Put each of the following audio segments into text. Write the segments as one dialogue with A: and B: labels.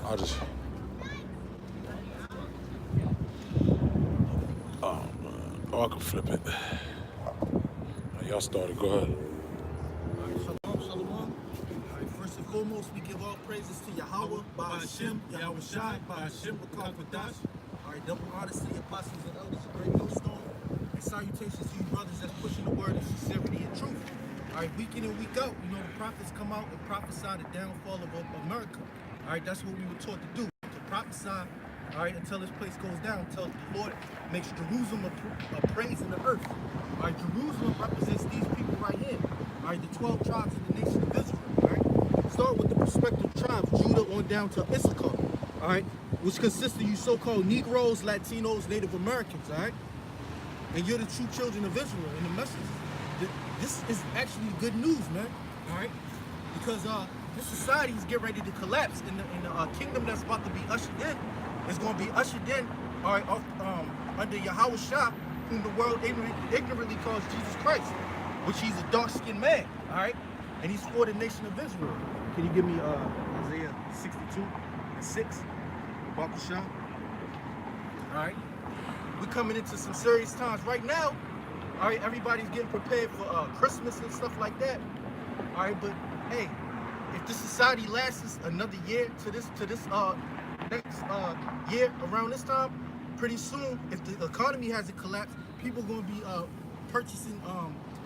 A: I'll just. Oh, I can flip it. Y'all started. Go ahead.
B: Shalom, shalom. All right, first and foremost, we give all praises to Yahweh, Ba'ashem, Yahweh Shai, Ba'ashem, Bakal Kadash. All right, double honors to the apostles and elders of Great Millstone. And salutations to you brothers that's pushing the word of sincerity and truth. All right, week in and week out, you know, the prophets come out and prophesy the downfall of America. All right, that's what we were taught to do, to prophesy, all right, until this place goes down, until the Lord makes Jerusalem a praise in the earth. All right, Jerusalem represents these people right here. All right, the 12 tribes of the nation of Israel. All right, start with the prospective tribes, Judah on down to Issachar. All right, which consists of you so-called Negroes, Latinos, Native Americans. All right, and you're the true children of Israel in the message. This is actually good news, man. All right, because this society is getting ready to collapse, and the kingdom that's about to be ushered in is going to be ushered in, all right, under Yahweh Shah, whom the world ignorantly calls Jesus Christ, which he's a dark-skinned man, all right, and he's for the nation of Israel. Can you give me Isaiah 62:6, Baruch Shah? All right, we're coming into some serious times right now. All right, everybody's getting prepared for Christmas and stuff like that. All right, but hey, if this society lasts another year to this next year around this time, pretty soon, if the economy hasn't collapsed, people are going to be purchasing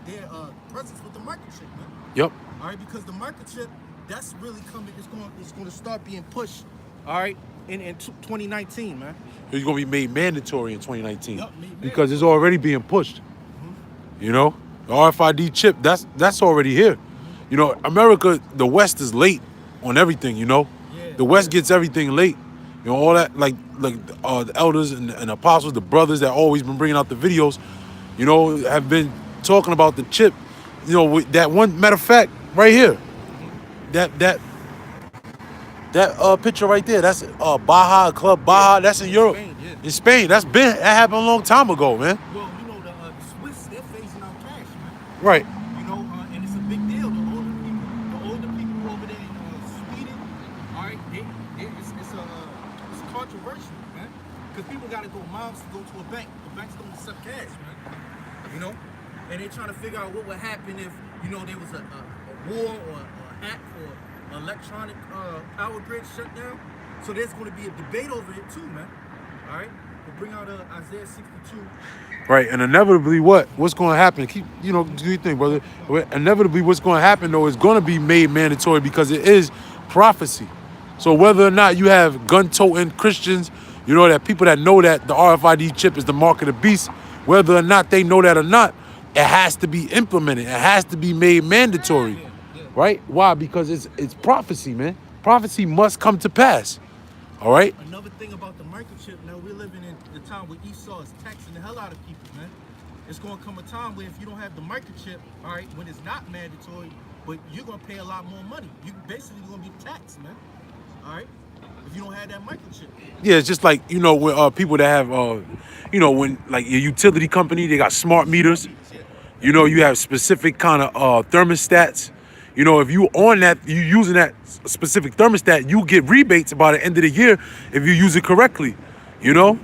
B: their presents with the microchip, man.
A: Yep.
B: All right, because the microchip, that's really coming. It's going to start being pushed. All right, in 2019, man.
A: It's going to be made mandatory in 2019
B: Yep,
A: because it's already being pushed. You know, the RFID chip, that's already here. You know, America, the West is late on everything, you know.
B: Yeah,
A: the West gets everything late. You know, all that, like the elders and apostles, the brothers that always been bringing out the videos, you know, have been talking about the chip. You know, with that one, matter of fact, right here, that picture right there, that's Baja, Club Baja, that's in Europe.
B: Spain, yeah.
A: In Spain, that happened a long time ago, man.
B: Well, you know, the Swiss, they're phasing out cash, man.
A: Right.
B: You know, and it's a big deal. The older people over there in Sweden, all right, it's controversial, man. Because people got to go miles to go to a bank. The banks don't accept cash, man. You know, and they're trying to figure out what would happen if, you know, there was a war or a hack or electronic power grid shut down. So there's going to be a debate over it too, man. All right, we'll bring out Isaiah 62.
A: Right, and inevitably, what's going to happen? Keep, you know, do your thing, brother. Inevitably, what's going to happen though is going to be made mandatory because it is prophecy. So whether or not you have gun-toting Christians, you know, that people that know that the RFID chip is the mark of the beast, whether or not they know that or not, it has to be implemented. It has to be made mandatory, right? Why? Because it's prophecy, man. Prophecy must come to pass. All right.
B: Another thing about the microchip, now we're living in the time where Esau is taxing the hell out of people, man. It's going to come a time where if you don't have the microchip, all right, when it's not mandatory, but you're going to pay a lot more money. You basically going to be taxed, man. All right, if you don't have that microchip.
A: Yeah, it's just like, you know, with people that have, you know, when like your utility company, they got smart meters. You know, you have specific kind of thermostats. You know, if you on that, you using that specific thermostat, you get rebates by the end of the year if you use it correctly. You know,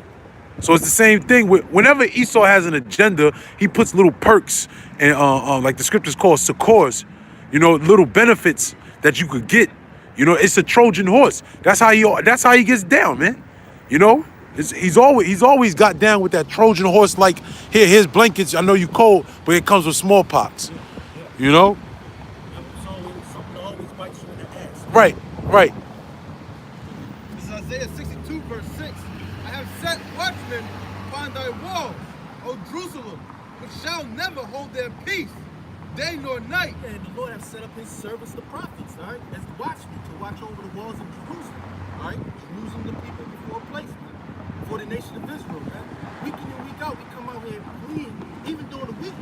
A: so it's the same thing with whenever Esau has an agenda, he puts little perks and like the scriptures call succors. You know, little benefits that you could get. You know, it's a Trojan horse. That's how he gets down, man. You know, he's always got down with that Trojan horse. Like, here's blankets. I know you cold, but it comes with smallpox. You know.
B: Something always bites you in the ass.
A: Right.
C: This is Isaiah 62, verse 6. I have set watchmen upon thy walls, O Jerusalem, which shall never hold their peace, day nor night.
B: And the Lord has set up his servants, the prophets, all right, as the watchmen to watch over the walls of Jerusalem. All right, Jerusalem, the people before a place, man, for the nation of Israel, man. Week in and week out, we come out here pleading, even during the week,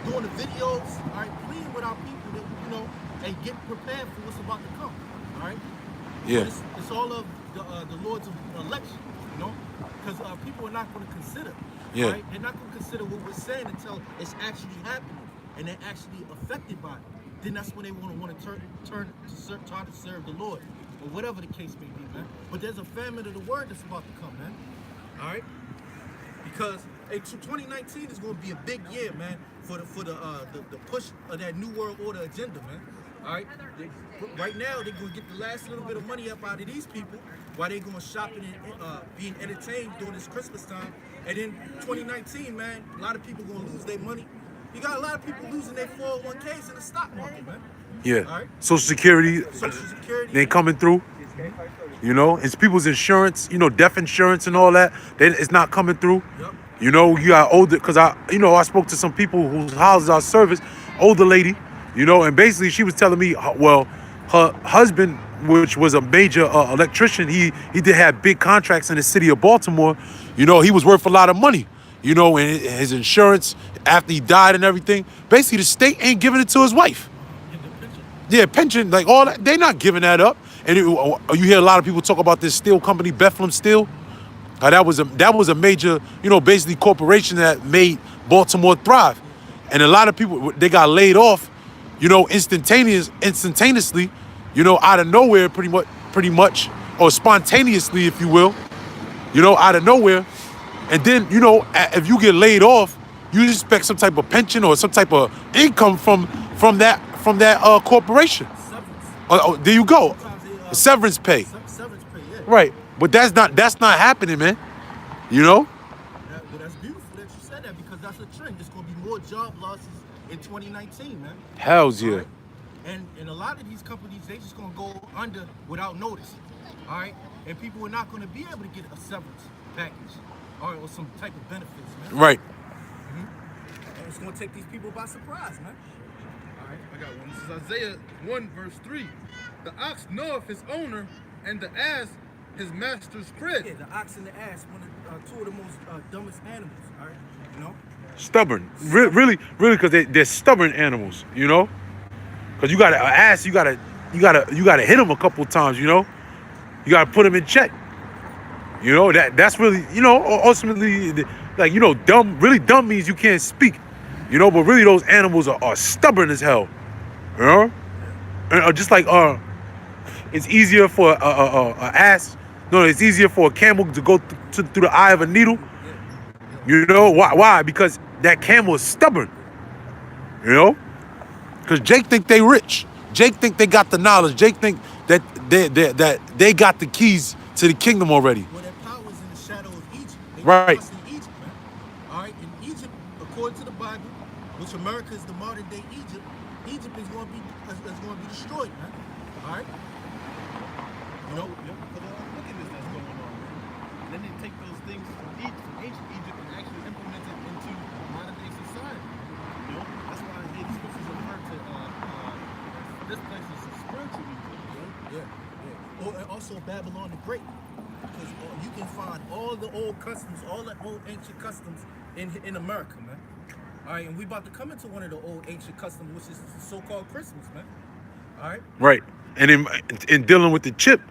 B: doing the videos, all right, pleading with our people that, you know, and get prepared for what's about to come. All right.
A: Yeah.
B: It's all of the Lord's election, you know, because people are not going to consider.
A: Yeah.
B: Right? They're not going to consider what we're saying until it's actually happening and they're actually affected by it. Then that's when they want to try to serve the Lord or whatever the case may be, man. But there's a famine of the word that's about to come, man. All right, because 2019 is going to be a big year, man, for the push of that new world order agenda, man. All right, right now they're going to get the last little bit of money up out of these people while they're going shopping and being entertained during this Christmas time. And then 2019, man, a lot of people going to lose their money. You got a lot of people losing their 401ks in the stock market, man.
A: Yeah.
B: All right.
A: Social Security, they ain't coming through. You know, it's people's insurance, you know, death insurance and all that. It's not coming through.
B: Yep.
A: You know, you got older, because I spoke to some people whose houses are serviced, older lady, you know, and basically she was telling me, well, her husband, which was a major electrician, he did have big contracts in the city of Baltimore. You know, he was worth a lot of money, you know, and his insurance after he died and everything, basically the state ain't giving it to his wife. Yeah, pension, like all that, they not giving that up. And you hear a lot of people talk about this steel company, Bethlehem Steel. That was a major, you know, basically corporation that made Baltimore thrive. And a lot of people, they got laid off, you know, instantaneously, you know, out of nowhere, pretty much, or spontaneously, if you will, you know, out of nowhere. And then, you know, if you get laid off, you expect some type of pension or some type of income from that corporation. There you go. Severance pay.
B: Severance pay, yeah.
A: Right. But that's not happening, man. You know?
B: Well, that's beautiful that you said that, because that's a trend. There's going to be more job losses in 2019, man.
A: Hells yeah.
B: Right? And a lot of these companies, they just going to go under without notice. All right? And people are not going to be able to get a severance package, all right, or some type of benefits, man.
A: Right.
B: Mm-hmm. And it's going to take these people by surprise, man.
C: All right, I got one. This is Isaiah 1, verse 3. The ox knoweth his owner, and the ass his master's crib.
B: Yeah, the ox and the ass, two of the most dumbest animals, all right? You know?
A: Stubborn. Really, because they're stubborn animals, you know? Because you got an ass, you gotta hit them a couple times, you know? You gotta put them in check. You know, that's really, you know, ultimately, like, you know, really dumb means you can't speak. You know, but really those animals are stubborn as hell. You know? And just like it's easier for a ass. No, it's easier for a camel to go through the eye of a needle. You know why? Because that camel is stubborn. You know, because Jake think they rich. Jake think they got the knowledge. Jake think that they got the keys to the kingdom already.
B: Well, their power is in the shadow of Egypt. They
A: Right.
B: lost in Egypt, man. All right, in Egypt, according to the Bible, which America is the modern day Egypt, Egypt is going to be destroyed, man. All right. You know,
C: Because all the wickedness that's going on, man. And then they take those things from ancient Egypt and actually implement it into modern day society. You know, that's why the scriptures refer to this place is a spiritual Egypt.
B: yeah. And also Babylon the Great, because you can find all the old customs, all the old ancient customs in America, man. All right, and we about to come into one of the old ancient customs, which is the so-called Christmas, man. All right.
A: Right. And in dealing with the chip,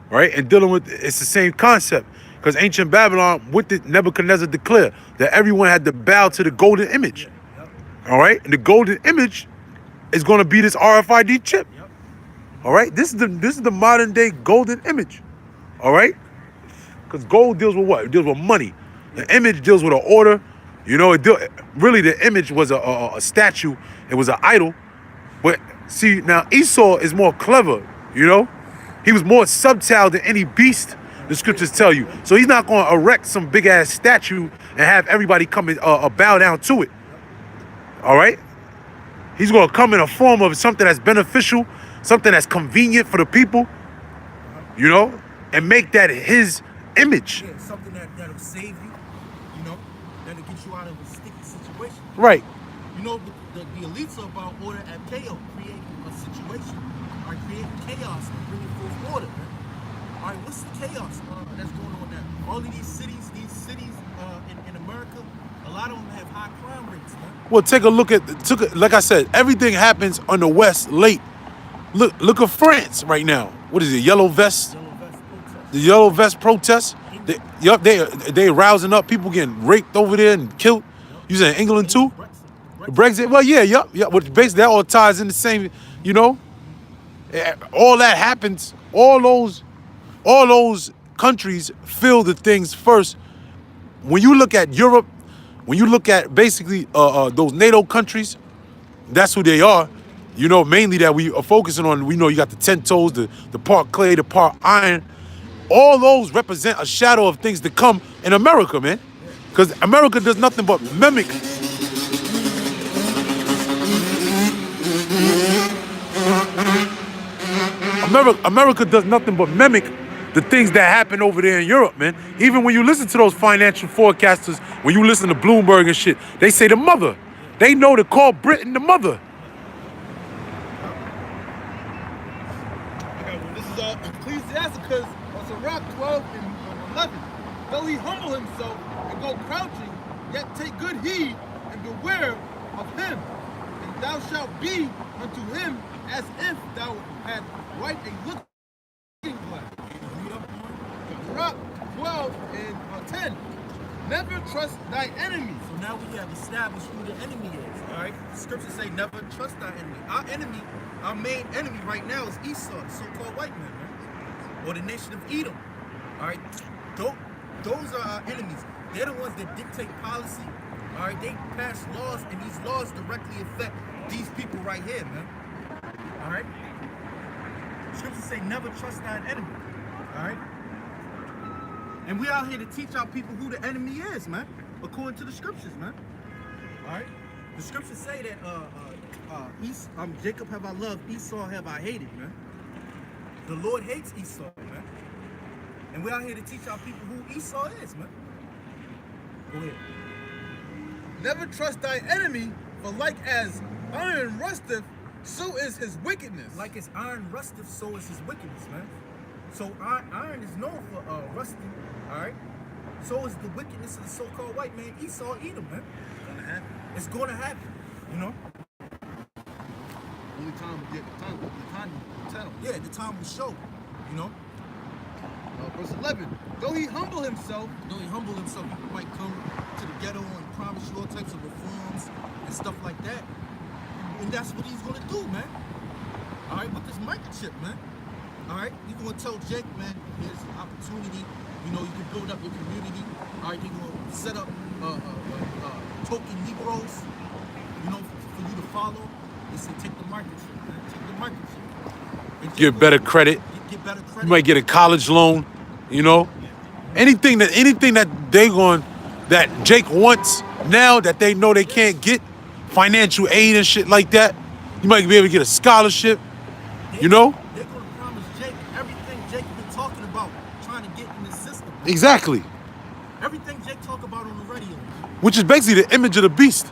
A: right? And dealing with, it's the same concept. Because ancient Babylon, with it, Nebuchadnezzar declared that everyone had to bow to the golden image.
B: Yep.
A: All right? And the golden image is going to be this RFID chip.
B: Yep.
A: All right? This is the modern day golden image. All right? Because gold deals with what? It deals with money. The image deals with an order. You know, really the image was a statue. It was an idol. But see, now Esau is more clever, you know? He was more subtle than any beast, the scriptures tell you. So he's not going to erect some big-ass statue and have everybody come and bow down to it. All right? He's going to come in a form of something that's beneficial, something that's convenient for the people, you know, and make that his image.
B: Yeah, something that'll save you, you know, that'll get you out of a sticky situation.
A: Right.
B: You know, the elites are about order at chaos, creating a situation, or creating chaos and bringing forth order, man. All right, what's the chaos that's going on now? All of these cities in America, a lot of them have high crime rates, man.
A: Well, take a look at, like I said, everything happens on the West late. Look at France right now. What is it, yellow vest? The yellow vest protests. They rousing up, people getting raped over there and killed. You saying England too? Brexit? Well, yeah. But basically that all ties in the same, you know. All that happens all those countries feel the things first. When you look at Europe, when you look at basically those NATO countries, that's who they are. You know, mainly that we are focusing on. We know you got the 10 toes, the part clay, the part iron. All those represent a shadow of things to come in America, man. Because America does nothing but mimic. America does nothing but mimic the things that happen over there in Europe, man. Even when you listen to those financial forecasters, when you listen to Bloomberg and shit, they say the mother. They know to call Britain the mother.
C: Okay, well, this is Ecclesiasticus, Sirach 12 and 11. Though he humble himself and go crouching, yet take good heed and beware of him. And thou shalt be unto him as if thou had white a looking glass. Sirach 12 and 10. Never trust thy enemy.
B: So now we have established who the enemy is. All right. The scriptures say never trust thy enemy. Our enemy, our main enemy right now is Esau, the so-called white man, right? Or the nation of Edom. All right. Those are our enemies. They're the ones that dictate policy. All right. They pass laws, and these laws directly affect these people right here, man. All right. Scriptures say never trust thine enemy. All right. And we out here to teach our people who the enemy is, man, according to the scriptures, man. All right. The scriptures say that Jacob have I loved, Esau have I hated, man. The Lord hates Esau, man. And we out here to teach our people who Esau is, man. Go ahead.
C: Never trust thy enemy, for like as iron rusteth, so is his wickedness.
B: Like as iron rusteth, so is his wickedness, man. So iron is known for rusting, all right? So is the wickedness of the so-called white man, Esau, Edom, man. It's gonna happen, you know?
C: Only time will tell.
B: Yeah, the time will show, you know?
C: Verse 11. Though he humble himself,
B: He might come to the ghetto and promise you all types of reforms and stuff like that. And that's what he's gonna do, man. All right, with this microchip, man. All right, you're gonna tell Jake, man, here's an opportunity. You know, you can build up your community. All right, they're gonna set up token Negroes, you know, for you to follow. They say take the microchip, man. Take the microchip. And
A: Get better credit.
B: Get better credit.
A: You might get a college loan. You know, anything that that Jake wants now that they know they can't get, financial aid and shit like that. You might be able to get a scholarship. You know.
B: They're gonna promise Jake everything Jake been talking about, trying to get in the system.
A: Exactly.
B: Everything Jake talk about on the radio.
A: Which is basically the image of the beast.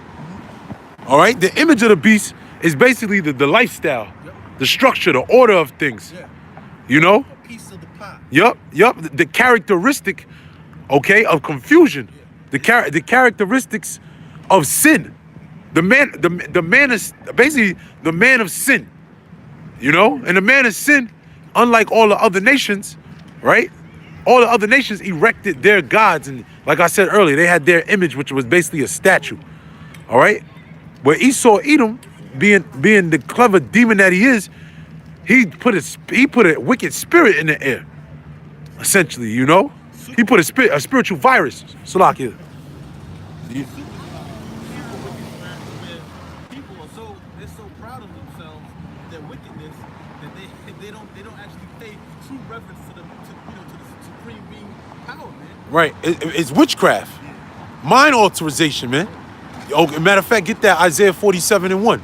A: All right, the image of the beast is basically the lifestyle, the structure, the order of things.
B: Yeah.
A: You know.
B: A piece of the pie.
A: Yup. The characteristic, okay, of confusion. The characteristics of sin. The man is basically the man of sin. You know, and the man of sin, unlike all the other nations, right? All the other nations erected their gods, and like I said earlier, they had their image, which was basically a statue. All right, but Esau, Edom, being the clever demon that he is, he put a wicked spirit in the air. Essentially, you know, he put a spiritual virus. Salakia.
B: People are so proud of themselves, their wickedness, that they don't actually pay true reverence to the supreme being power, man.
A: Right, it's witchcraft, mind alteration, man. Oh, matter of fact, get that Isaiah 47:1.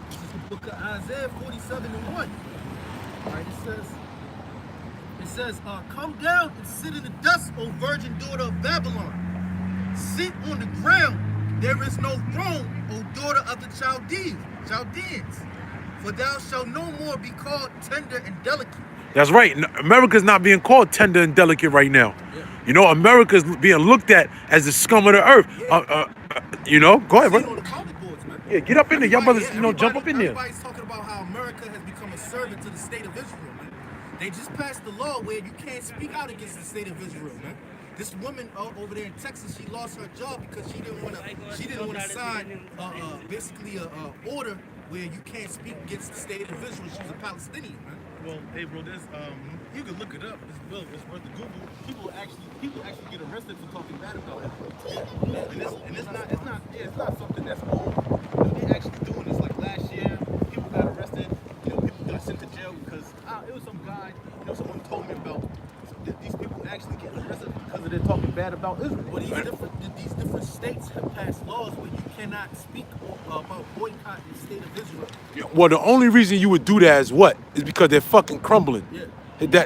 B: This is the book of Isaiah 47:1. All right, it says, come down and sit in the dust, O virgin daughter of Babylon. Sit on the ground. There is no throne, O daughter of the Chaldeans. For thou shalt no more be called tender and delicate.
A: That's right. America's not being called tender and delicate right now. Yeah. You know, America's being looked at as the scum of the earth. Yeah. You know, go ahead, bro.
B: On the county boards, man.
A: Yeah, get up in there. Y'all brothers, jump up in there.
B: Everybody's talking about how America has become a servant to the state of Israel, man. They just passed the law where you can't speak out against the state of Israel, man. This woman over there in Texas, she lost her job because she didn't want to sign basically a order where you can't speak against the state of Israel. She's a Palestinian, man.
C: Well, hey, bro, there's you can look it up. It's worth the Google. People actually get arrested for talking bad about it. And it's not something that's old. You know, they actually doing this. Like last year, people got arrested. You know, people got sent to jail because it was some guy. You know, someone told me about these people actually getting arrested because they're talking bad about Israel.
B: Well, these different states have passed laws where you cannot speak about boycotting the state of Israel.
A: Yeah, well, the only reason you would do that is what? Is because they're fucking crumbling.
B: Yeah.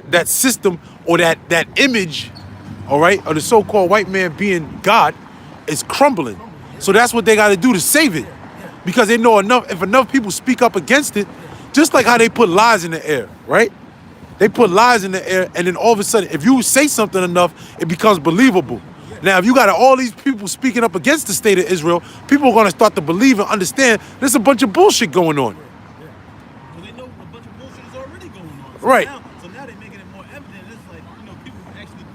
A: That system or that image, all right, of the so-called white man being God is crumbling. So that's what they got to do to save it. Because they know if enough people speak up against it, just like how they put lies in the air, right? They put lies in the air, and then all of a sudden, if you say something enough, it becomes believable. Now, if you got all these people speaking up against the state of Israel, people are going to start to believe and understand there's a bunch of bullshit going on.
C: Well, they know a bunch of bullshit is already going on.
A: Right.
C: So now they're making it more evident. It's like, you know, people actually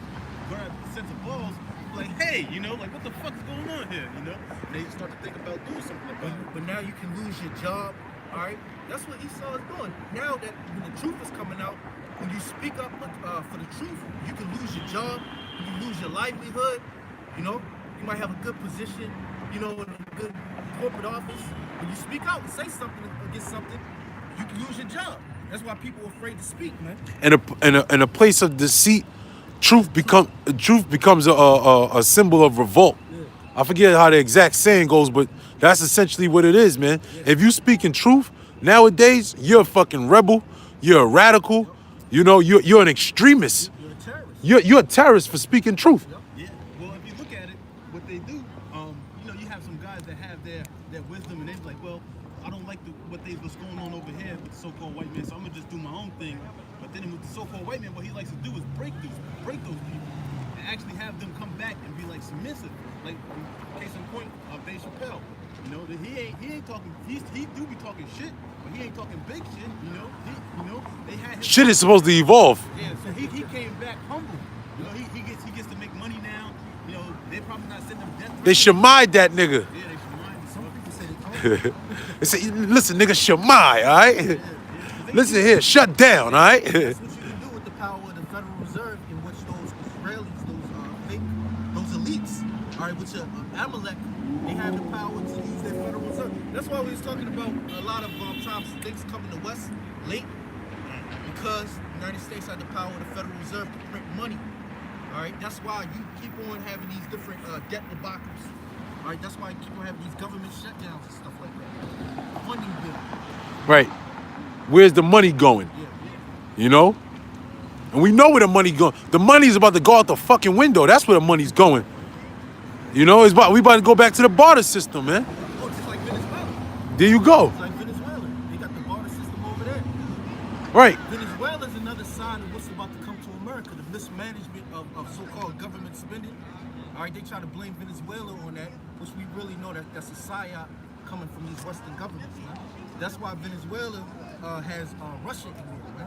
C: grab a sense of balls, like, hey, you know, like, what the fuck is going on here, you know? And they start to think about doing something like that.
B: But now you can lose your job, all right? That's what Esau is doing. Now that when the truth is coming out, when you speak up for the truth, you can lose your job, you can lose your livelihood, you know? You might have a good position, you know, in a good corporate office. When you speak out and say something against something, you can lose your job. That's why people are afraid to speak, man.
A: In a place of deceit, truth becomes a symbol of revolt.
B: Yeah.
A: I forget how the exact saying goes, but that's essentially what it is, man.
B: Yeah.
A: If you speak in truth, nowadays, you're a fucking rebel, you're a radical, you know, you're an extremist.
B: You're a terrorist.
A: You're a terrorist for speaking truth.
C: Yeah. Well, if you look at it, what they do, you know, you have some guys that have their wisdom, and they're like, well, I don't like what's going on over here with the so-called white man, so I'm gonna just do my own thing. But then with the so-called white man, what he likes to do is break those people, and actually have them come back and be like submissive. Like case in point, Dave Chappelle. You know, that he ain't talking. He do be talking shit, but he ain't talking big shit. You know, they had him.
A: Shit is supposed to evolve.
C: Yeah, so he came back humble. You know, he gets to make money now. You know, they're probably not sending him death.
A: They shemai that nigga.
C: Yeah, they should mind.
B: Some people say they don't.
A: They say, listen, nigga, shemai, all right? Listen here, shut down, all right?
B: That's what you can do with the power of the Federal Reserve, in which those Israelis, those elites, all right, which Amalek, they have the power to use their Federal Reserve. That's why we was talking about a lot of times things come in the West late, because the United States had the power of the Federal Reserve to print money. All right, that's why you keep on having these different debt debacles. All right, that's why you keep on having these government shutdowns and stuff like that. Funding bill.
A: Right. Where's the money going?
B: Yeah.
A: You know? And we know where the money going. The money's about to go out the fucking window. That's where the money's going. You know, we about to go back to the barter system, man.
B: Oh, just like Venezuela.
A: There you go.
B: It's like Venezuela. They got the barter system over there.
A: Right.
B: Venezuela is another sign of what's about to come to America, the mismanagement of so-called government spending. All right, they try to blame Venezuela on that, which we really know that's a psyop coming from these Western governments, man. That's why Venezuela has Russia in there,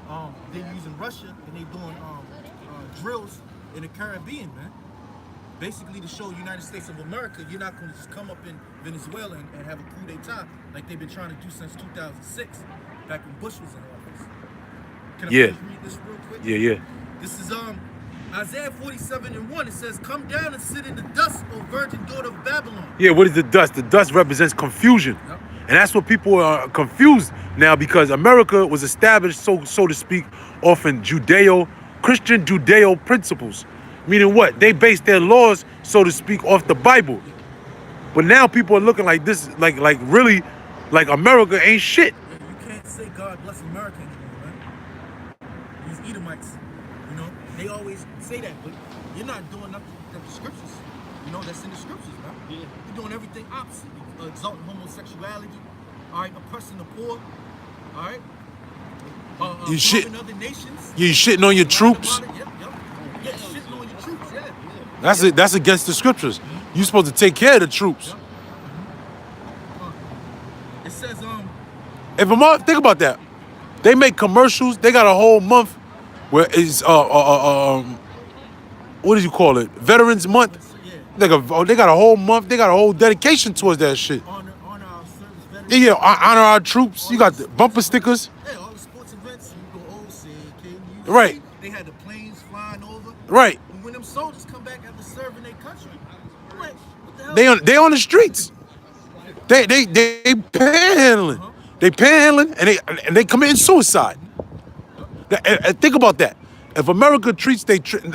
B: man. They're using Russia and they're doing drills in the Caribbean, man. Basically to show United States of America, you're not going to just come up in Venezuela and have a coup d'etat like they've been trying to do since 2006, back when Bush was in office. Can I
A: Yeah.
B: please read this real quick?
A: Yeah.
B: This is Isaiah 47:1. It says, "Come down and sit in the dust, O virgin daughter of Babylon."
A: Yeah, what is the dust? The dust represents confusion.
B: Yep.
A: And that's what people are confused now, because America was established, so to speak, off in Christian Judeo principles. Meaning what? They base their laws, so to speak, off the Bible. But now people are looking like this, like really, like America ain't shit.
B: Yeah, you can't say God bless America anymore, man. These Edomites, you know, they always say that, but you're not doing nothing that the scriptures, you know, that's in the scriptures, man.
C: Yeah.
B: You're doing everything opposite. Exalting homosexuality, all right, oppressing the poor, all right.
A: You shit-
B: harming other nations.
A: You shitting on your troops.
B: Yep. Yeah, shitting on your troops, yeah.
A: That's against the scriptures. You're supposed to take care of the troops.
B: It says,
A: Think about that. They make commercials. They got a whole month where it's what did you call it? Veterans Month. They got a whole month. They got a whole dedication towards that shit.
B: Honor our service veterans.
A: Yeah, honor our troops. You got the bumper stickers.
B: Hey, all the sports events, you go OC,
A: Right.
B: They had the planes flying over.
A: Right.
B: And when them soldiers come back after serving their country, I'm like, what the hell?
A: They on the streets. They panhandling. They panhandling and they committing suicide. And think about that. If America treats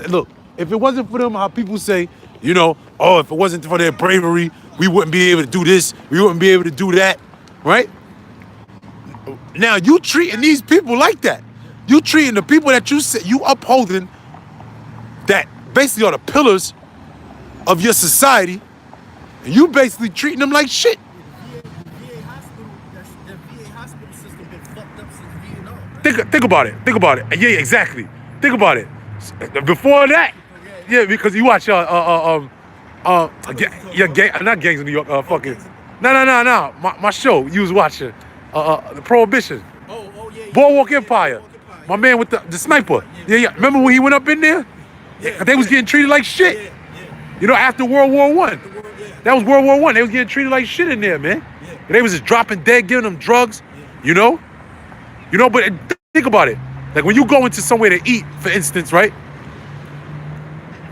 A: look, if it wasn't for them, how people say, you know, oh, if it wasn't for their bravery, we wouldn't be able to do this, we wouldn't be able to do that, right? Now you treating these people like that. You treating the people that you upholding, that basically are the pillars of your society, and you basically treating them like shit.
B: The VA hospital system been fucked up since Vietnam. Right?
A: Think about it. Think about it. Yeah, exactly. Think about it. Before that, yeah, because you watch not Gangs of New York. Fucking no. My show you was watching the Prohibition.
B: Oh yeah.
A: Boardwalk Empire. My man with the sniper. Yeah. Remember when he went up in there? Yeah. They was getting treated like shit.
B: Yeah.
A: You know, after World War I. That was World War I. They was getting treated like shit in there, man.
B: Yeah.
A: They was just dropping dead, giving them drugs. You know, but think about it. Like when you go into somewhere to eat, for instance, right?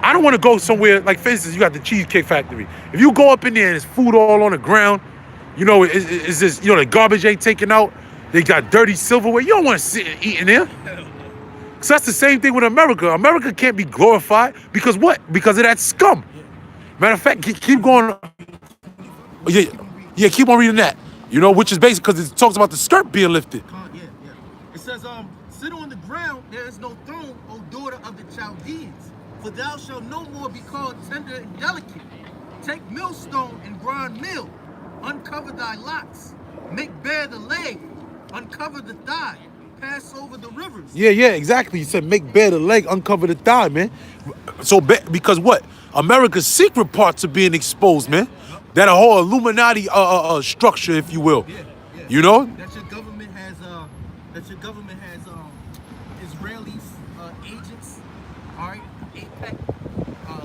A: I don't want to go somewhere, like for instance, you got the Cheesecake Factory. If you go up in there and there's food all on the ground, you know, it's just, you know, the garbage ain't taken out. They got dirty silverware. You don't want to sit and eat in there. So that's the same thing with America. America can't be glorified because what? Because of that scum. Matter of fact, keep going. Yeah, keep on reading that. You know, which is basically because it talks about the skirt being lifted.
B: Yeah. It says, sit on the ground, there is no throne, O daughter of the Chaldeans. For thou shalt no more be called tender and delicate. Take millstone and grind meal. Uncover thy locks. Make bare the leg. Uncover the thigh. Pass over the rivers.
A: Yeah, exactly. You said make bare the leg, uncover the thigh, man. So, because what? America's secret parts are being exposed, man. That a whole Illuminati structure, if you will.
B: Yeah.
A: You know?
B: That your government has Israelis agents, all right, APEC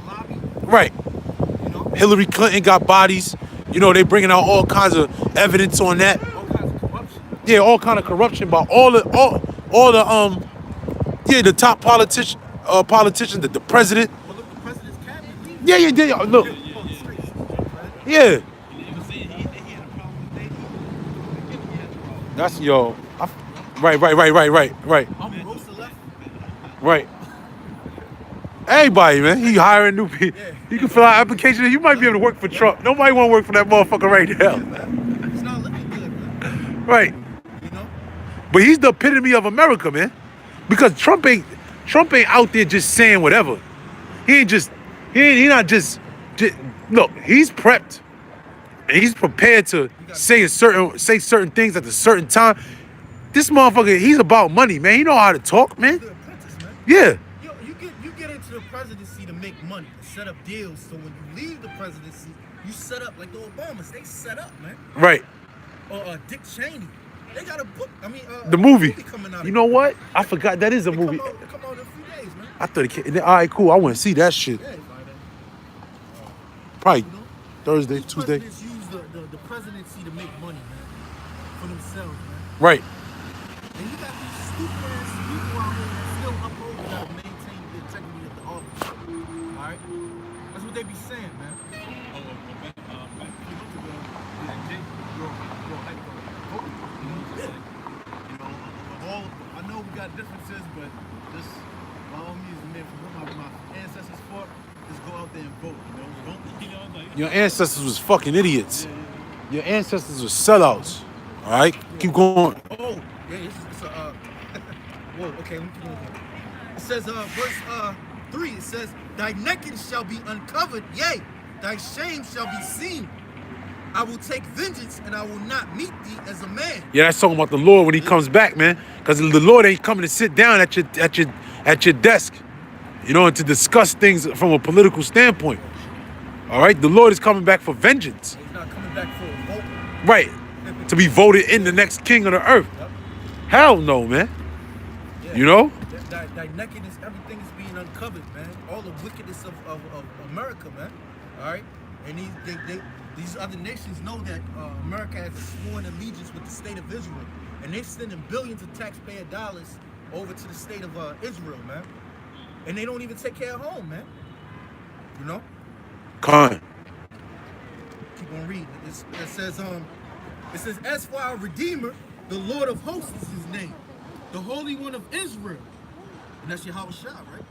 B: lobby.
A: Right.
B: You know?
A: Hillary Clinton got bodies. You know, they bringing out all kinds of evidence on that.
B: All kinds of corruption.
A: Yeah, all kind of corruption by all the top politicians, the president.
B: Well, look, the president's cabinet.
A: Yeah. Look. Yeah. That's Right. Right. Everybody, man. He hiring new people.
B: Yeah.
A: You can fill out applications. You might be able to work for Trump. Nobody want to work for that motherfucker right now.
B: It's not looking good, man.
A: Right.
B: You know?
A: But he's the epitome of America, man. Because Trump ain't out there just saying whatever. He not just look, he's prepped. And he's prepared to say certain things at a certain time. This motherfucker, he's about money, man. He know how to talk, man.
B: The apprentice, man.
A: Yeah.
B: You get into the presidency to make money, to set up deals. So when you leave the presidency, you set up like the Obamas. They set up, man.
A: Right.
B: Or Dick Cheney. They got a book.
A: The movie.
B: Coming out.
A: You know what? I forgot that is a movie.
B: It come out in a few days, man.
A: I thought it came. All right, cool. I want to see that shit.
B: Yeah,
A: Probably
B: you know?
A: Thursday,
B: These
A: Tuesday.
B: presidents use the presidency to make money, man. For themselves, man.
A: Right.
B: And you got these stupid ass people out here that still uphold and gotta maintain the integrity of the office. Alright? That's what they be saying, man.
C: I know we got differences, but just by all means, man, for what my ancestors fought, just go out there and vote. Don't
A: Your ancestors was fucking idiots. Your ancestors were sellouts. All right, keep going.
B: Oh, yeah, it's a, whoa, okay, let me keep going. It says, verse 3, it says, thy nakedness shall be uncovered, yea, thy shame shall be seen. I will take vengeance, and I will not meet thee as a man.
A: Yeah, that's talking about the Lord when he comes back, man. Because the Lord ain't coming to sit down at your desk, you know, and to discuss things from a political standpoint. All right, the Lord is coming back for vengeance.
B: He's not coming back for a vote.
A: Right, to be voted in the next king of the earth.
B: Yep.
A: Hell no, man.
B: Yeah.
A: You know?
B: Yeah. thy nakedness, everything is being uncovered, man. All the wickedness of America, man. All right, and these other nations know that America has a sworn allegiance with the state of Israel, and they're sending billions of taxpayer dollars over to the state of Israel, man. And they don't even take care of home, man. You know?
A: Con.
B: Keep on reading. It says, as for our Redeemer, the Lord of hosts is his name, the Holy One of Israel. And that's Yahweh Shah, right?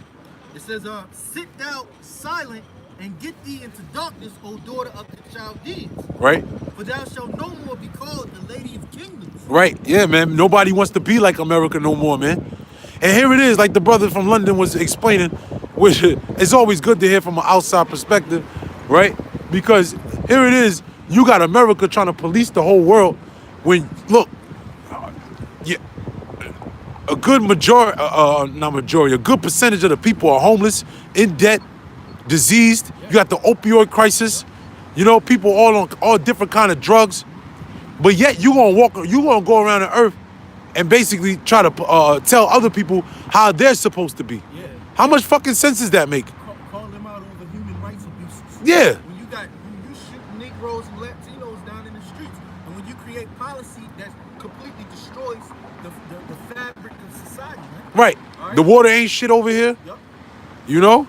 B: It says, sit thou silent and get thee into darkness, O daughter of the Chaldeans.
A: Right?
B: For thou shalt no more be called the Lady of Kingdoms.
A: Right. Yeah, man. Nobody wants to be like America no more, man. And here it is, like the brother from London was explaining, which it's always good to hear from an outside perspective, right? Because here it is, you got America trying to police the whole world when, look, yeah, a good majority, not majority, a good percentage of the people are homeless, in debt, diseased. You got the opioid crisis, you know, people all on all different kind of drugs. But yet you gonna go around the earth and basically try to tell other people how they're supposed to be.
B: Yeah.
A: How much fucking sense does that make?
B: Call them out over human rights abuses.
A: Yeah.
B: When you shoot Negroes and Latinos down in the streets, and when you create policy that completely destroys the fabric of society, man.
A: Right.
B: All
A: The water ain't shit over here.
B: Yep.
A: You know?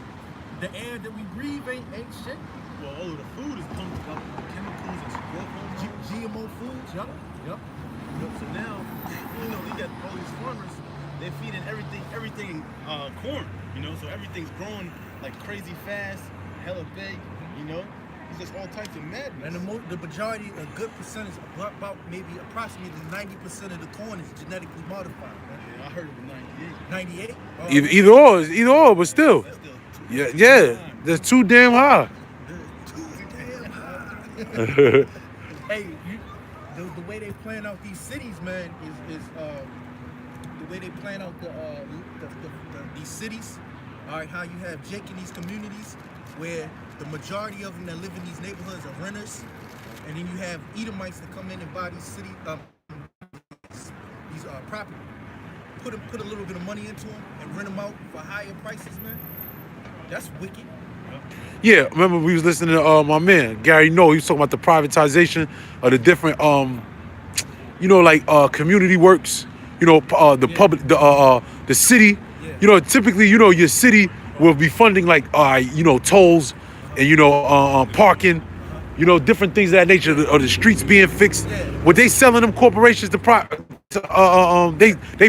B: The air that we breathe ain't shit.
C: Well, all of the food is pumped up with chemicals and growth hormones.
B: GMO foods. Yep.
C: So now, you know, you got all these farmers, they're feeding everything corn, you know, so everything's growing like crazy fast, hella big, you know. It's just all types of madness.
B: And the majority, a good percentage, about maybe approximately 90% of the corn is genetically modified, man.
C: Yeah, I heard it was 98.
B: 98?
A: Either or, but still.
C: That's still
A: Yeah. That's too damn high.
B: Hey, the way they plan out these cities, man, is the way they plan out these cities. All right, how you have Jake in these communities where the majority of them that live in these neighborhoods are renters, and then you have Edomites that come in and buy these property, put a little bit of money into them and rent them out for higher prices, man. That's wicked.
A: Yeah, remember we was listening to my man Gary No. He was talking about the privatization of the different, you know, like community works. You know, the public, the city.
B: Yeah.
A: You know, typically, you know, your city will be funding like, you know, tolls and you know, parking. You know, different things of that nature, or the streets being fixed.
B: Yeah.
A: What they selling them corporations they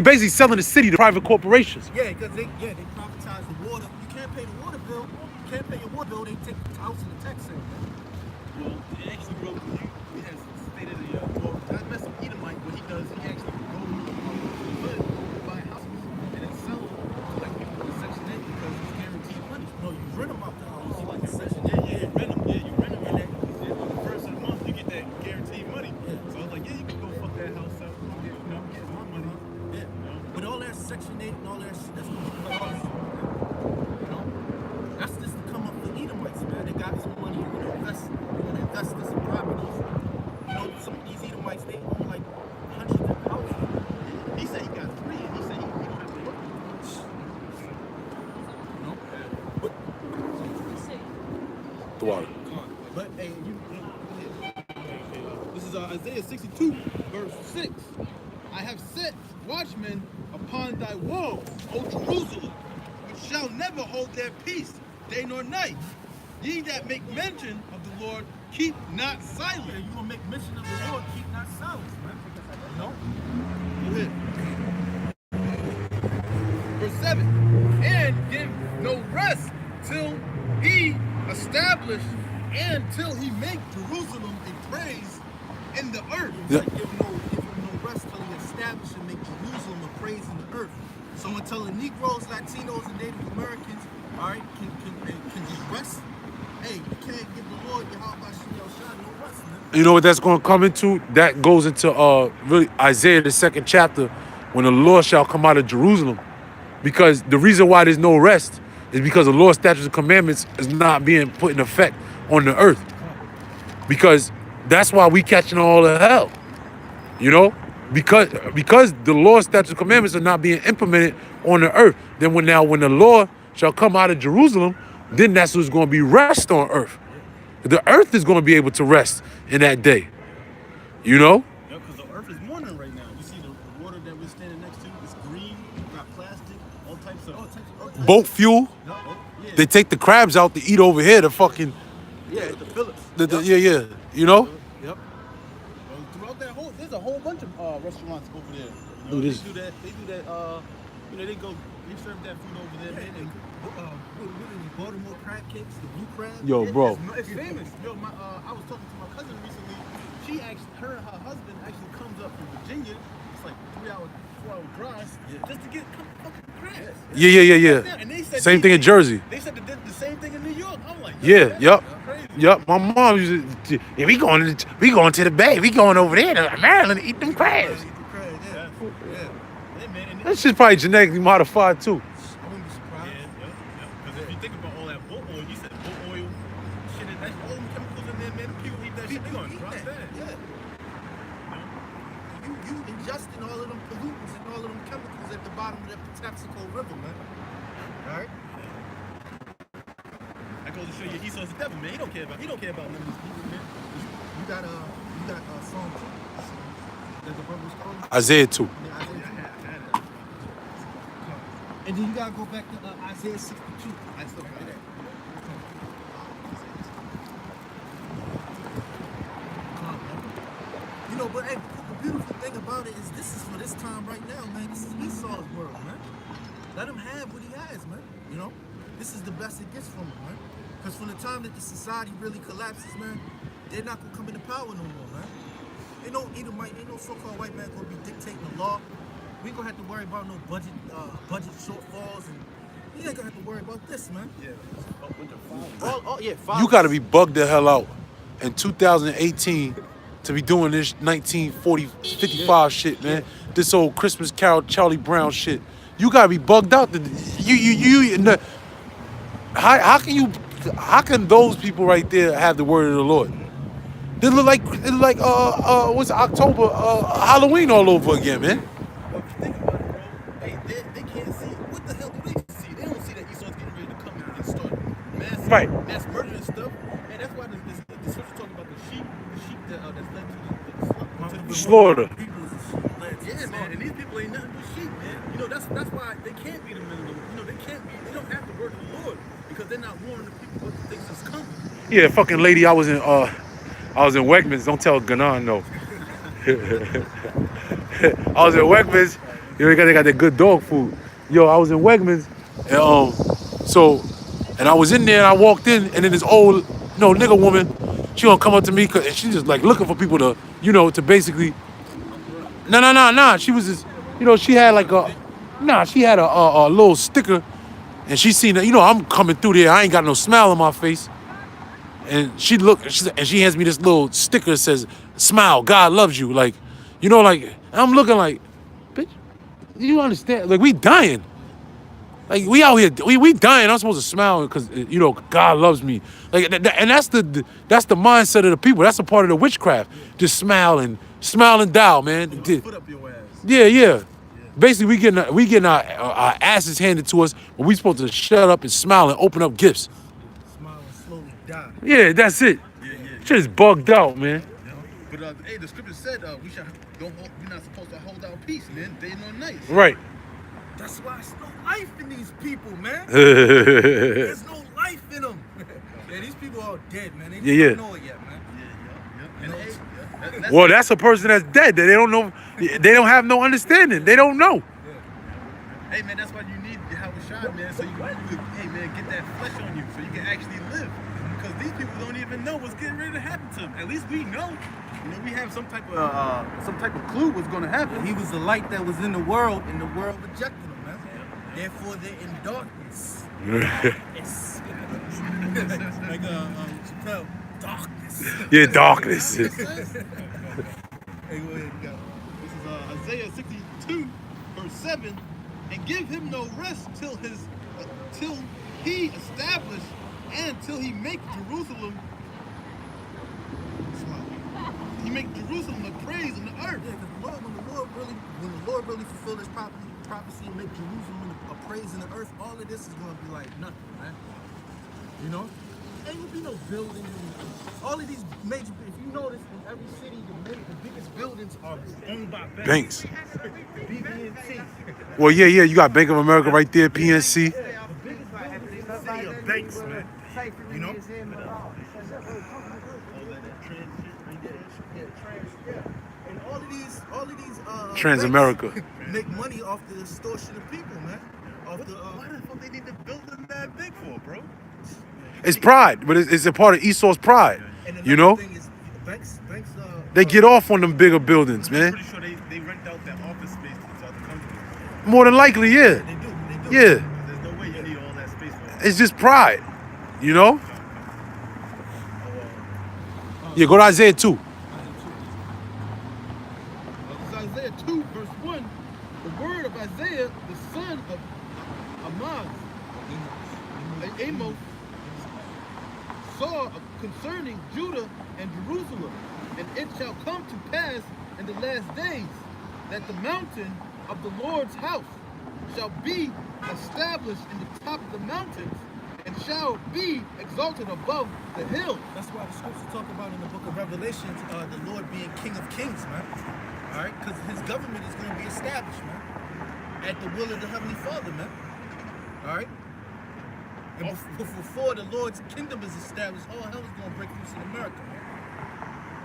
A: basically selling the city to private corporations.
B: Yeah, because they privatize the water. You can't pay the water bill. You can't pay your water bill. They take the house in the tax sale.
C: Well, it actually broke the he has stated well, I mess with Edomite, what he does, he actually go to the hood, buy houses, and then sell them to like people in Section 8 because it's guaranteed money.
B: No, you rent them out the house.
C: You like Section 8, you rent them, you rent them, and then on the first of the month, you get that guaranteed money. So I was like, yeah, you can go fuck that house up, get my money.
B: Yeah. But all that Section 8 and all that shit, that's going to be cut off. You know? That's just to come up for Edomites, man. They got some money, you know, invest in some properties. You know, some of these Edomites, they own like hundreds of houses.
C: He said he got 3, and he said he don't have to work.
B: You know?
A: The water.
B: But, hey,
C: This is Isaiah 62, verse 6. I have set watchmen upon thy walls, O Jerusalem, which shall never hold their peace, day nor night. Ye that make mention of the Lord, keep not silent.
B: yeah, you gonna make mention of the Lord, keep not silence, man. You know?
C: Go ahead. Verse 7. And give no rest till he establish and till he make Jerusalem a praise in the earth.
A: Yeah.
B: Like, give him no rest till he establish and make Jerusalem a praise in the earth. So until the Negroes, Latinos, and Native Americans, all right, can just rest. Hey, you can't give the Lord Yahweh Shah no rest, man.
A: You know what that's going to come into? That goes into really Isaiah the 2nd chapter, when the Lord shall come out of Jerusalem. Because the reason why there's no rest is because the Lord's statutes and commandments is not being put in effect on the earth. Because that's why we catching all the hell. You know? because the law, statutes, commandments are not being implemented on the earth. Then when the law shall come out of Jerusalem, then that's what's going to be rest on earth. The earth is going to be able to rest in that day. You know?
B: Yeah, because the earth is mourning right now. You see the water that we're standing next to is green, got plastic, all types of
A: Boat fuel.
B: Yeah, yeah.
A: They take the crabs out to eat over here. The fucking
B: Yeah, the Phillips.
A: yeah. You know?
B: Yep. Throughout that whole, there's a whole bunch of restaurants over there. You know,
A: Dude, this-
B: they do that. You know, they serve that food over there, man. And, what is it, Baltimore crab cakes, the blue crab.
A: Yo, bro.
B: It's famous. Yo, I was talking to my cousin recently. Her and her husband actually comes up from Virginia. It's like 4 hour drive just to get fucking crabs.
A: Yeah.
B: And they said
A: Same thing in Jersey.
B: They said they did the same thing in New York. I'm like,
A: Yeah, yep.
B: Crazy.
A: Yep. My mom used to, yeah, we going to the bay. We going over there to Maryland to eat them crabs.
B: Yeah. Hey, man, and
A: That shit's probably genetically modified too.
B: I wouldn't be surprised. Because if you think about all that boat oil, you said boat oil, shit, that's all them chemicals in there, man. People eat that shit, they gonna drop that.
D: Yeah. You ingesting all of them pollutants and all of them chemicals at the bottom of that Patapsco River, man. Alright?
B: That goes to show you Esau's the devil, man. He don't care about none of these people, man.
D: You got Psalm 2. That the brother was calling?
A: Isaiah 2.
D: Yeah, Isaiah 2. And then you gotta go back to Isaiah 62.
B: I still got that.
D: You know, but hey, the beautiful thing about it is this is for this time right now, man. This is Esau's world, man. Let him have what he has, man. You know? This is the best it gets from him, man. Because from the time that the society really collapses, man, they're not gonna come into power no more, man. Ain't no so-called white man gonna be dictating the law. We ain't gonna have to worry about no budget shortfalls, and you ain't gonna have to worry about this, man.
B: Yeah.
D: Five.
A: You got to be bugged the hell out in 2018 to be doing this 1940, 55 shit, man. This old Christmas Carol, Charlie Brown shit. You got to be bugged out. How can those people right there have the word of the Lord? It look like what's it, October, Halloween all over again, man.
B: But think about it, bro. Hey, they can't see. What the hell do they see? They don't see that Esau's getting ready to come and start mass murder and stuff. And that's why the scripture talking about the sheep that's led to the
A: Slaughter.
B: Yeah, man. And these people ain't nothing but sheep, man. You know, that's why they can't be the men of the Lord. You know, they don't have the word of the Lord because they're not warning the people what the things that's coming.
A: Yeah, fucking lady, I was in Wegmans. Don't tell Ganon, no. I was in Wegmans. You know, they got that good dog food. Yo, I was in Wegmans, and I was in there, and I walked in, and then this old, nigga woman, she gonna come up to me, and she just like looking for people to, to basically. Nah. She was just, she had like she had a little sticker, and she seen that, I'm coming through there, I ain't got no smile on my face. And she hands me this little sticker that says, "Smile, God loves you." Like, and I'm looking like, bitch, you understand? Like, we dying. Like, we out here, we dying. I'm supposed to smile because, God loves me. Like, and that's the mindset of the people. That's a part of the witchcraft. Just smile and dial, man.
B: Put up your ass.
A: Yeah. Basically, we getting our asses handed to us, but we supposed to shut up and smile and open up gifts.
D: Smile and slowly die.
A: Yeah, that's it. Shit is bugged out, man.
B: But hey, the scripture said we're not supposed to hold our peace, man, day nor night.
A: Right.
D: That's why there's no life in these people, man. There's no life in them. Yeah, these people are dead, man. They just don't know it yet, man.
B: Yeah. And
A: Well, that's a person that's dead. They don't know. They don't have no understanding. They don't know.
B: hey, man, that's why you need Yahweh Shai, man, so you can, get that flesh on you, so you can actually live. Because these people don't even know what's getting ready to happen to them. At least we know. We have some type of clue what's going to happen.
D: He was the light that was in the world, and the world rejected him, man. Therefore, they're in darkness. Darkness. Like Chappelle, darkness.
A: Yeah, darkness.
B: Hey, go ahead, go. This is Isaiah 62, verse 7. And give him no rest till he establish and till he make Jerusalem
C: He make Jerusalem a praise in the earth.
D: Yeah, because when the Lord really fulfill His prophecy and make Jerusalem a praise in the earth, all of this is going to be like nothing, man. You know, ain't gonna be no buildings. All of these major. If you notice, in every city, the biggest buildings are owned by
A: Banks.
D: BB&T.
A: Well, yeah, you got Bank of America right there, PNC.
D: The biggest buildings in the city are banks, man. You know. And all of these
A: Transamerica.
D: banks make money off the extortion of people, man. Off the
C: Why the fuck they need to build them that big for, bro?
A: It's pride, but it's a part of Esau's pride.
D: and
A: You know,
D: thing is, banks.
A: they get off on them bigger buildings,
C: I'm
A: man.
C: pretty sure they rent out that office space to other companies.
A: More than likely, yeah,
D: They do.
A: yeah.
C: There's no way you need all that space for that.
A: It's just pride, you know. Yeah, go to Isaiah 2.
C: This is Isaiah 2, verse 1. The word of Isaiah, the son of Amos, saw concerning Judah and Jerusalem. And it shall come to pass in the last days that the mountain of the Lord's house shall be established in the top of the mountains and shall be exalted above the hills.
D: That's why the scriptures talk about in the book of Revelations, the Lord being King of Kings, man. All right, because His government is going to be established, man, at the will of the Heavenly Father, man. All right. And before the Lord's kingdom is established, all hell is going to break loose in America, man.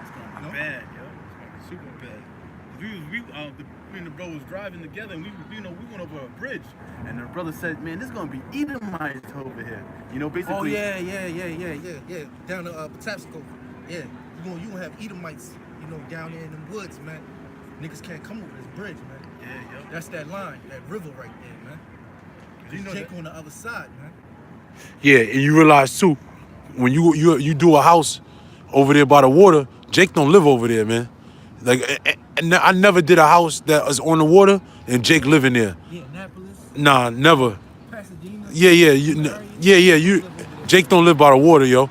C: It's gonna be bad, yo. It's gonna be super bad. Me and the bro was driving together, and we went over a bridge, and the brother said, "Man, this is gonna be Edomites over here." You know, basically.
D: Oh yeah. Down to Patapsco. Yeah, you gonna have Edomites, down there in them woods, man. Niggas can't come over this bridge, man.
C: Yeah, yo.
D: That's that line, that river right there, man.
C: You know
D: Jake
C: that-
D: on the other side, man.
A: Yeah, and you realize too, when you do a house over there by the water, Jake don't live over there, man. Like, and I never did a house that was on the water and Jake living there.
D: Yeah, Annapolis,
A: Nah, never.
D: Pasadena.
A: Yeah. Jake don't live by the water, yo.
D: Nah,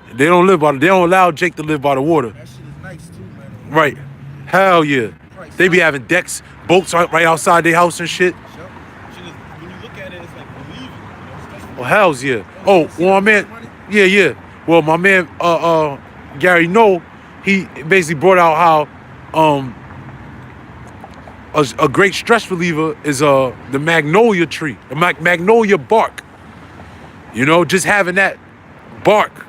D: man.
A: They don't allow Jake to live by the water.
D: That shit is nice too, man.
A: Right. Hell yeah. They be having decks, boats right outside their house and shit.
D: Sure.
C: When you look at it, it's like believing.
A: Well, hell's yeah. Oh, well, my man. Yeah. Well, my man, Gary No, he basically brought out how, a great stress reliever is the magnolia tree, the magnolia bark. You know, just having that bark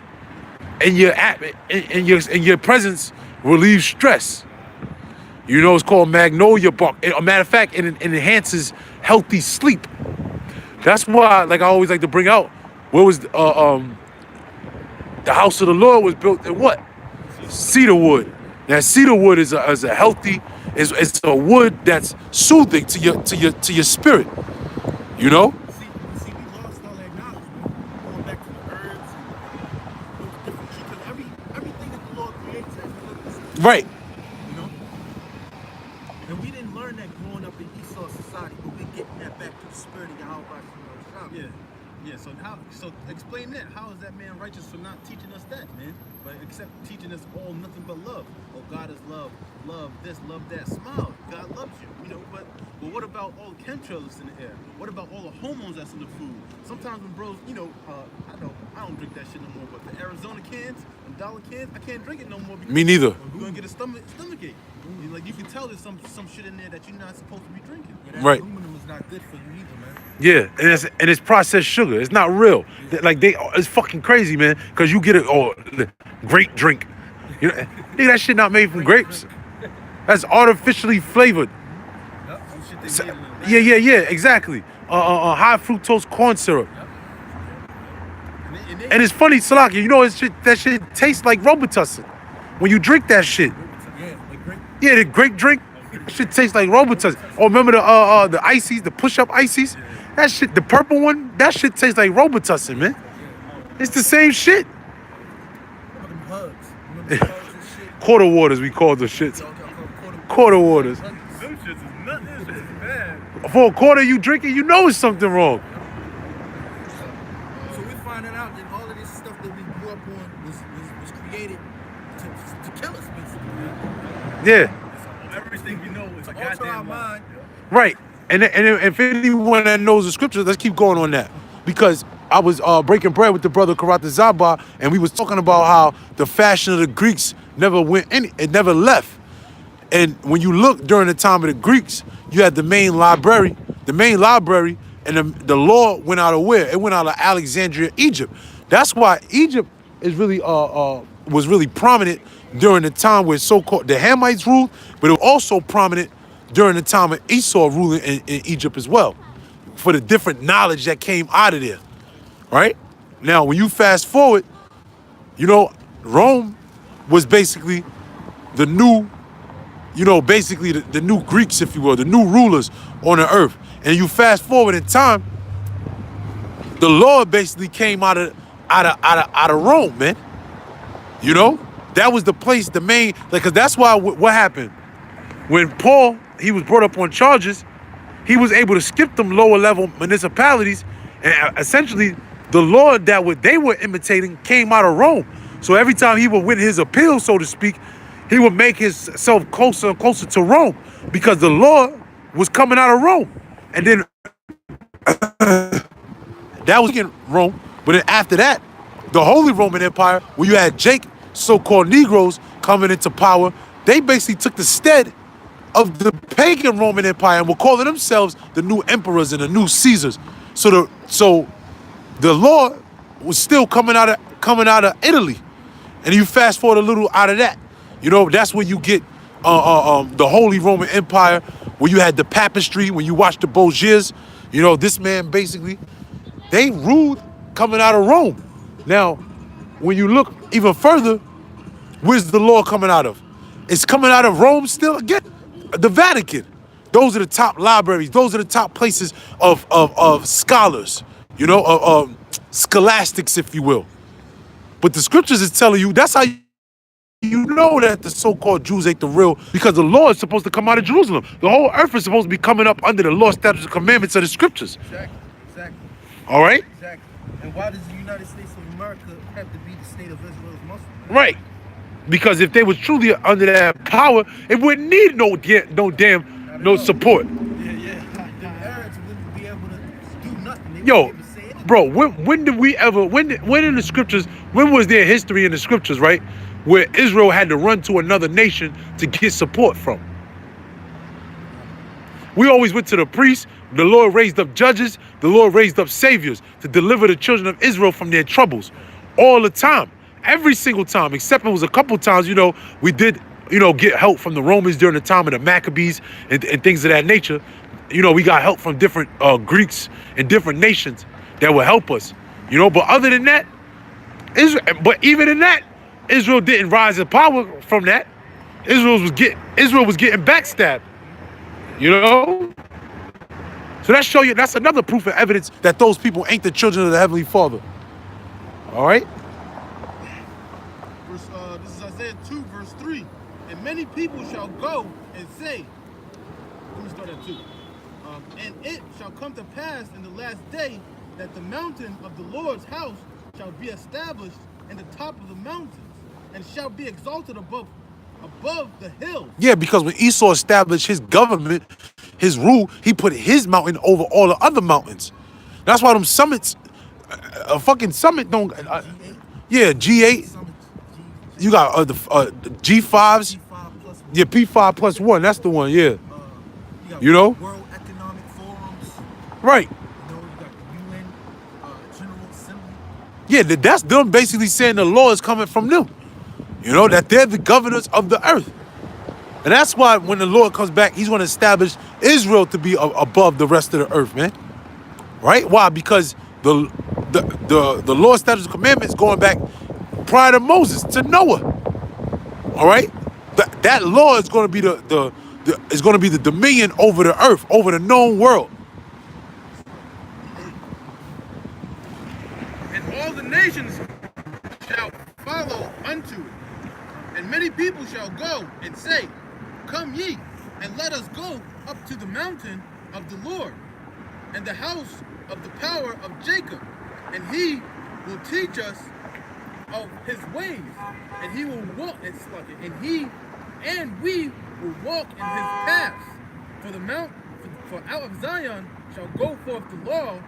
A: in your presence relieves stress. You know, it's called magnolia bark. A matter of fact, it enhances healthy sleep. That's why, like I always like to bring out, where was the house of the Lord was built in what? Cedar wood. Now, cedar wood is a healthy, it's a wood that's soothing to your spirit. You know?
D: See, we lost all that knowledge, man. Going back to the herbs and those different trees. Because everything that the Lord creates has purpose.
A: Right.
D: You know? And we didn't learn that growing up in Esau society, but we're getting that back to the spirit of Yahweh.
C: Yeah. So explain that. How is that man righteous for not teaching us that, man? But except teaching us all nothing but love. Oh, God is love. Love this, love that. Smile. God loves you. You know, but what about all the chemtrails that's in the air? What about all the hormones that's in the food? Sometimes when bros, I don't drink that shit no more, but the Arizona cans and dollar cans, I can't drink it no more because
A: Me neither.
C: you're gonna get a stomach ache. Like you can tell there's some shit in there that you're not supposed to be drinking.
D: Yeah, that
A: Right.
D: aluminum is not good for you either, man.
A: Yeah, and it's processed sugar. It's not real. It's fucking crazy, man. Cause you get the grape drink. You know, nigga, that shit not made from grapes. That's artificially flavored.
C: Some shit
A: So-
C: they made in the lab.
A: yeah, exactly. High fructose corn syrup. And it's funny, Salaki, you know, that shit tastes like Robitussin. When you drink that shit.
D: Yeah, like grape.
A: Yeah, the grape drink, that shit tastes like Robitussin. Oh, remember the ices, the push-up ices? That shit, the purple one, that shit tastes like Robitussin, man. It's the same shit.
D: Remember them hugs. Remember the hugs and shit?
A: Quarter waters, we call the shits.
D: Y'all call it
A: Quarter waters.
C: Them shits is nothing. This shit is bad.
A: For a quarter you drink it, you know it's something wrong.
D: So we're finding out that all of this stuff that we grew up on was created to kill us, basically.
A: Yeah.
C: Everything we know is a
D: alter our
C: goddamn lie.
D: mind.
A: Right. And if anyone that knows the scriptures, let's keep going on that. Because I was breaking bread with the brother Karate Zaba, and we was talking about how the fashion of the Greeks never went any, it never left. And when you look during the time of the Greeks, you had the main library, and the law went out of where? It went out of Alexandria, Egypt. That's why Egypt is really was really prominent during the time where so-called the Hamites ruled, but it was also prominent during the time of Esau ruling in Egypt as well, for the different knowledge that came out of there. Right? Now, when you fast forward, you know, Rome was basically the new, basically the new Greeks, if you will, the new rulers on the earth. And you fast forward in time, the Lord basically came out of Rome, man. You know, that was the place, the main, because that's why what happened when Paul, he was brought up on charges, he was able to skip them lower level municipalities, and essentially the Lord that they were imitating came out of Rome. So every time he would win his appeal, so to speak, he would make himself closer and closer to Rome because the Lord was coming out of Rome. And then that was in Rome. But then after that, the Holy Roman Empire, where you had Jake, so-called Negroes coming into power, they basically took the stead of the pagan Roman Empire and were calling themselves the new emperors and the new Caesars. So the Lord was still coming out of Italy. And you fast forward a little out of that. That's where you get the Holy Roman Empire, where you had the papistry, when you watch the Borgias. This man basically, they ruled coming out of Rome. Now, when you look even further, where's the law coming out of? It's coming out of Rome still again. The Vatican. Those are the top libraries. Those are the top places of scholars, of scholastics, if you will. But the scriptures is telling you, that's how you know that the so-called Jews ain't the real, because the law is supposed to come out of Jerusalem. The whole earth is supposed to be coming up under the law, statutes, and commandments of the scriptures.
D: Exactly.
A: All right?
D: Exactly. And why does the United States of America have to be the state of Israel's Muslim?
A: Right. Because if they was truly under that power, it wouldn't need no support.
D: The Arabs wouldn't be able to do nothing. They
A: Yo,
D: wouldn't be able to say anything.
A: bro, when did we ever, when in the scriptures, when was there history in the scriptures, right, where Israel had to run to another nation to get support from? We always went to the priests. The Lord raised up judges. The Lord raised up saviors to deliver the children of Israel from their troubles all the time. Every single time, except it was a couple times, we did, get help from the Romans during the time of the Maccabees and things of that nature. We got help from different Greeks and different nations that would help us. But other than that, even in that, Israel didn't rise in power from that. Israel was getting backstabbed. So that's another proof and evidence that those people ain't the children of the Heavenly Father. All right?
C: This is Isaiah 2, verse 3. And many people shall go and say, let me start at 2. And it shall come to pass in the last day that the mountain of the Lord's house shall be established in the top of the mountains, and shall be exalted above the hills.
A: Yeah, because when Esau established his government, his rule, he put his mountain over all the other mountains. That's why them summits, a fucking summit don't. Yeah, G8. You got the G5s. Yeah, P5 plus 1. That's the one. Yeah.
D: World Economic Forums.
A: Right.
D: You got the UN General Assembly.
A: Yeah, that's them basically saying the law is coming from them. That they're the governors of the earth. And that's why when the Lord comes back, he's going to establish Israel to be above the rest of the earth, man. Right? Why? Because the law, statutes, and commandments going back prior to Moses, to Noah. All right? That law is going to be the dominion over the earth, over the known world.
C: And all the nations shall follow unto it. And many people shall go and say, Come ye, and let us go up to the mountain of the Lord, and the house of the power of Jacob, and he will teach us of his ways, and he will walk and he and we will walk in his paths. For the mount, for out of Zion shall go forth the law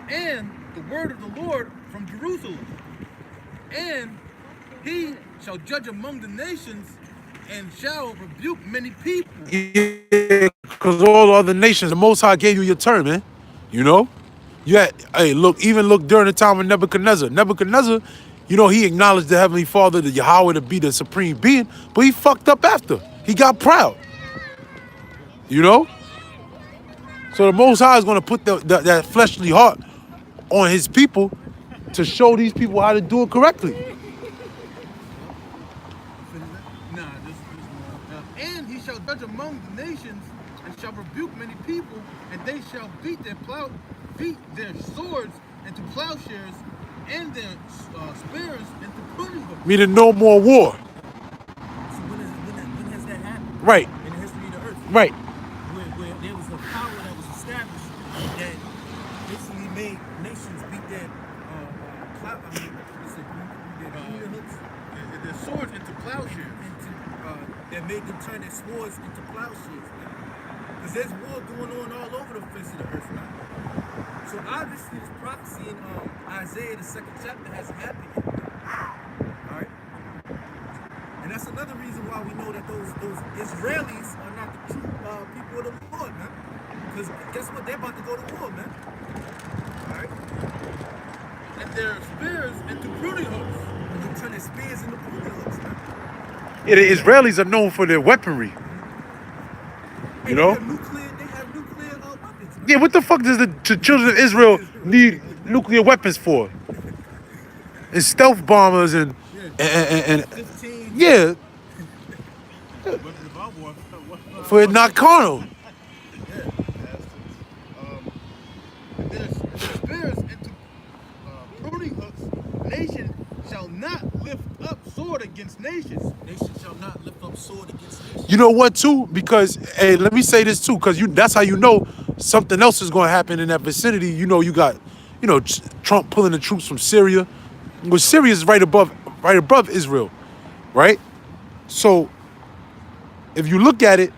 C: and the word of the Lord from Jerusalem. And he shall judge among the nations and shall rebuke many people.
A: Yeah, because all the other nations, the Most High gave you your turn, man. You know? You had, hey, look during the time of Nebuchadnezzar. Nebuchadnezzar, you know, he acknowledged the Heavenly Father, the Yahweh, to be the supreme being, but he fucked up after. He got proud. You know? So the Most High is going to put that fleshly heart on his people to show these people how to do it correctly.
C: And he shall judge among the nations and shall rebuke many people, and they shall beat their swords into plowshares and their spears into pruning hooks.
A: Meaning no more war.
D: So when has that happened?
A: Right.
D: In the history of the earth.
A: Right.
D: Where there was a power that was established that basically made nations beat their
C: Their swords into plowshares.
D: That made them turn their swords into plowshares, man. Because there's war going on all over the face of the earth, man. So obviously this prophecy in Isaiah, the 2nd chapter, hasn't happened yet. All right? And that's another reason why we know that those Israelis are not the true people of the Lord, man. Because guess what? They're about to go to war, man. All right?
C: And their spears into pruning hooks.
D: And they turn their spears into pruning hooks, man.
A: Yeah, the Israelis are known for their weaponry. You know?
D: They have nuclear weapons, man.
A: Yeah, what the fuck does the children of Israel need nuclear weapons for? And stealth bombers and
D: 15.
A: yeah, for it not carnal.
C: Their spears into pruning hooks. Nation shall not lift up sword against nations.
D: Nation shall not lift up sword against nation.
A: You know what too? Because hey, let me say this too, because that's how you know something else is going to happen in that vicinity. You know, you got, you know, Trump pulling the troops from Syria. Well, Syria is right above Israel, right? So if you look at it,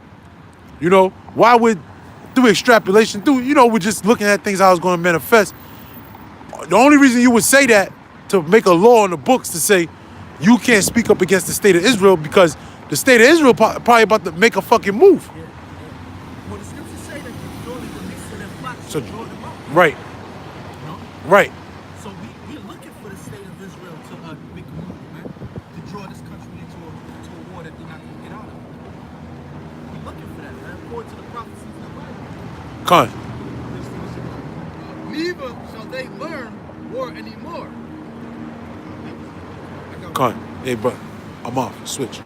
A: you know, why would, through extrapolation, we're just looking at things how it's going to manifest. The only reason you would say that, to make a law in the books to say you can't speak up against the state of Israel, because the state of Israel probably about to make a fucking move.
D: Yeah. Well, the scriptures say that the Lord is the least of their flocks
A: So,
D: to draw them out.
A: right,
D: You know?
A: right.
D: So we're looking for the state of Israel to make a move, man, to draw this country into a war that they're not going to get out of. We're looking for that, man, according to the prophecies in the Bible.
A: Con.
C: Neither shall they learn war anymore.
A: Con. Hey, bro, I'm off. Switch.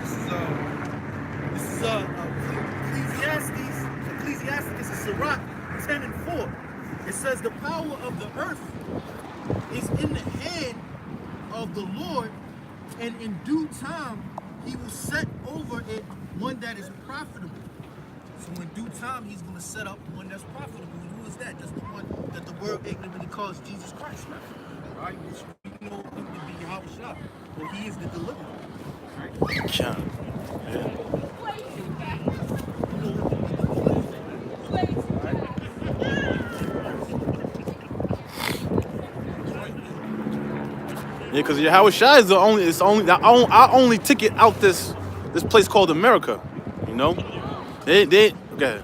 D: This is Ecclesiastes. This is Sirach 10 and 4. It says the power of the earth is in the hand of the Lord, and in due time he will set over it one that is profitable. So in due time he's going to set up one that's profitable. And who is that? That's the one that the world ignorantly calls Jesus Christ, right? All right, which we know him to be Yahweh. Well, he is the deliverer. Right?
E: Yeah, because Yahweh Shai is our only ticket out this place called America. You know, they okay.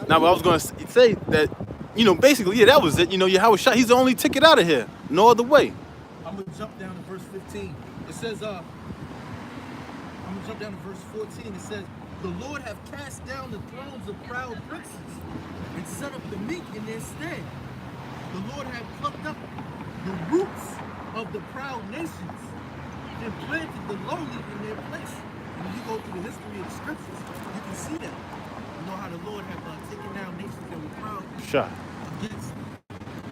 E: Now, I was gonna say that, you know, basically, yeah, that was it. You know, Yahweh Shai, he's the only ticket out of here. No other way.
D: I'm gonna jump down to verse 15. It says, I'm gonna jump down to verse 14. It says, the Lord have cast down the thrones of proud princes and set up the meek in their stead. The Lord have plucked up the roots of the proud nations and planted the lowly in their place. And when you go through the history of the scriptures, you can see that. You know how the Lord have taken down nations that were proud
A: Shot.
D: against them.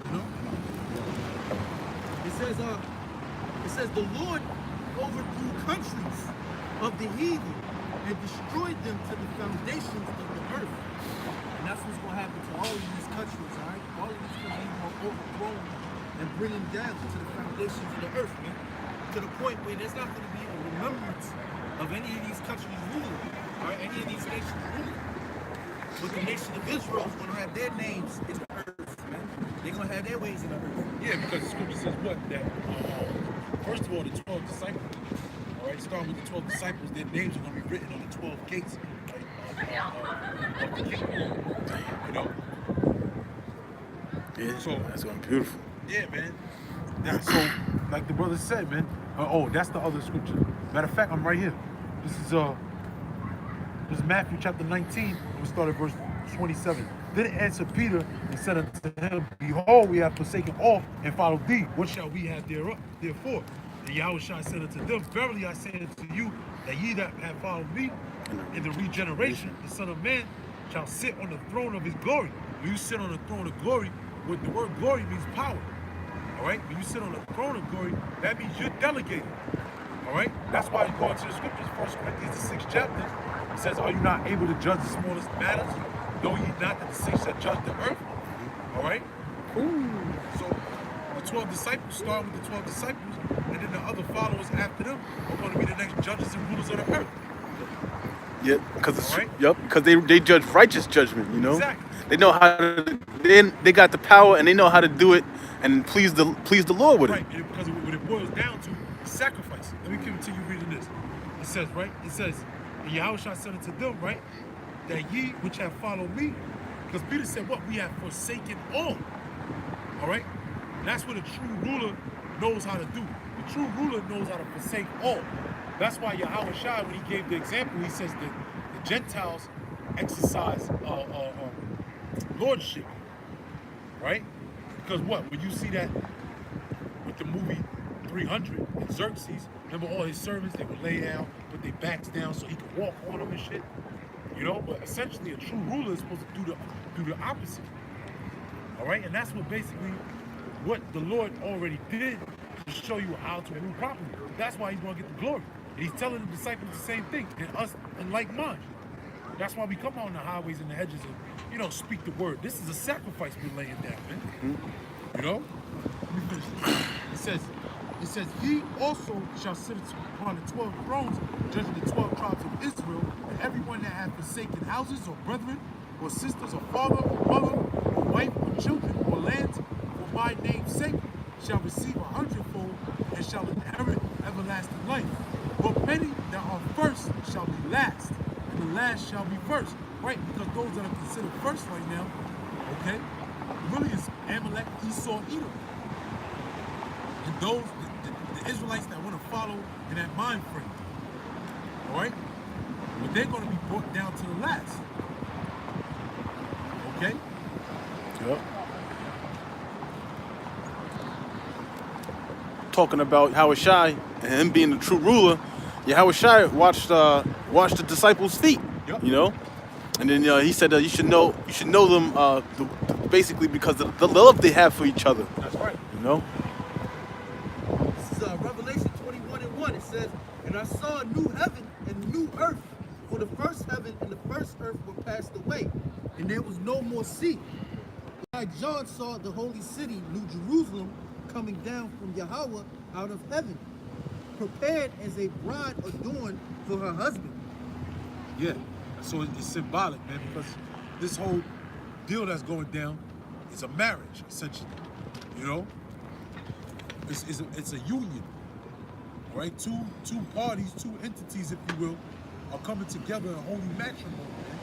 D: You know? It says the Lord overthrew countries of the heathen and destroyed them to the foundations of the earth. And that's what's going to happen to all of these countries, all right? All of these countries are overthrown and bring them down to the foundations of the earth, man. to the point where there's not going to be a remembrance of any of these countries ruling, or any of these nations ruling. But the nation of Israel is going to have their names in the earth, man. They're going to have their ways in the earth.
A: Yeah, because the scripture says what? That first of all, the 12 disciples. All right, starting with the 12 disciples, their names are going to be written on the 12 gates of the kingdom. You know.
E: Yeah,
A: So
E: that's going to be beautiful.
A: yeah, man. Yeah, so like the brother said, man. Oh, that's the other scripture. Matter of fact, I'm right here. This is Matthew chapter 19. We start at verse 27. Then answered Peter and said unto him, Behold, we have forsaken all and followed thee. What shall we have therefore? And Yahushua said unto them, Verily I say unto you, that ye that have followed me in the regeneration, the Son of Man shall sit on the throne of his glory. When you sit on the throne of glory, what the word glory means power. All right? When you sit on the throne of glory, that means you're delegated. All right? That's why you go into the scriptures, 1 Corinthians, the 6th chapter. It says, Are you not able to judge the smallest matters? Know ye not that the saints shall judge the earth? All right? So the 12 disciples start with the 12 disciples, and then the other followers after them are going to be the next judges and rulers of the earth.
E: Yeah, because
A: Right.
E: because they judge righteous judgment, you know.
A: Exactly.
E: They know how to. They got the power and they know how to do it and please the Lord with
A: Right,
E: it.
A: and because what it boils down to is sacrifice. Let me continue reading this. It says, right? It says, and Yahushua said unto them, right, that ye which have followed me, because Peter said, what? We have forsaken all. All right? And that's what a true ruler knows how to do. The true ruler knows how to forsake all. That's why Yahushua, when he gave the example, he says that the Gentiles exercise lordship. Right? Because what? When you see that with the movie 300 and Xerxes, remember all his servants, they would lay down, put their backs down so he could walk on them and shit. You know, but essentially a true ruler is supposed to do the opposite. All right, and that's what basically what the Lord already did to show you how to rule properly. That's why he's going to get the glory. And he's telling the disciples the same thing, and us in like mind. That's why we come on the highways and the hedges and, you know, speak the word. This is a sacrifice we're laying down, man. You know? Let me finish. It says, ye also shall sit upon the 12 thrones, judging the 12 tribes of Israel, and everyone that hath forsaken houses or brethren, or sisters, or father, or mother, or wife, or children, or lands, for my name's sake, shall receive 100-fold, and shall inherit everlasting life. But many that are first shall be last, and the last shall be first. Right? Because those that are considered first right now, okay, really is Amalek, Esau, Edom. And those, the Israelites that want to follow in that mind frame. All right? But they're going to be brought down to the last. Okay?
E: Yep. Talking about Yahushua and him being the true ruler, Yahushua watched the disciples' feet.
A: Yep.
E: You know, and then he said you should know them basically because of the love they have for each other.
A: That's right.
E: You know.
D: This is Revelation 21:1. It says, And I saw a new heaven and a new earth, for the first heaven and the first earth were passed away, and there was no more sea. Like John saw the holy city, New Jerusalem, coming down from Yahweh out of heaven, prepared as a bride adorned for her husband.
A: Yeah. So it's symbolic, man, because this whole deal that's going down is a marriage, essentially. You know? It's a union. All right? Two parties, two entities, if you will, are coming together in holy matrimony, man.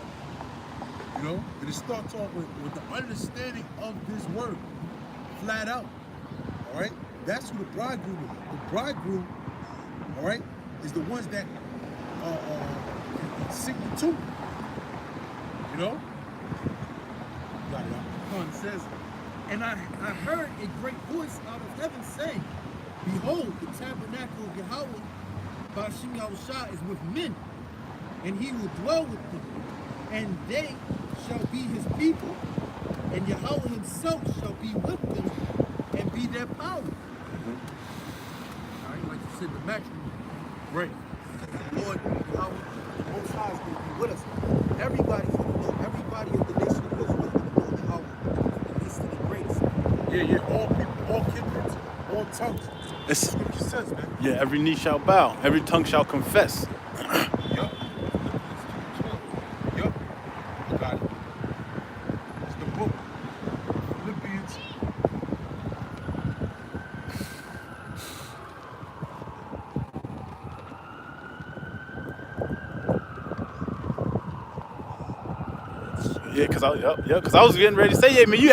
A: You know? And it starts off with the understanding of this word. Flat out. All right? That's who the bridegroom is. The bridegroom, all right, is the ones that sing the tune. You know? Got it.
D: It says, And I heard a great voice out of heaven saying, Behold, the tabernacle of Yahweh, Bashim Yahushua, is with men, and he will dwell with them, and they shall be his people, and Yahweh himself shall be with them, and be their power. All right, like you said, the matrimony.
A: Right.
D: The Lord, Yahweh, the Most High is going to be with us. Everybody's going to know. Everybody of the nation of Israel is going to know Yahweh, the least and the greatest.
A: Yeah, all people, all kindreds, all tongues.
E: It's,
A: Scripture says, man.
E: yeah, every knee shall bow, every tongue shall confess.
A: Yup. Yup. Got it. It's the book. Philippians.
E: Yeah, cause I was getting ready to say, yeah, man, you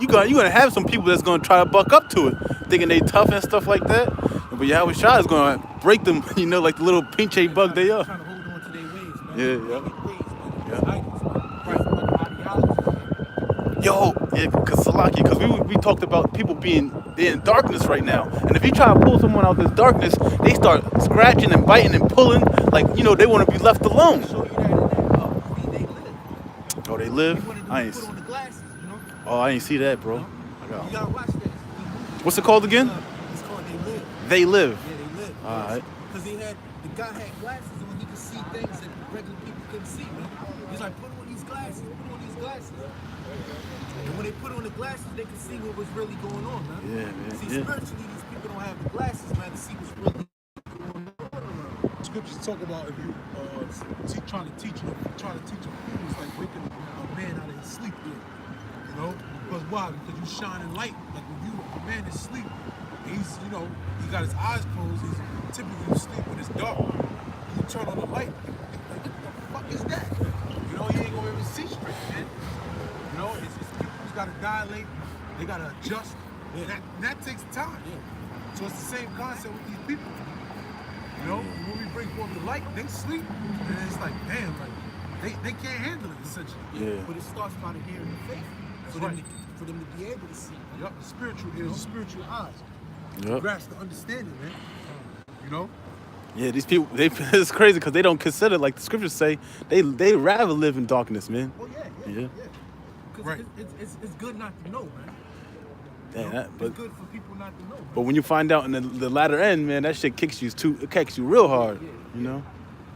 E: gonna have some people that's gonna try to buck up to it, thinking they tough and stuff like that. But Yahweh Shai is gonna break them, you know, like the little pinche bug they are.
D: Trying to hold on to their ways, man.
E: Yeah,
D: Wicked ways, man.
E: Yeah.
D: It's idols, man. Ideology, man.
E: Yo, yeah, cause Salaki, cause we talked about people being in darkness right now, and if you try to pull someone out of this darkness, they start scratching and biting and pulling, like you know they want to be left alone.
D: Show you that in that movie, They Live.
E: Oh, they
D: He
E: live?
D: wanted
E: I
D: to
E: ain't.
D: put on the glasses, you know?
E: Oh, I ain't see that, bro.
D: You gotta watch that.
E: What's it called again?
D: It's called They Live.
E: They live.
D: Yeah, They Live.
E: All right.
D: Because the guy had glasses on, he could see things that regular people couldn't see, man. He's like, put on these glasses, put on these glasses. And when they put on the glasses, they could see what was really going on, man.
E: Yeah, man.
D: See,
E: Yeah.
D: spiritually, these people don't have the glasses, man, to see what's really going on.
A: Scriptures talk about if you trying to teach them, it's like waking a man out of his sleep. You know, because why? Because you shining light. Like when a man is asleep, he's he got his eyes closed. He's typically asleep when it's dark. You turn on the light, like what the fuck is that? You know, he ain't gonna even see straight, man. You know, it's people's got to dilate. They got to adjust. And that takes time. So it's the same concept with these people. You know, when we bring forth the light, they sleep, and it's like, damn, like they can't handle it essentially.
E: Yeah.
D: But it starts by the hearing of faith.
A: That's
D: For them,
A: right.
D: for them to be able to see.
A: Yup, the spiritual ears, the spiritual eyes.
E: Yep.
A: Grasp the understanding, man. You know?
E: Yeah, these people, it's crazy because they don't consider, like the scriptures say, they rather live in darkness, man.
D: Oh
E: Yeah.
D: yeah. Because
A: Right.
D: it's good not to know, man.
E: Yeah, but
D: It's good for people not to know. Man.
E: when you find out in the latter end, man, that shit kicks you real hard, you know?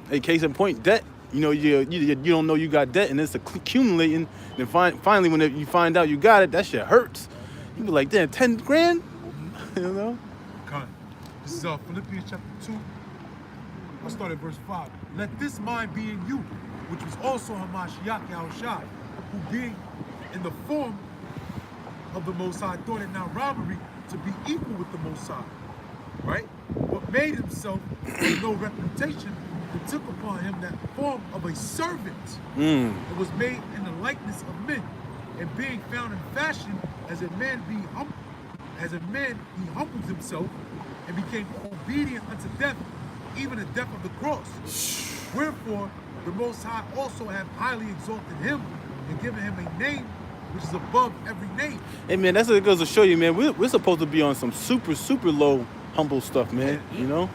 E: Hey, case in point, debt. You know, you don't know you got debt, and it's accumulating. Then finally, when you find out you got it, that shit hurts. You be like, damn, 10 grand? You know?
A: Con. This is Philippians chapter 2. I'll start at verse 5. Let this mind be in you, which was also Hamashiach Yahushai, who being in the form of the Most High, thought it not robbery to be equal with the Most High, right? But made himself of no reputation and took upon him that form of a servant. It was made in the likeness of men, and being found in fashion as a man he humbled himself and became obedient unto death, even the death of the cross. Wherefore the Most High also have highly exalted him and given him a name which is above every name.
E: Hey, man, that's what it goes to show you, man. We're supposed to be on some super, super low, humble stuff, man. You know?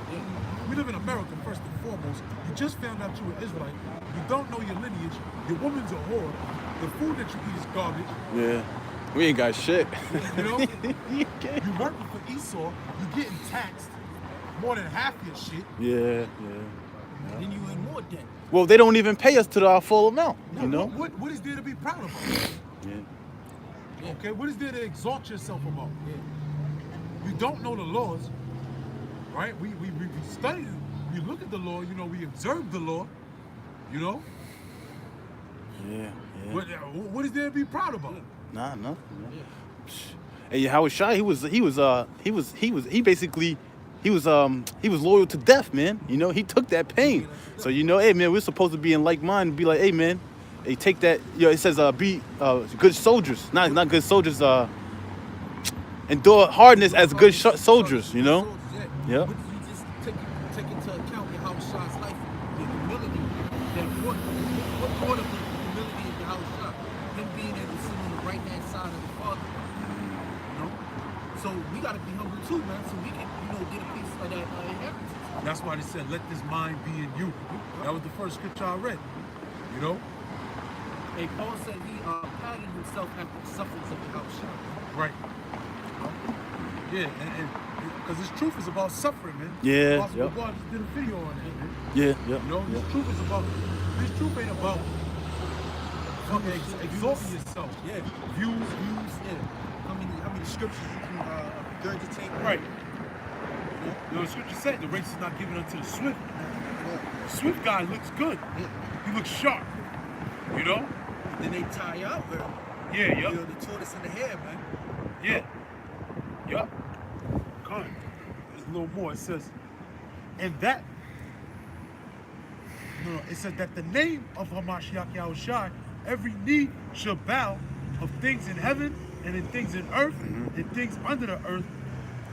A: We live in America, first and foremost. You just found out you're an Israelite. You don't know your lineage. Your woman's a whore. The food that you eat is garbage.
E: Yeah. We ain't got shit.
A: You know? You working for Esau. You're getting taxed more than half your shit.
E: Yeah.
D: And then you in more debt.
E: Well, they don't even pay us to our full amount,
A: Now,
E: you know?
A: what is there to be proud of?
E: Yeah.
A: Okay, what is there to exalt yourself about? You don't know the laws, right? We study them. We look at the law, you know, we observe the law, you know?
E: Yeah.
A: What is there to be proud about?
E: Nah, nothing. Hey, Howard Shy, he was loyal to death, man. You know, he took that pain. So you know, hey man, we're supposed to be in like mind and be like, hey man, hey, take that. You know, it says be good soldiers, not good soldiers. Endure hardness as good soldiers. You know. Yeah.
D: But you just take into account Yahweh's life, the humility that what part of the humility of Yahweh, him being able to sit on the right hand side of the Father. You know? So we gotta be humble too, man, so we can, get a piece of that inheritance.
A: That's why they said, let this mind be in you. That was the first scripture I read. You know?
D: And Paul said he patterned himself after the sufferings of Yahweh.
A: Right. Yeah, and because this truth is about suffering, man.
E: Yeah.
A: Yep. God just did a video on that, man.
E: Yeah.
A: You know, this truth is about. This truth ain't about fucking exalting yourself.
D: Yeah.
A: Views.
D: Yeah. How many scriptures you can
B: regurgitate.
A: Right. You know, the scripture said the race is not given unto the swift. The swift guy looks good. He looks sharp. You know?
B: Then they tie you out, bro.
A: Yeah,
B: You
A: yup.
B: know, the tortoise in the hair, man.
A: Yeah. Yup. Come on. There's a little more. It says, and that, no, it says that the name of Hamashiach Yahushua, every knee shall bow of things in heaven and in things in earth and things under the earth,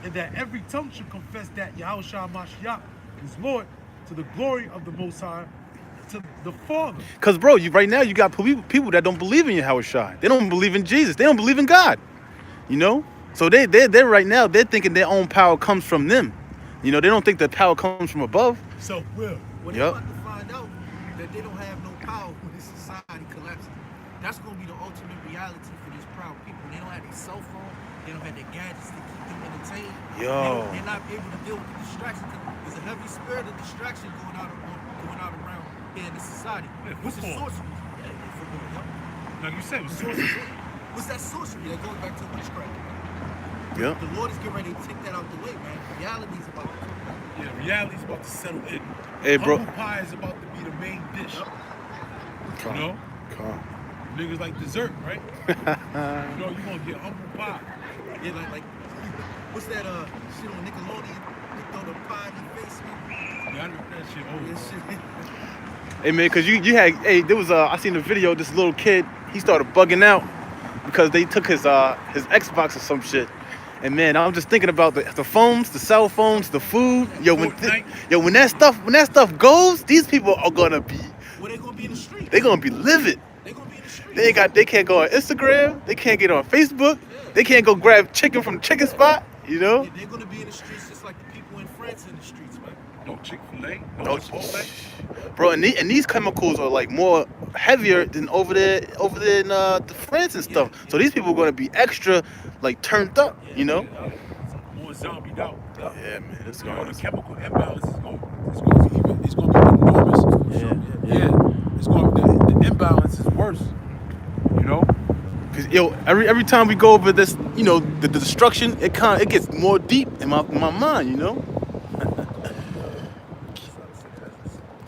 A: and that every tongue should confess that Yahushua Hamashiach is Lord, to the glory of the Most High, to the Father.
E: Because, bro, right now you got people that don't believe in Yahushua. They don't believe in Jesus. They don't believe in God. You know? So they're right now, they're thinking their own power comes from them. You know, they don't think the power comes from above.
A: Self-will.
B: Well, they're about to find out that they don't have no power when this society collapses. That's going to be the ultimate reality for these proud people. They don't have their cell phone. They don't have their gadgets to keep them entertained.
E: Yo.
B: They're not able to deal with the distraction. There's a heavy spirit of distraction going out around here in the society.
A: Yeah,
B: What's the
A: football.
B: sorcery? Yeah, football, yeah.
A: Like you said, it was sorcery.
B: What's that sorcery that goes back to witchcraft?
E: Yeah.
B: The Lord is getting ready to take that out the way, man. Reality is about to come back.
A: Yeah, reality's about to settle in.
E: Hey, bro.
A: Humble pie is about to be the main dish.
E: Come,
A: You know?
E: come.
A: Niggas like dessert, right? You know, you gonna get humble pie.
B: Yeah, like what's that shit on Nickelodeon? They throw the pie in your face, man.
A: Yeah, I know that shit over.
B: That shit.
E: Hey, man, because you had, hey, there was, I seen a video, this little kid, he started bugging out because they took his Xbox or some shit. And man, I'm just thinking about the phones, the cell phones, the food. Yo, when that stuff goes, these people are gonna be.
B: Well, they gonna be in the street.
E: They're gonna be livid.
B: They gonna be in the street.
E: They can't go on Instagram. They can't get on Facebook. They can't go grab chicken from Chicken Spot. You know?
B: Yeah, they're gonna be in the streets just like the people in France in the streets, man.
A: No Chick-fil-A, no
E: No,
A: Chipotle.
E: bro, and these chemicals are like more heavier than over there in the France and stuff. So these people are gonna be extra like turned up. You know?
A: More zombied out.
E: Yeah, man, it's
A: You know,
E: going.
A: the chemical imbalance is going to be enormous. Yeah. It's going the imbalance is worse. You know?
E: Cause yo, every time we go over this, you know, the destruction, it gets more deep in my mind, you know.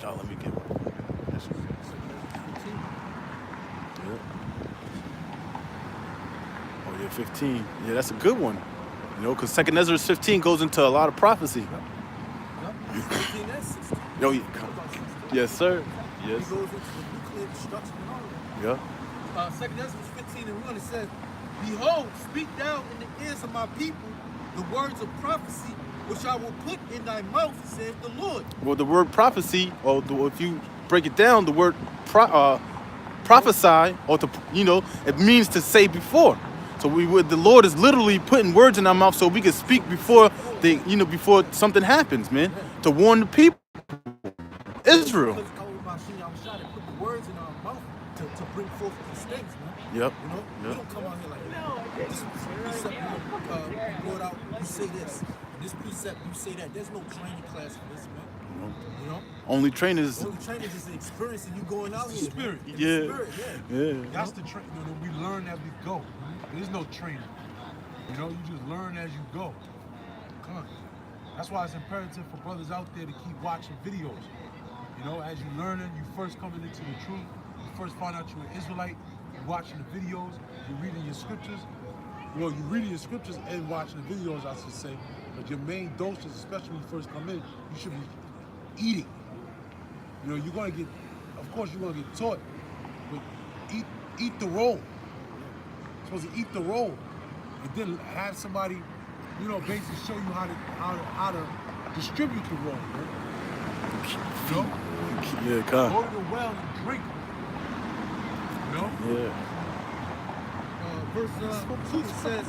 E: Y'all, let me get. Oh yeah, 15. Yeah, that's a good one. You know, because 2nd Ezra 15 goes into a lot of prophecy.
B: Yep. 15 and 16.
E: Yo, yes, sir.
B: He
E: Yes.
B: goes into the nuclear destruction and all that.
E: Yeah.
B: 2nd Ezra 15:1, it says, "Behold, speak thou in the ears of my people the words of prophecy, which I will put in thy mouth, saith the Lord."
E: Well, the word prophecy, or if you break it down, the word prophesy, or to, you know, it means to say before. So the Lord is literally putting words in our mouth so we can speak before before something happens, man, to warn the people, Israel.
B: Because I was trying to put the words in our mouth to bring forth these things, man.
E: Yep.
B: You know,
E: Yep.
B: we don't come out here like this precept you brought out, you say this. This precept, you say that. There's no training class for this, man. You know?
E: Only trainers.
B: Only training is the experience of you going out here.
A: Spirit.
B: Man.
E: Yeah.
B: The spirit, yeah.
E: Yeah.
A: That's the training. We learn as we go. There's no training. You know, you just learn as you go. Come on. That's why it's imperative for brothers out there to keep watching videos. You know, as you learning, you first coming into the truth. You first find out you're an Israelite. You're watching the videos. You're reading your scriptures. Well, you're reading your scriptures and watching the videos, I should say. But your main doses, especially when you first come in, you should be eating. You know, you're gonna get, of course, you're gonna get taught, but eat the roll. You're supposed to eat the roll, and then have somebody, you know, basically show you how to distribute the roll. Man. You know,
E: Yeah,
A: go
E: come.
A: to the well and drink. You know.
E: Yeah.
B: Verse 2 says,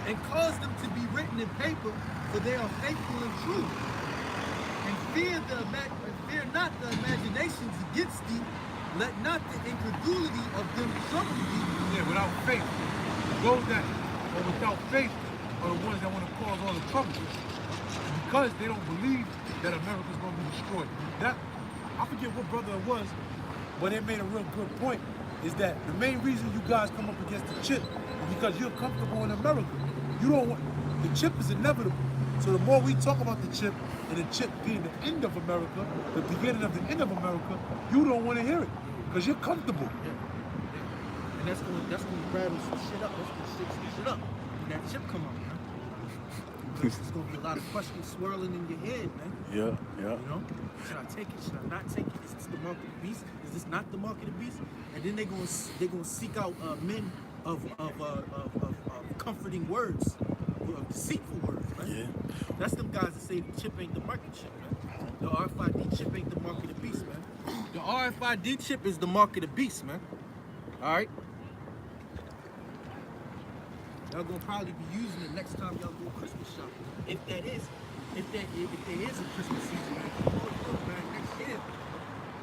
B: "And cause them to be written in paper, for they are faithful and true. And fear not the imaginations against thee. Let not the incredulity of them trouble thee."
A: Yeah, without faith. Those that are without faith are the ones that want to cause all the trouble. Because they don't believe that America's going to be destroyed. That, I forget what brother it was, but it made a real good point, is that the main reason you guys come up against the chip is because you're comfortable in America. You don't want, The chip is inevitable. So the more we talk about the chip and the chip being the end of America, the beginning of the end of America, you don't want to hear it because you're comfortable.
D: And that's gonna rattle some shit up. That's gonna shake some shit up when that chip come out, man. Because there's gonna be a lot of questions swirling in your head, man.
E: Yeah.
D: You know, should I take it? Should I not take it? Is this the mark of the beast? Is this not the mark of the beast? And then they're gonna seek out men of comforting words, of deceitful words, man.
E: Yeah.
D: That's them guys that say the chip ain't the market chip, man. The RFID chip ain't the mark of the beast, man. The RFID chip is the mark of the beast, man. All right. Y'all gonna probably be using it next time y'all go Christmas shopping. If there is a Christmas season, man, look, man, next year,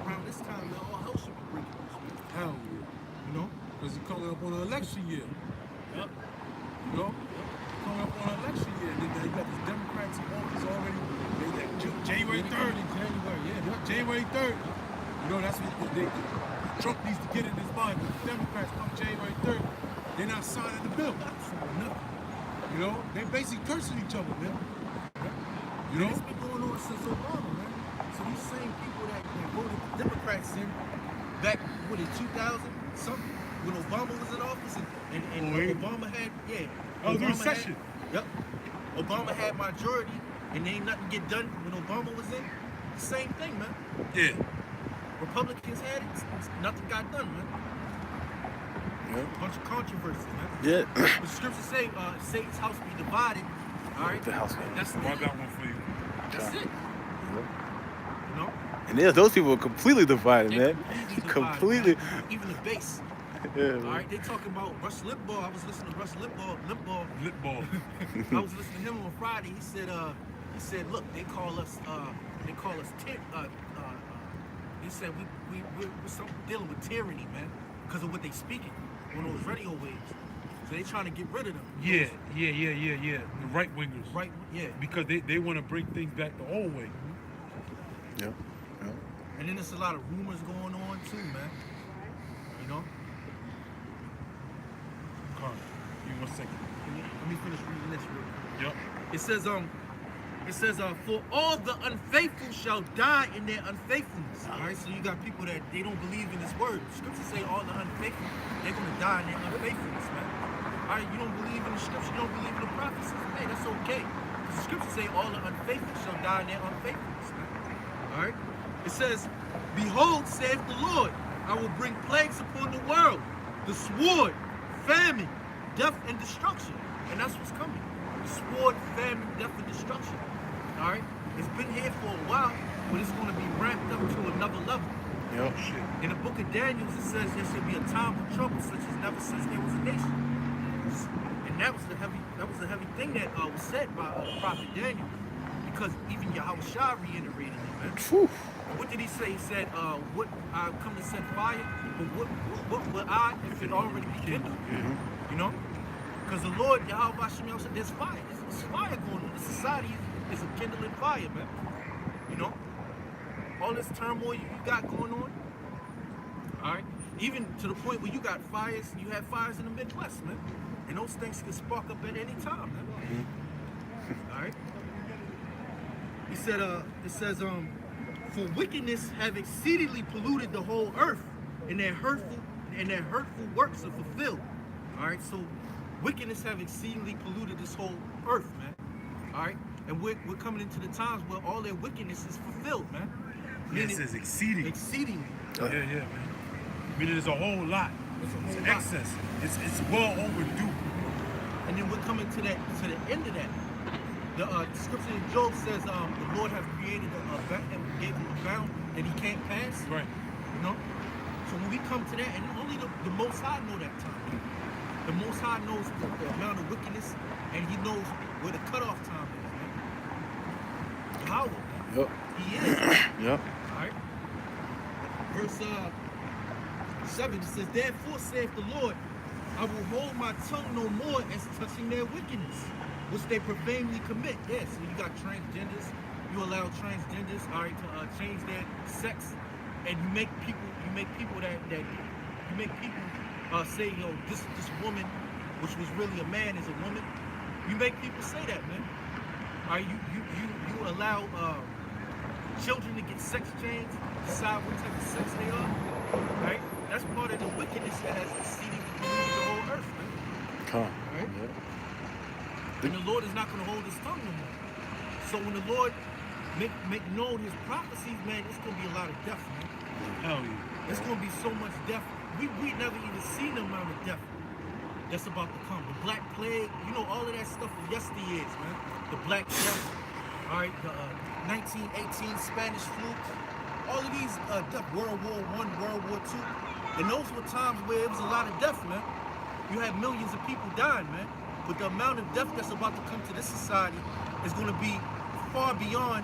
D: around this time, man, all hell should be breaking loose, man.
A: Hell yeah.
D: You know?
A: Because you're coming up on an election year.
D: Yep.
A: You know? Coming up on an election year. They got these Democrats in office already. They like January 3rd.
D: January, yeah.
A: January 3rd. You know, that's what Trump needs to get in his mind. But the Democrats come January 3rd, they're not signing the bill.
D: Nothing.
A: You know? They basically cursing each other, man. You know?
D: It's been going on since Obama, man. So these same people that voted Democrats in back, what, in 2000 something, when Obama was in office and Obama had,
A: Oh, the
D: Obama
A: recession.
D: Yep. Obama had majority and ain't nothing get done when Obama was in. Same thing, man.
A: Yeah.
D: Republicans had it, nothing got done, man. Bunch of controversies, man.
E: Yeah.
D: The scriptures say, Satan's house be divided. All right.
E: The house.
D: That's
A: Well, I got one for you.
D: That's it. You know.
E: And yeah, those people are completely divided,
D: They
E: man.
D: completely
E: Completely.
D: divided, man. Even the base.
E: Yeah,
D: All right, they talking about Rush Limbaugh. I was listening to Rush Limbaugh.
A: Lip ball.
D: I was listening to him on Friday. He said, look, they call us he said we're dealing with tyranny, man, because of what they speaking on those radio waves. So they trying to get rid of them.
A: Yeah. The right wingers.
D: Right, yeah.
A: Because they want to bring things back the old way.
E: Yeah.
D: And then there's a lot of rumors going on too, man. You know?
A: Connor, give me 1 second.
D: Let me finish reading this real quick.
A: Yep.
D: It says, for all the unfaithful shall die in their unfaithfulness. All right, so you got people that they don't believe in this word. The scriptures say all the unfaithful, they're going to die in their unfaithfulness, man. All right, you don't believe in the scripture, you don't believe in the prophecies, hey, that's okay. The scriptures say all the unfaithful shall die in their unfaithfulness, man. All right, it says, behold, saith the Lord, I will bring plagues upon the world, the sword, famine, death, and destruction. And that's what's coming. The sword, famine, death, and destruction. All right? It's been here for a while, but it's going to be ramped up to another level.
E: Yep.
A: Shit.
D: In the book of Daniel, it says there should be a time of trouble such as never since there was a nation. And that was the heavy thing that was said by the prophet Daniel, because even Yahweh Shah reiterated it, man.
E: Whew.
D: What did he say? He said, what I come to set fire, but what will I if it already be kindled?
E: Mm-hmm.
D: You know? Because the Lord, Yahweh Hashem, said there's fire. There's fire going on. The society is a kindling fire, man. You know? All this turmoil you got going on. All right? Even to the point where you got fires, you have fires in the Midwest, man. And those things can spark up at any time, man.
E: Mm-hmm.
D: All right? He said, it says, for wickedness have exceedingly polluted the whole earth, and their hurtful works are fulfilled. All right, so wickedness have exceedingly polluted this whole earth, man. All right, and we're coming into the times where all their wickedness is fulfilled, man.
A: This is exceeding.
D: Exceedingly.
A: Yeah, man. I mean, there's a whole lot.
D: It's a
A: It's
D: whole lot.
A: excess. It's well overdue.
D: And then we're coming to the end of that. The scripture in Job says the Lord has created and gave him a bound that he can't pass.
A: Right.
D: You know? So when we come to that, and only the Most High know that time. The Most High knows the amount of wickedness, and he knows where the cutoff time is, man. Yahweh, man.
E: Yep.
D: He is.
E: Yep.
D: Alright? Verse 7, it says, therefore saith the Lord, I will hold my tongue no more as touching their wickedness, which they profanely commit. Yeah, so you got transgenders, you allow transgenders, all right, to change their sex, and you make people say, this woman, which was really a man, is a woman. You make people say that, man. All right, you allow children to get sex change, decide what type of sex they are, right? That's part of the wickedness that has exceeded the whole earth, man.
E: Come.
D: Right?
E: Yeah.
D: And the Lord is not going to hold his tongue no more. So when the Lord make known his prophecies, man, it's going to be a lot of death, man.
A: Hell yeah.
D: It's going to be so much death. We never even seen the amount of death that's about to come. The Black Plague, you know, all of that stuff from yesteryears, man. The Black Death, all right, the 1918 Spanish flu, all of these death, World War I, World War II, and those were times where it was a lot of death, man. You had millions of people dying, man. But the amount of death that's about to come to this society is going to be far beyond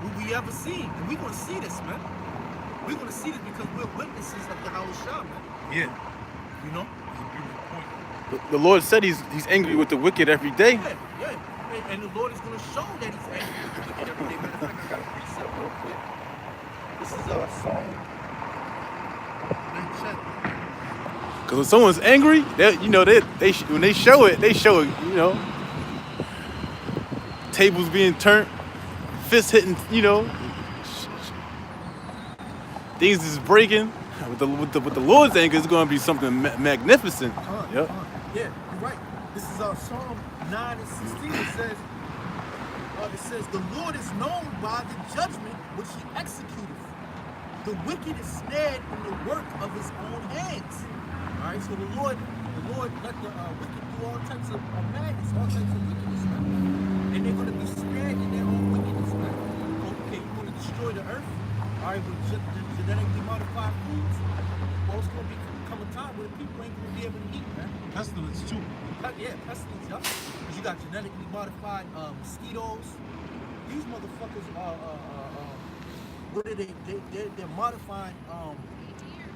D: what we ever seen. And we're going to see this, man. We're going to see this because we're witnesses of the Howard Shah, man.
A: Yeah.
D: You know?
A: That's a beautiful point.
E: The Lord said he's angry with the wicked every day.
D: Yeah. And the Lord is going to show that he's angry with the wicked every day. Matter of fact, I got a precept real quick. This is Psalm 9 chapter.
E: Because when someone's angry, when they show it, you know. Tables being turned, fists hitting, you know. Things is breaking. With the Lord's anger, it's going to be something magnificent. Yep.
D: Yeah, you're right. This is Psalm 9 and 16. It says, the Lord is known by the judgment which he executeth. The wicked is snared in the work of his own hands. All right, so the Lord let the wicked do all types of madness, all types of wickedness, man. And they're going to be snared in their own wickedness, man. Okay, you're going to destroy the earth, all right, with genetically modified foods. Well, it's going to come a time where the people ain't going to be able to eat, man.
A: Pestilence too.
D: Yeah, pestilence, yeah. Because you got genetically modified mosquitoes. These motherfuckers are, what are they? They're modifying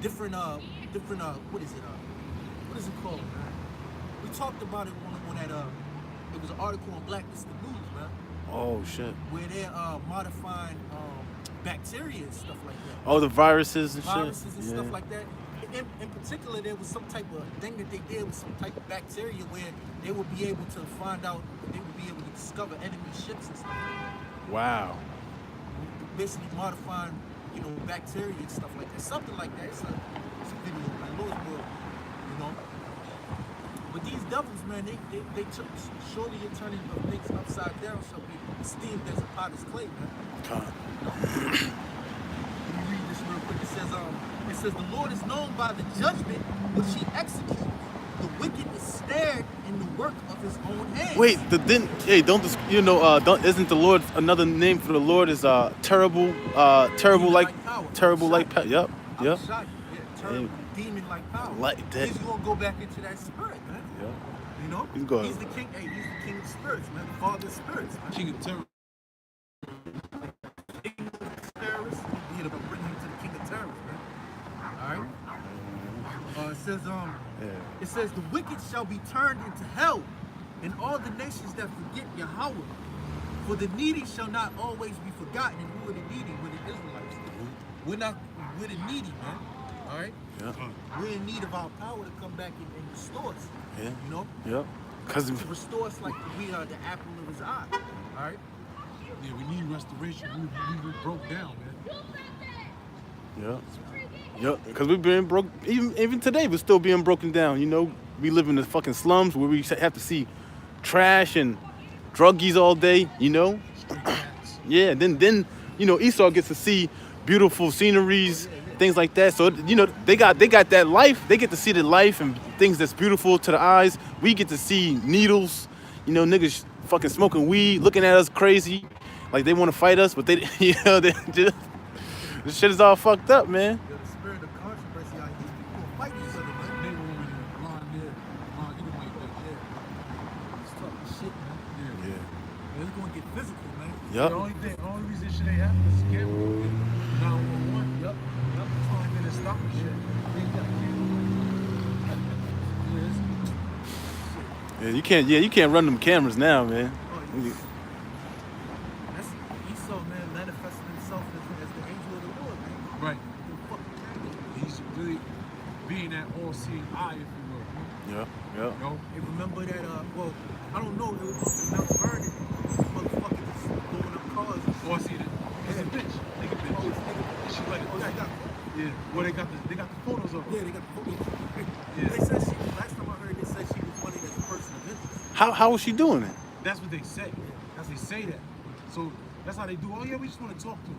D: different what is it? What is it called, man? We talked about it when that it was an article on Blacklisted News, man.
E: Oh shit.
D: Where they're modifying bacteria and stuff like that.
E: Oh, the viruses and
D: Viruses
E: shit.
D: and stuff like that. In particular, there was some type of thing that they did with some type of bacteria where they would be able to find out, they would be able to discover enemy ships and stuff like that.
E: Wow.
D: Basically modifying, you know, bacteria and stuff like that. Something like that. It's a video, man. Lord's will, you know. But these devils, man, they took, surely you're turning things upside down, shall be esteemed as a potter's clay, man. Let me read this real quick. It says, the Lord is known by the judgment which he executes. The wicked is snared in the work of his own hands.
E: Wait, isn't the Lord another name for the Lord is terrible, terrible like power. Yep.
D: Yeah, terrible, demon-like power.
E: Like that.
D: He's gonna go back into that spirit, man.
E: Yeah.
D: You know, he's the king. Hey, he's the king of spirits, man. The father of spirits, man.
A: King of terror.
D: King of terrorists. We had to bring him to the king of terrorists, man. All right. It says the wicked shall be turned into hell, and all the nations that forget Yahweh. For the needy shall not always be forgotten. And who are the needy? We're the Israelites. We're the needy, man. All right.
E: Yeah.
D: We're in need of our power to come back and restore us.
E: Yeah.
D: You know.
E: Yep.
D: To restore us like we are the apple of his eye. All right.
A: Yeah, we need restoration. We were broke down, man.
E: Yeah. Yep. Because we've been broke. Even today, we're still being broken down. You know, we live in the fucking slums where we have to see trash and druggies all day. You know. Yeah. Then you know Esau gets to see beautiful sceneries, things like that. So you know they got that life. They get to see the life and things that's beautiful to the eyes. We get to see needles. You know, niggas fucking smoking weed, looking at us crazy, like they want to fight us, but they just this shit is all fucked up, man.
D: The spirit of controversy out here. People fight each other, man.
A: They were in the line there. Anything like that.
D: Yeah. It's talking shit, man.
E: Yeah.
D: It's gonna get physical, man.
E: Yep.
A: The only reason shit ain't happening is camera. 911.
D: Yep.
A: It's only been stopping shit. They got cameras.
E: You can't run them cameras now, man.
D: That's Esau, man, manifesting himself as the angel of the Lord, man.
A: Right. He's really being that all-seeing eye, if you will.
E: Yeah. Yeah.
D: You know, and remember that, well, I don't know, it was Mount Vernon, motherfuckers just blowing up cars.
A: Oh, I see it. It's a bitch. Nigga bitch.
D: Oh, it's nigga.
A: She like,
D: Oh, they got,
A: yeah. Well, they got the photos of her.
D: yeah, they got the photos.
A: Yeah.
D: They said last time I heard, they said she was funny as a person of interest.
E: How was she doing it?
A: That's what they say. That's they say that. So that's how they do. Oh yeah, we just want to talk to her.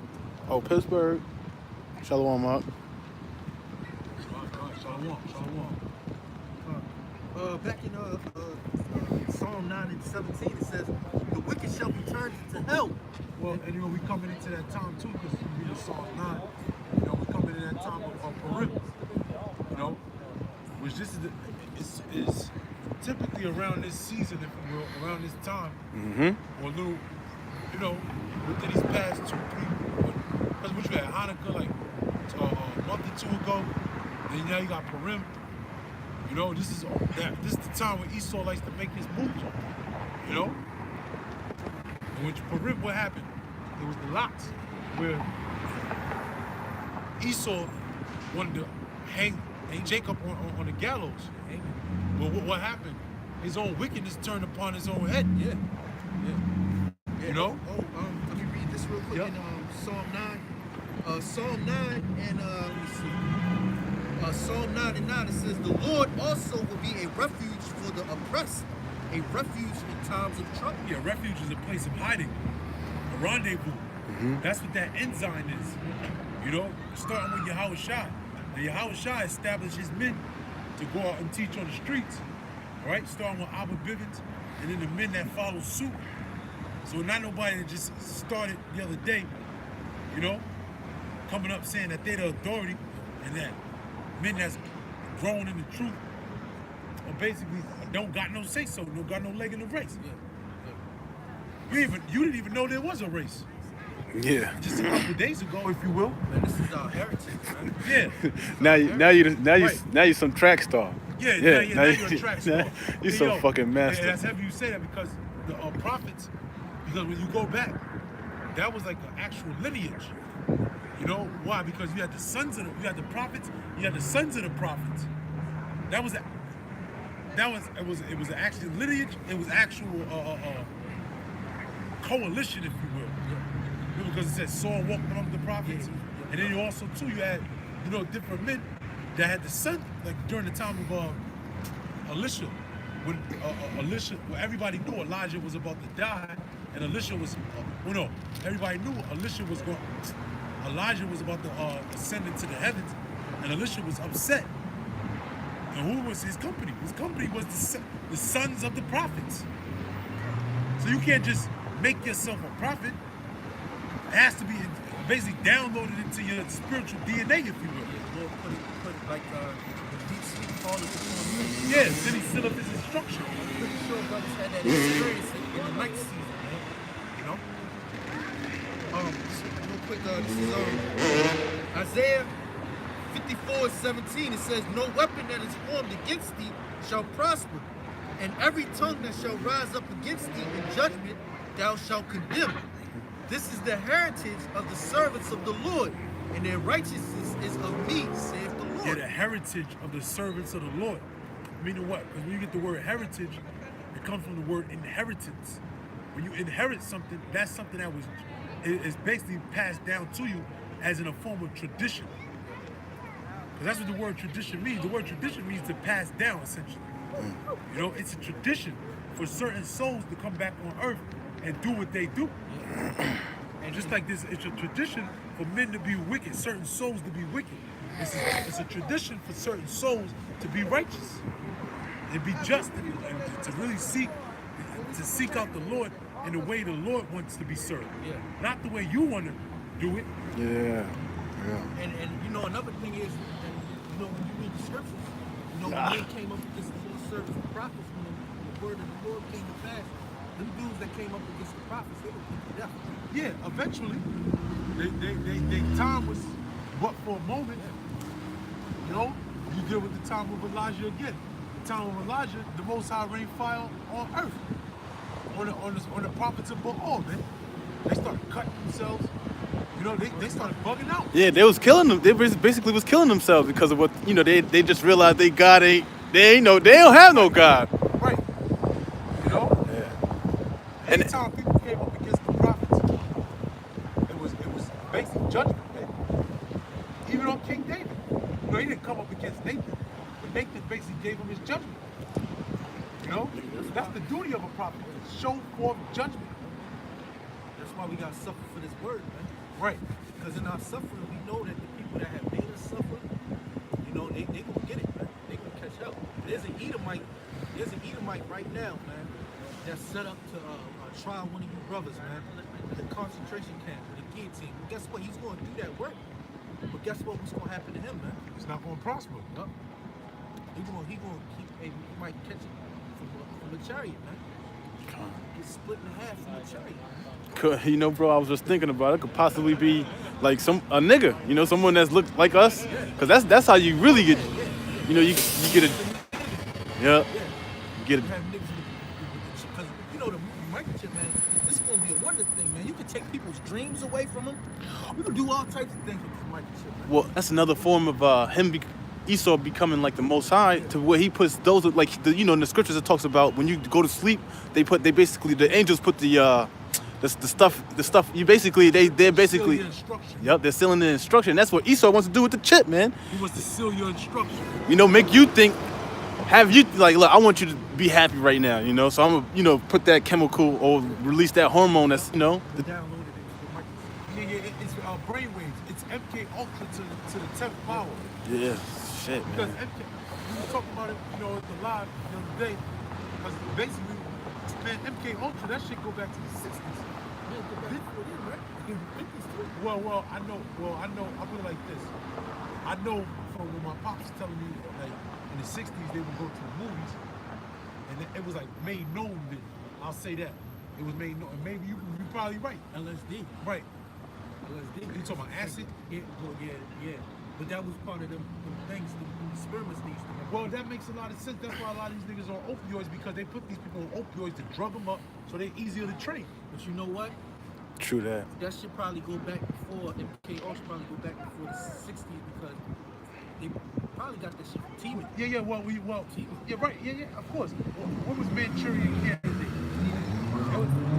E: Oh, Pittsburgh. Shalom up.
A: Shalom.
D: Back in Psalm 9 and 17, it says, the wicked shall be turned into hell.
A: Well, and you know we coming into that time too, because you read the Psalm 9. You know we coming into that time of Purim. You know, which this is typically around this season, if you will, around this time, or a little, you know, within these past 2-3. Because what you had Hanukkah like a month or two ago, then now you got Purim. You know, this is the time when Esau likes to make his moves. You know, and when Purim, what happened? It was the lots where Esau wanted to hang Jacob on the gallows. But what happened? His own wickedness turned upon his own head.
D: Yeah.
A: You know?
D: Let me read this real quick in Psalm 9. Psalm 9 and let me see. Psalm 9 and 9, it says, the Lord also will be a refuge for the oppressed, a refuge in times of trouble.
A: Yeah, refuge is a place of hiding, a rendezvous. That's what that ensign is. You know, starting with Yahweh Shai. Now Yahweh Shai establishes men to go out and teach on the streets. All right, starting with Abba Bivens, and then the men that follow suit. So not nobody that just started the other day, you know, coming up saying that they're the authority and that men that's grown in the truth or basically don't got no say so, don't got no leg in the race. You didn't even know there was a race.
E: Yeah.
A: Just a couple of days ago, if you will.
D: Man, this is our heritage, man.
A: Yeah.
E: now you some track star.
A: Now you're a track star.
E: You
A: Hey,
E: some
A: yo,
E: fucking master.
A: Yeah, that's heavy you say that because the prophets, because when you go back, that was like an actual lineage. You know why? Because you had the sons of you had the prophets, you had the sons of the prophets. It was actually lineage. It was actual coalition, if you will. Because it said Saul walked among the prophets, and then you also too you had different men that had the son like during the time of Elisha, when everybody knew Elijah was about to die, and Elisha was everybody knew Elijah was about to ascend into the heavens, and Elisha was upset. And who was his company? His company was the sons of the prophets. So you can't just make yourself a prophet. It has to be basically downloaded into your spiritual DNA, if you will.
D: Lord put it like the deep sleep fall into the
A: Yeah, then he set up his instruction.
D: I'm pretty sure brothers had that experience in the night season, man. You know? Real quick, this is Isaiah 54:17. It says, no weapon that is formed against thee shall prosper, and every tongue that shall rise up against thee in judgment thou shalt condemn. This is the heritage of the servants of the Lord, and their righteousness is of me, saith the Lord.
A: Yeah, the heritage of the servants of the Lord. Meaning what? Because when you get the word heritage, it comes from the word inheritance. When you inherit something, that's something that is basically passed down to you as in a form of tradition. Because that's what the word tradition means. The word tradition means to pass down, essentially. You know, it's a tradition for certain souls to come back on earth and do what they do. And just like this, it's a tradition for men to be wicked, certain souls to be wicked. It's a tradition for certain souls to be righteous and be just and to really seek out the Lord in the way the Lord wants to be served.
D: Yeah.
A: Not the way you want to do it.
E: Yeah.
D: And another thing is, when you read the scriptures, when men came up against the Lord's servants, the prophets, when the word of the Lord came to pass, them dudes that came up against the prophets, they were put to death.
A: Yeah, eventually, they time was but for a moment. You know, you deal with the time of Elijah again. The time of Elijah, the Most High rained fire on earth, on the prophets of Baal, man. They started cutting themselves. You know, they started bugging out.
E: Yeah, they was killing them. They basically was killing themselves because of what they just realized they God ain't They don't have no God.
A: Right. You know?
E: Yeah. And
A: Anytime people came up against the prophets, it was basic judgment day. Even on King David. You know, he didn't come up against Nathan, but Nathan basically gave him his judgment. You know? That's the duty of a prophet, to show forth judgment.
D: That's why we got to suffer for this word, man.
A: Right.
D: Because in our suffering, we know that the people that have made us suffer, you know, they gonna get it, man. They gonna catch up. There's an Edomite right now, man, that's set up to try one of you brothers, man, at the concentration camp with a guillotine. Well, guess what? He's gonna do that work. But guess what's gonna happen to him, man?
A: It's not going to prosper.
D: Yup. He gonna keep. He might catch it from a chariot, man. Get split in half from a chariot, man.
E: you know, bro, I was just thinking about it. Could possibly be like a nigga, you know, someone that's looked like us, because that's how you really get, you know, you get a, yeah, you get
D: You have niggas because you know the movie microchip, man. This is gonna be a wonder thing, man. You can take people's dreams away from them. You can do all types of things with this microchip, man.
E: well, that's another form of Esau becoming like the Most High, to where he puts those like the, you know, in the scriptures it talks about when you go to sleep, they basically the angels put the stuff you basically they're basically
A: Seal your instruction.
E: yep, they're sealing the instruction. That's what Esau wants to do with the chip, man.
A: He wants to seal your instruction.
E: You know, make you think, have you like, look, I want you to be happy right now, you know, so I'm gonna, you know, put that chemical or release that hormone that's, you know,
D: Downloaded it with the microchip.
A: Yeah, it's brainwaves. It's MK Ultra to the 10th power.
E: yeah, shit,
A: Because
E: man.
A: MK, we were talking about it, you know, at the live the other day. Because basically, man, MK Ultra, that shit go back to the 60s.
D: Yeah, go back for it, right? In the 50s too.
A: Well, I know, I'll put it like this. I know from when my pops telling me, like, in the 60s, they would go to the movies, and it was like made known that, I'll say that. It was made known, and maybe you're probably right.
D: LSD.
A: Right.
D: LSD.
A: You talking about acid?
D: Yeah, well, yeah. But that was part of them things the experiments they used to make.
A: Well, that makes a lot of sense. That's why a lot of these niggas are on opioids, because they put these people on opioids to drug them up so they're easier to train.
D: But you know what?
E: True that.
D: That should probably go back before MK Ultra probably go back before the 60s because they probably got that shit from TV.
A: Yeah, of course. What was Manchurian Candidate?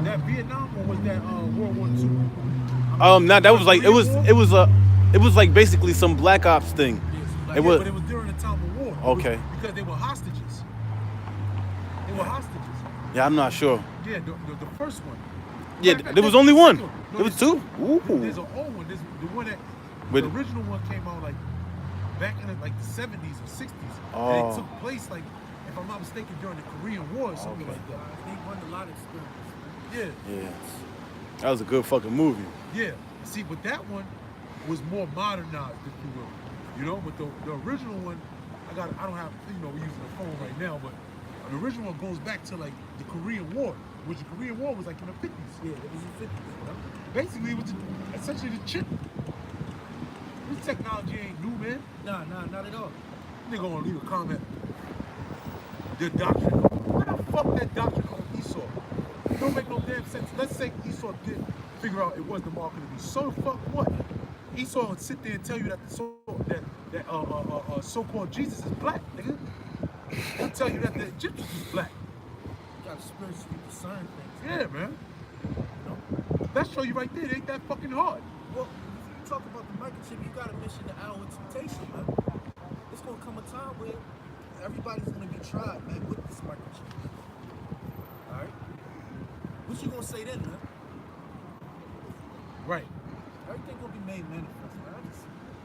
A: That Vietnam or was that World War II?
E: That was like it was like basically some black ops thing.
A: But it was during the time of war.
E: Okay.
A: Because they were hostages.
E: Yeah, I'm not sure.
A: Yeah, the first one.
E: Yeah, there was only one. There was two. Ooh.
A: There's an old one. There's the one that
E: With-
A: the original one came out like back in the 70s or 60s. And
E: Oh.
A: it took place like, if I'm not mistaken, during the Korean War or something
E: Okay.
A: like that.
D: They run a lot of experiments, man.
A: Yeah.
E: Yeah, that was a good fucking movie.
A: Yeah. See, but that one was more modernized, if you will. You know, but the original one, I don't have, you know, we're using a phone right now, but the original one goes back to like the Korean War, which the Korean War was like in the 50s.
D: Yeah, it was the 50s, man.
A: Basically, it was essentially the chip. This technology ain't new, man.
D: Nah, not at all.
A: Nigga gonna leave a comment. The doctrine. What the fuck that doctrine on Esau? It don't make no damn sense. Let's say Esau did figure out it was the mark of the beast. So fuck what? Esau would sit there and tell you that so-called Jesus is black, nigga. He'll tell you that the Egyptians is black.
D: You gotta spiritually discern things.
A: Yeah, man.
D: You know?
A: That show you right there. It ain't that fucking hard.
D: Well, if you talk about the microchip, you gotta mention the hour of temptation, man. It's gonna come a time where everybody's gonna be tried, man, with this microchip. Alright? What you gonna say then, man?
A: Right.
D: Everything gonna be made manifest, man.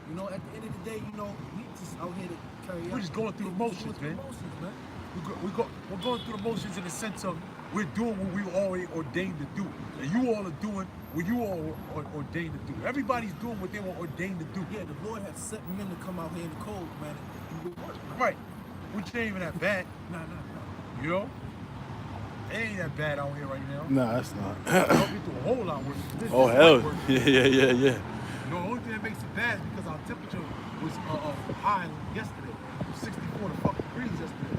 D: You know, at the end of the day, you know, we just out here to carry out.
A: We're just going through the motions, man. We're going through the motions in the sense of we're doing what we were already ordained to do. And you all are doing what you all are ordained to do. Everybody's doing what they were ordained to do.
D: Yeah, the Lord has set men to come out here in the cold, man, and do the work, man.
A: Right. Which ain't even that bad.
D: Nah.
A: You know? It ain't that bad out here right now.
E: Nah, that's not.
A: Don't get through a whole lot worse. This
E: Oh
A: is
E: hell.
A: light work.
E: Yeah.
A: You know, the only thing that makes it bad is because our temperature was high yesterday. 64 fucking degrees yesterday.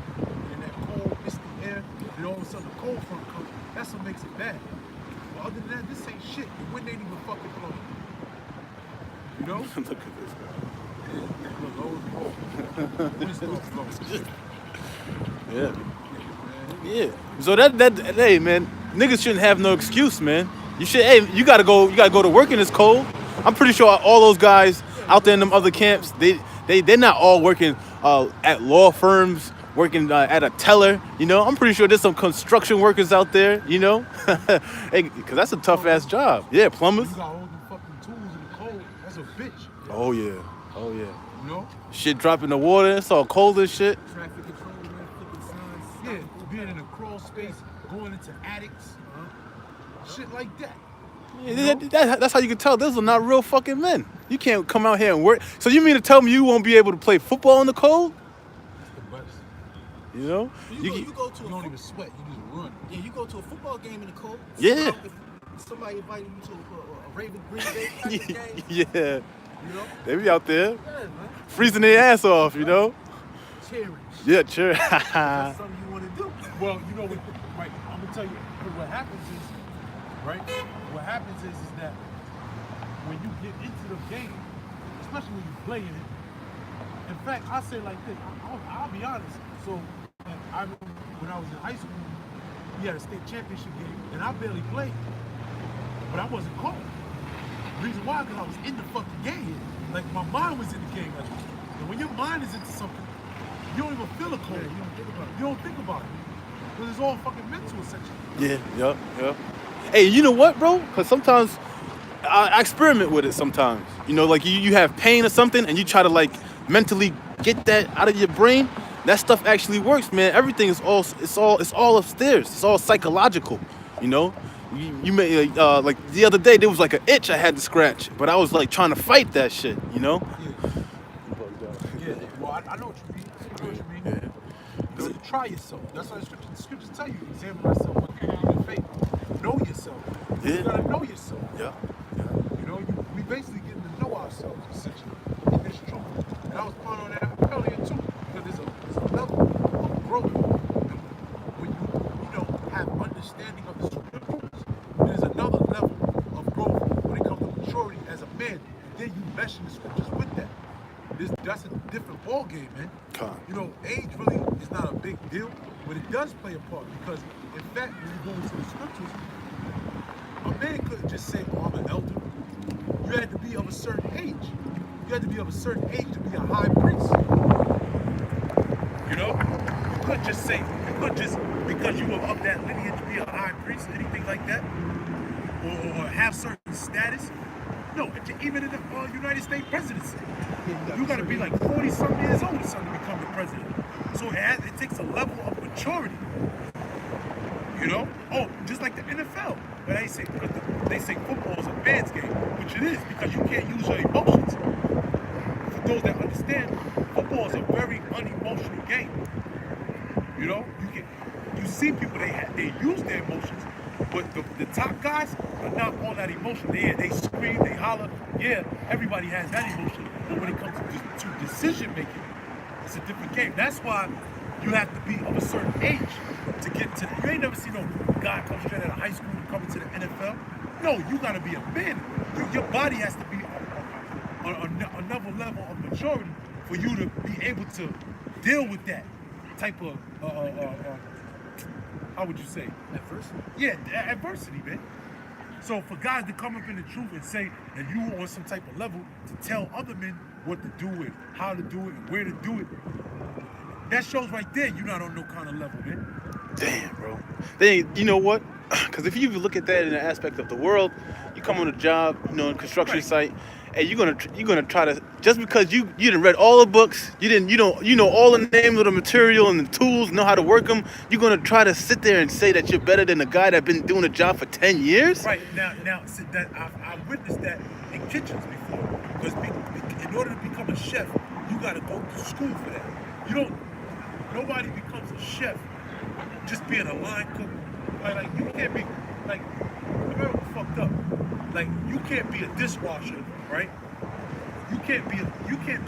A: And that cold, misty air, and all of a sudden the cold front comes. That's what makes it bad. But other than that, this ain't shit. The wind ain't even fucking blowing. You know?
E: Look at this guy.
A: Look, wind starts blowing.
E: Yeah. Yeah. So hey man, niggas shouldn't have no excuse, man. You gotta go to work in this cold. I'm pretty sure all those guys out there in them other camps, they're not all working at law firms, working at a teller, you know. I'm pretty sure there's some construction workers out there, you know. Hey, cause that's a tough ass job. Yeah, plumbers.
A: You got all them fucking tools in the cold. That's a bitch.
E: Oh yeah. Oh yeah.
A: You know?
E: Shit drop in the water, it's all cold and shit.
B: Traffic control, man, flipping signs.
A: Yeah, being in a crawl space, going into attics, shit like that.
E: Yeah, that's how you can tell those are not real fucking men. You can't come out here and work. So you mean to tell me you won't be able to play football in the cold?
A: The best.
E: You know?
D: You go to
A: You don't even sweat. You just run.
D: Yeah, you go to a football game in the cold.
E: Yeah.
D: If somebody invited you to a Raven Green Bay type of game.
E: Yeah.
D: You know?
E: They be out there
D: Yeah, man.
E: freezing their ass off, you know?
D: Cheering.
E: Yeah, sure.
D: That's something you want to do.
A: Well, you know what? Right, I'm gonna tell you what happens is, right? What happens is that when you get into the game, especially when you play in it. In fact, I say like this. I'll be honest. So, I remember when I was in high school, we had a state championship game, and I barely played, but I wasn't called. Reason why? Because I was in the fucking game. Like my mind was in the game. Like, and when your mind is into something, you don't even feel a cold.
D: Yeah, you don't think about it.
A: You don't think about it. Because it's all fucking mental, essentially.
E: Yeah, yeah. Hey, you know what, bro? Because sometimes I experiment with it sometimes. You know, like you have pain or something and you try to like mentally get that out of your brain. That stuff actually works, man. Everything is all upstairs. It's all psychological, you know? You may like the other day there was like an itch I had to scratch, but I was like trying to fight that shit, you know?
A: Yeah. Well, I know what you mean. I know what you mean. You know, you try yourself. That's why the scriptures tell you, examine yourself with your faith. Know yourself.
E: Yeah.
A: You gotta know yourself.
E: Yeah.
A: You know, we basically getting to know ourselves, essentially, in this truth. And I was pondering on that earlier too, because there's a level of growth. And when you have understanding of the scriptures, there's another level of growth when it comes to maturity as a man. Then you mesh the scriptures with that. That's a different ball game, man. You know, age really is not a big deal, but it does play a part because, in fact, when you go into the scriptures, a man couldn't just say, "Oh, I'm an elder." You had to be of a certain age. You had to be of a certain age to be a high priest. You know, you couldn't just say, because you were of that lineage be a high priest, anything like that, or have certain status. No, even in the United States presidency, you got to be like 40-something years old or something to become the president. So it takes a level of maturity. You know? Oh, just like the NFL. But they say football is a man's game, which it is because you can't use your emotions. For those that understand, football is a very unemotional game. You know, you see people they use their emotions, but the top guys are not all that emotional. They scream, they holler. Yeah, everybody has that emotion, but when it comes to decision making, it's a different game. That's why you have to be of a certain age to get to. You ain't never seen no guy come straight out of high school and come into the NFL. No, you gotta be a man. Your body has to be on another level of maturity for you to be able to deal with that type of how would you say?
D: Adversity.
A: Yeah, adversity, man. So for guys to come up in the truth and say that you on some type of level to tell other men what to do and how to do it and where to do it, that shows right there you're not on no kind of level, man.
E: Damn, bro. You know what? Because if you look at that in the aspect of the world, you come on a job, you know, in a construction site, and you're gonna try to, just because you didn't read all the books, you know all the names of the material and the tools, know how to work them. You're gonna try to sit there and say that you're better than the guy that's been doing the job for 10 years.
A: Right now, that I've witnessed that in kitchens before. Because in order to become a chef, you gotta go to school for that. Nobody becomes a chef just being a line cook. Like you can't be like, remember fucked up. Like you can't be a dishwasher, right? You can't be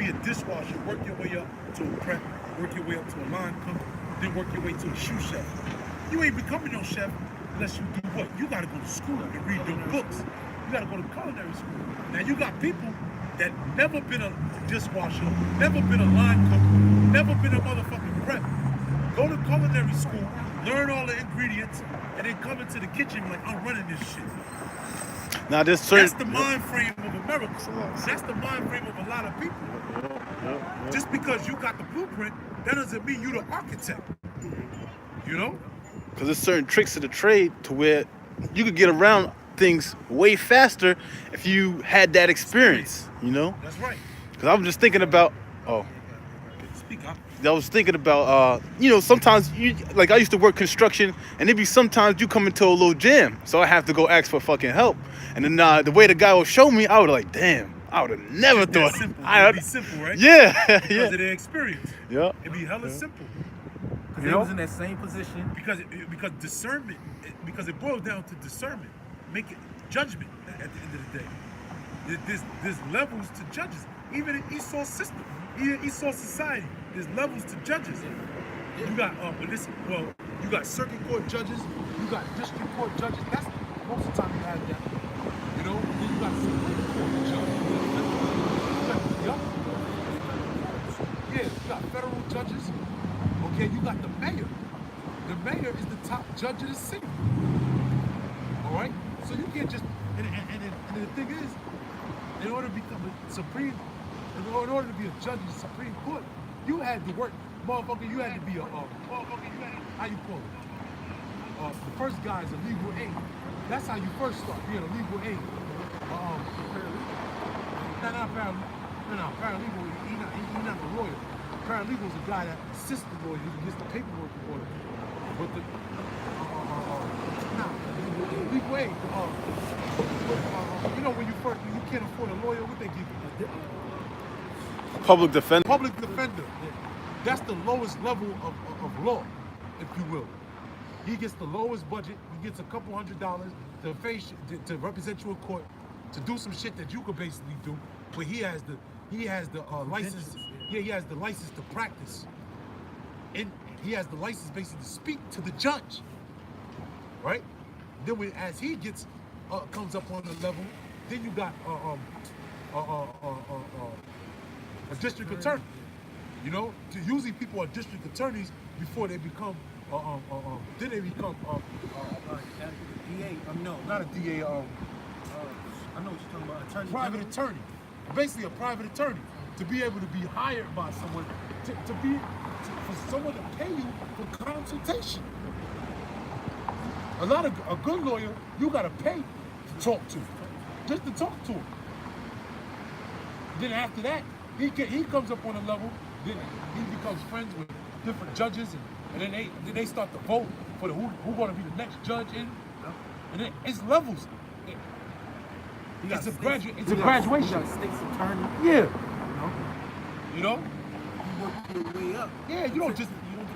A: a dishwasher. Work your way up to a prep, work your way up to a line cook, then work your way to a shoe chef. You ain't becoming no chef unless you do what? You gotta go to school and read them books. You gotta go to culinary school. Now you got people that never been a dishwasher, never been a line cook, never been a motherfucking prep. Go to culinary school, learn all the ingredients, and then come into the kitchen like, I'm running this shit.
E: Now there's certain.
A: That's the mind frame of America. That's the mind frame of a lot of people. Just because you got the blueprint, that doesn't mean you the architect. You know?
E: Because there's certain tricks to the trade to where you could get around things way faster if you had that experience, you know?
A: That's right.
E: Because I was just thinking about,
A: Speak up.
E: I was thinking about, sometimes I used to work construction, and it'd be sometimes you come into a little jam, so I have to go ask for fucking help. And then the way the guy would show me, I would like, damn, I would have never thought.
A: Simple. It'd be simple, right?
E: Yeah,
A: Because
E: yeah.
A: of their experience.
E: Yeah.
A: It'd be hella simple.
D: Because they was in that same position.
A: Because discernment, because it boils down to discernment, make it judgment at the end of the day. There's levels to judges. Even in Esau system, even in Esau society, there's levels to judges. You got you got circuit court judges, you got district court judges. That's most of the time you have that. You know, then you got Supreme Court judges. Yeah, you got federal judges. Okay, you got the mayor. The mayor is the top judge of the city. All right, so you can't just and the thing is, in order to become a supreme, in order to be a judge in the Supreme Court, you had to work, motherfucker. You had to be a how you call it? The first guy is a legal aid. That's how you first start being a legal aid. Paralegal. He's not the lawyer. Paralegal is a guy that assists the lawyer. He gets the paperwork in order. But the legal aid. When you can't afford a lawyer, what they give you?
E: Public defender.
A: Public defender. That's the lowest level of law, if you will. He gets the lowest budget. He gets a couple $100 to represent you in court, to do some shit that you could basically do. But he has the license. Yeah, he has the license to practice, and he has the license basically to speak to the judge. Right? Then as he comes up on the level, then you got a district attorney. You know, usually people are district attorneys before they become then they become
D: DA.
A: not a DA.
D: I know what you're talking about. Attorney.
A: Private attorney. Basically a private attorney, to be able to be hired by someone for someone to pay you for consultation. A good lawyer, you gotta pay to talk to, just to talk to him. Then after that, he comes up on a level. Then he becomes friends with different judges, and then they start to vote for who gonna be the next judge in. And then it's levels. It's a graduation.
D: You got a state's attorney.
A: Yeah. You know?
D: You work your way up.
A: Yeah, you don't get to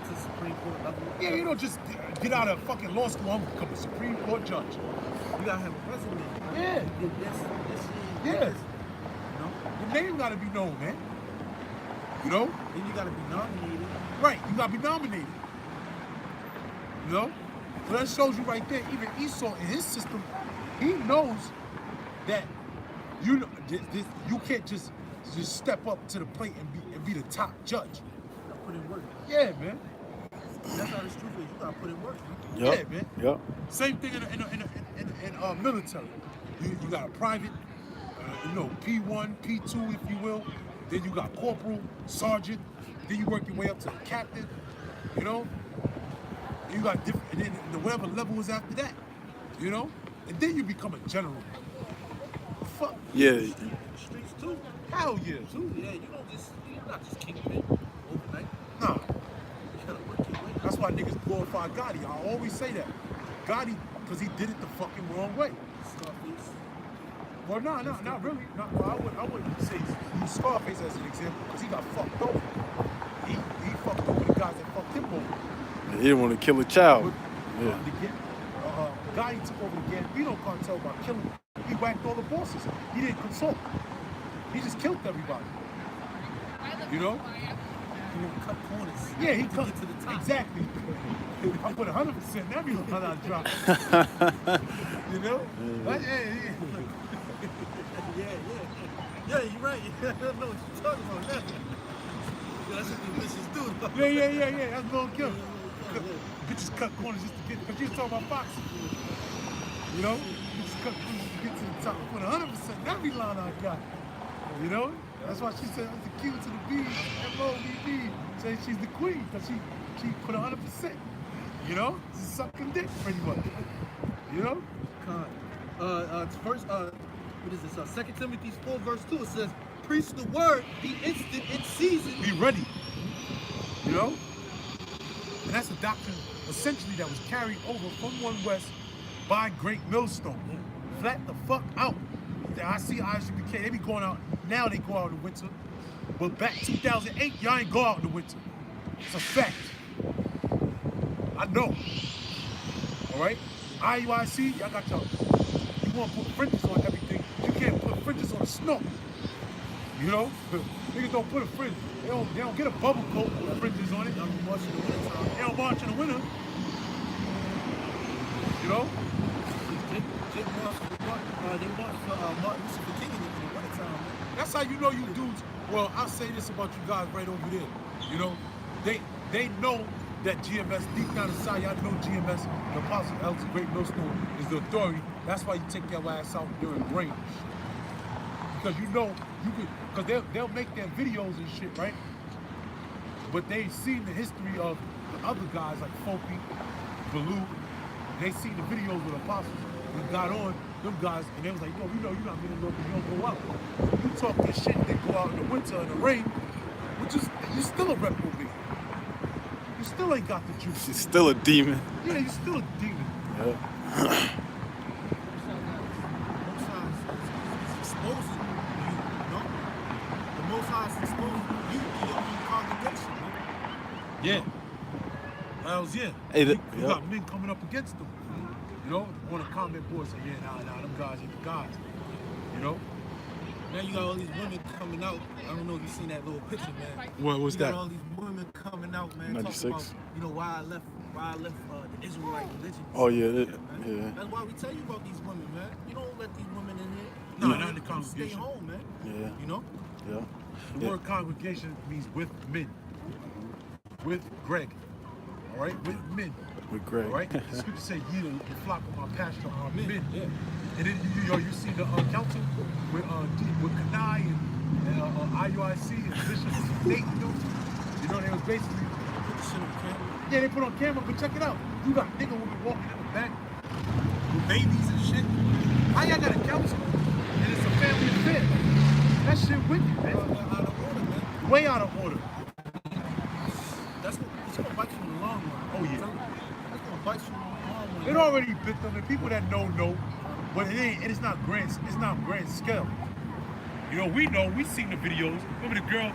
D: the Supreme Court level.
A: Yeah, you don't just get out of fucking law school and become a Supreme Court judge.
D: You gotta have a resume.
A: Yeah.
D: You did this.
A: Yeah. Your name gotta be known, man. You know?
D: Then you gotta be nominated.
A: Right, you gotta be nominated. You know? So that shows you right there, even Esau in his system, he knows that you can't just step up to the plate and be the top judge.
D: You gotta put in work.
A: Yeah, man.
D: That's how the truth is. You gotta put in work.
E: Yep.
A: Yeah, man.
E: Yep.
A: Same thing in military. You got a private, P1, P2, if you will. Then you got corporal, sergeant. Then you work your way up to captain. You know. You got different, and then whatever level is after that. You know, and then you become a general. Fuck.
E: Yeah.
D: Streets too.
A: Hell yeah.
D: Too. Yeah. You're not just kingpin overnight.
A: Nah.
D: You gotta work your way up.
A: That's why niggas glorify Gotti. I always say that. Gotti, because he did it the fucking wrong way.
D: Scarface.
A: Well, no, not really. I wouldn't say use Scarface as an example because he got fucked over. He fucked over the guys that fucked him over.
E: He didn't want to kill a child.
A: Yeah. The guy he took over the Gambino cartel by killing. He whacked all the bosses. He didn't consult. He just killed everybody. You know?
D: He didn't cut corners.
A: Yeah, he
D: to
A: cut
D: get to the top.
A: Exactly. I put 100% in every one I drop. You know? But
D: Yeah, you're right. I know what you're talking about now. That's what the bitches do. though.
B: Yeah. That's Lil Kim. Bitches cut corners just to get, because you was talking about boxing. You know? Bitches cut corners to get to the top. Put 100% every line I got. You know? That's why she said it's the Q to the B, M-O-V-D. Say she's the queen, because she put 100%. You know? She's sucking dick, pretty much. You know?
D: It's first, what is this? 2 Timothy 4 verse 2. It says, preach the word, be instant in season.
B: Be ready. You know? And that's a doctrine, essentially, that was carried over from One West by Great Millstone. Flat the fuck out. I see ISUPK, they be going out, now they go out in the winter. But back 2008, y'all ain't go out in the winter. It's a fact. I know. All right? IUIC, y'all got y'all. You want to put fringes on everything. You can't put fringes on a snow. You know? Niggas don't put a fringe. They don't get a bubble coat with fringes on it. They don't march in the winter. They don't march in the winter. You know?
D: They march for Martin Luther King in the wintertime, man.
B: That's how you know you dudes. Well, I'll say this about you guys right over there. You know, they know that GMS, deep down inside, y'all know GMS, the Apostle Elder Great Millstone, is the authority. That's why you take your ass out during rain. Because you know, you could, because they'll make their videos and shit, right? But they've seen the history of the other guys like Folky, Baloo. They seen the videos with Apostles. We got on them guys, and they was like, yo, you know, you're not gonna go because you don't go out. You talk this shit, they go out in the winter in the rain, which is, you still a reprobate. You still ain't got the juice.
E: She's still a demon.
B: Yeah, you still a demon.
E: Yeah.
D: Most High is exposing you know? The Most High is exposing you to your own congregation, man.
B: Yeah. Hells yeah.
E: Hey,
B: You got men coming up against them. You know, on the comment board say, yeah, nah, them guys ain't the guys. You know?
D: Now you got all these women coming out. I don't know if you seen that little picture, man.
B: What's
D: You
B: that?
D: got all these women coming out, man,
E: 96.
D: talking about, you know, why I left the Israelite religion.
E: Oh, yeah,
D: man.
E: yeah.
D: That's why we tell you about these women, man. You don't let these women in here.
B: No,
D: You
B: not in the
D: Stay
B: congregation.
D: home, man.
E: Yeah.
D: You know?
E: Yeah.
B: The word congregation means with men. With Greg. All right? With men.
E: With Greg.
B: All right? The scripture say, ye the flock of my pasture are men.
D: Yeah.
B: And then you see the council with Kanai and IUIC and Bishop Nathan. You know, they was basically
D: Put the shit on camera.
B: yeah, they put on camera, but check it out. You got niggas women walking in the back with babies and shit. How y'all got a council and it's a family affair? That shit wicked, man.
D: Out of order, man.
B: Way out of order.
D: It's gonna bite you in the long run.
B: Oh, yeah.
D: It's gonna bite you in the long run.
B: It already bit them. The people that know, but it ain't. It's not grand. It's not grand scale. You know, we know. We seen the videos. Remember the girl?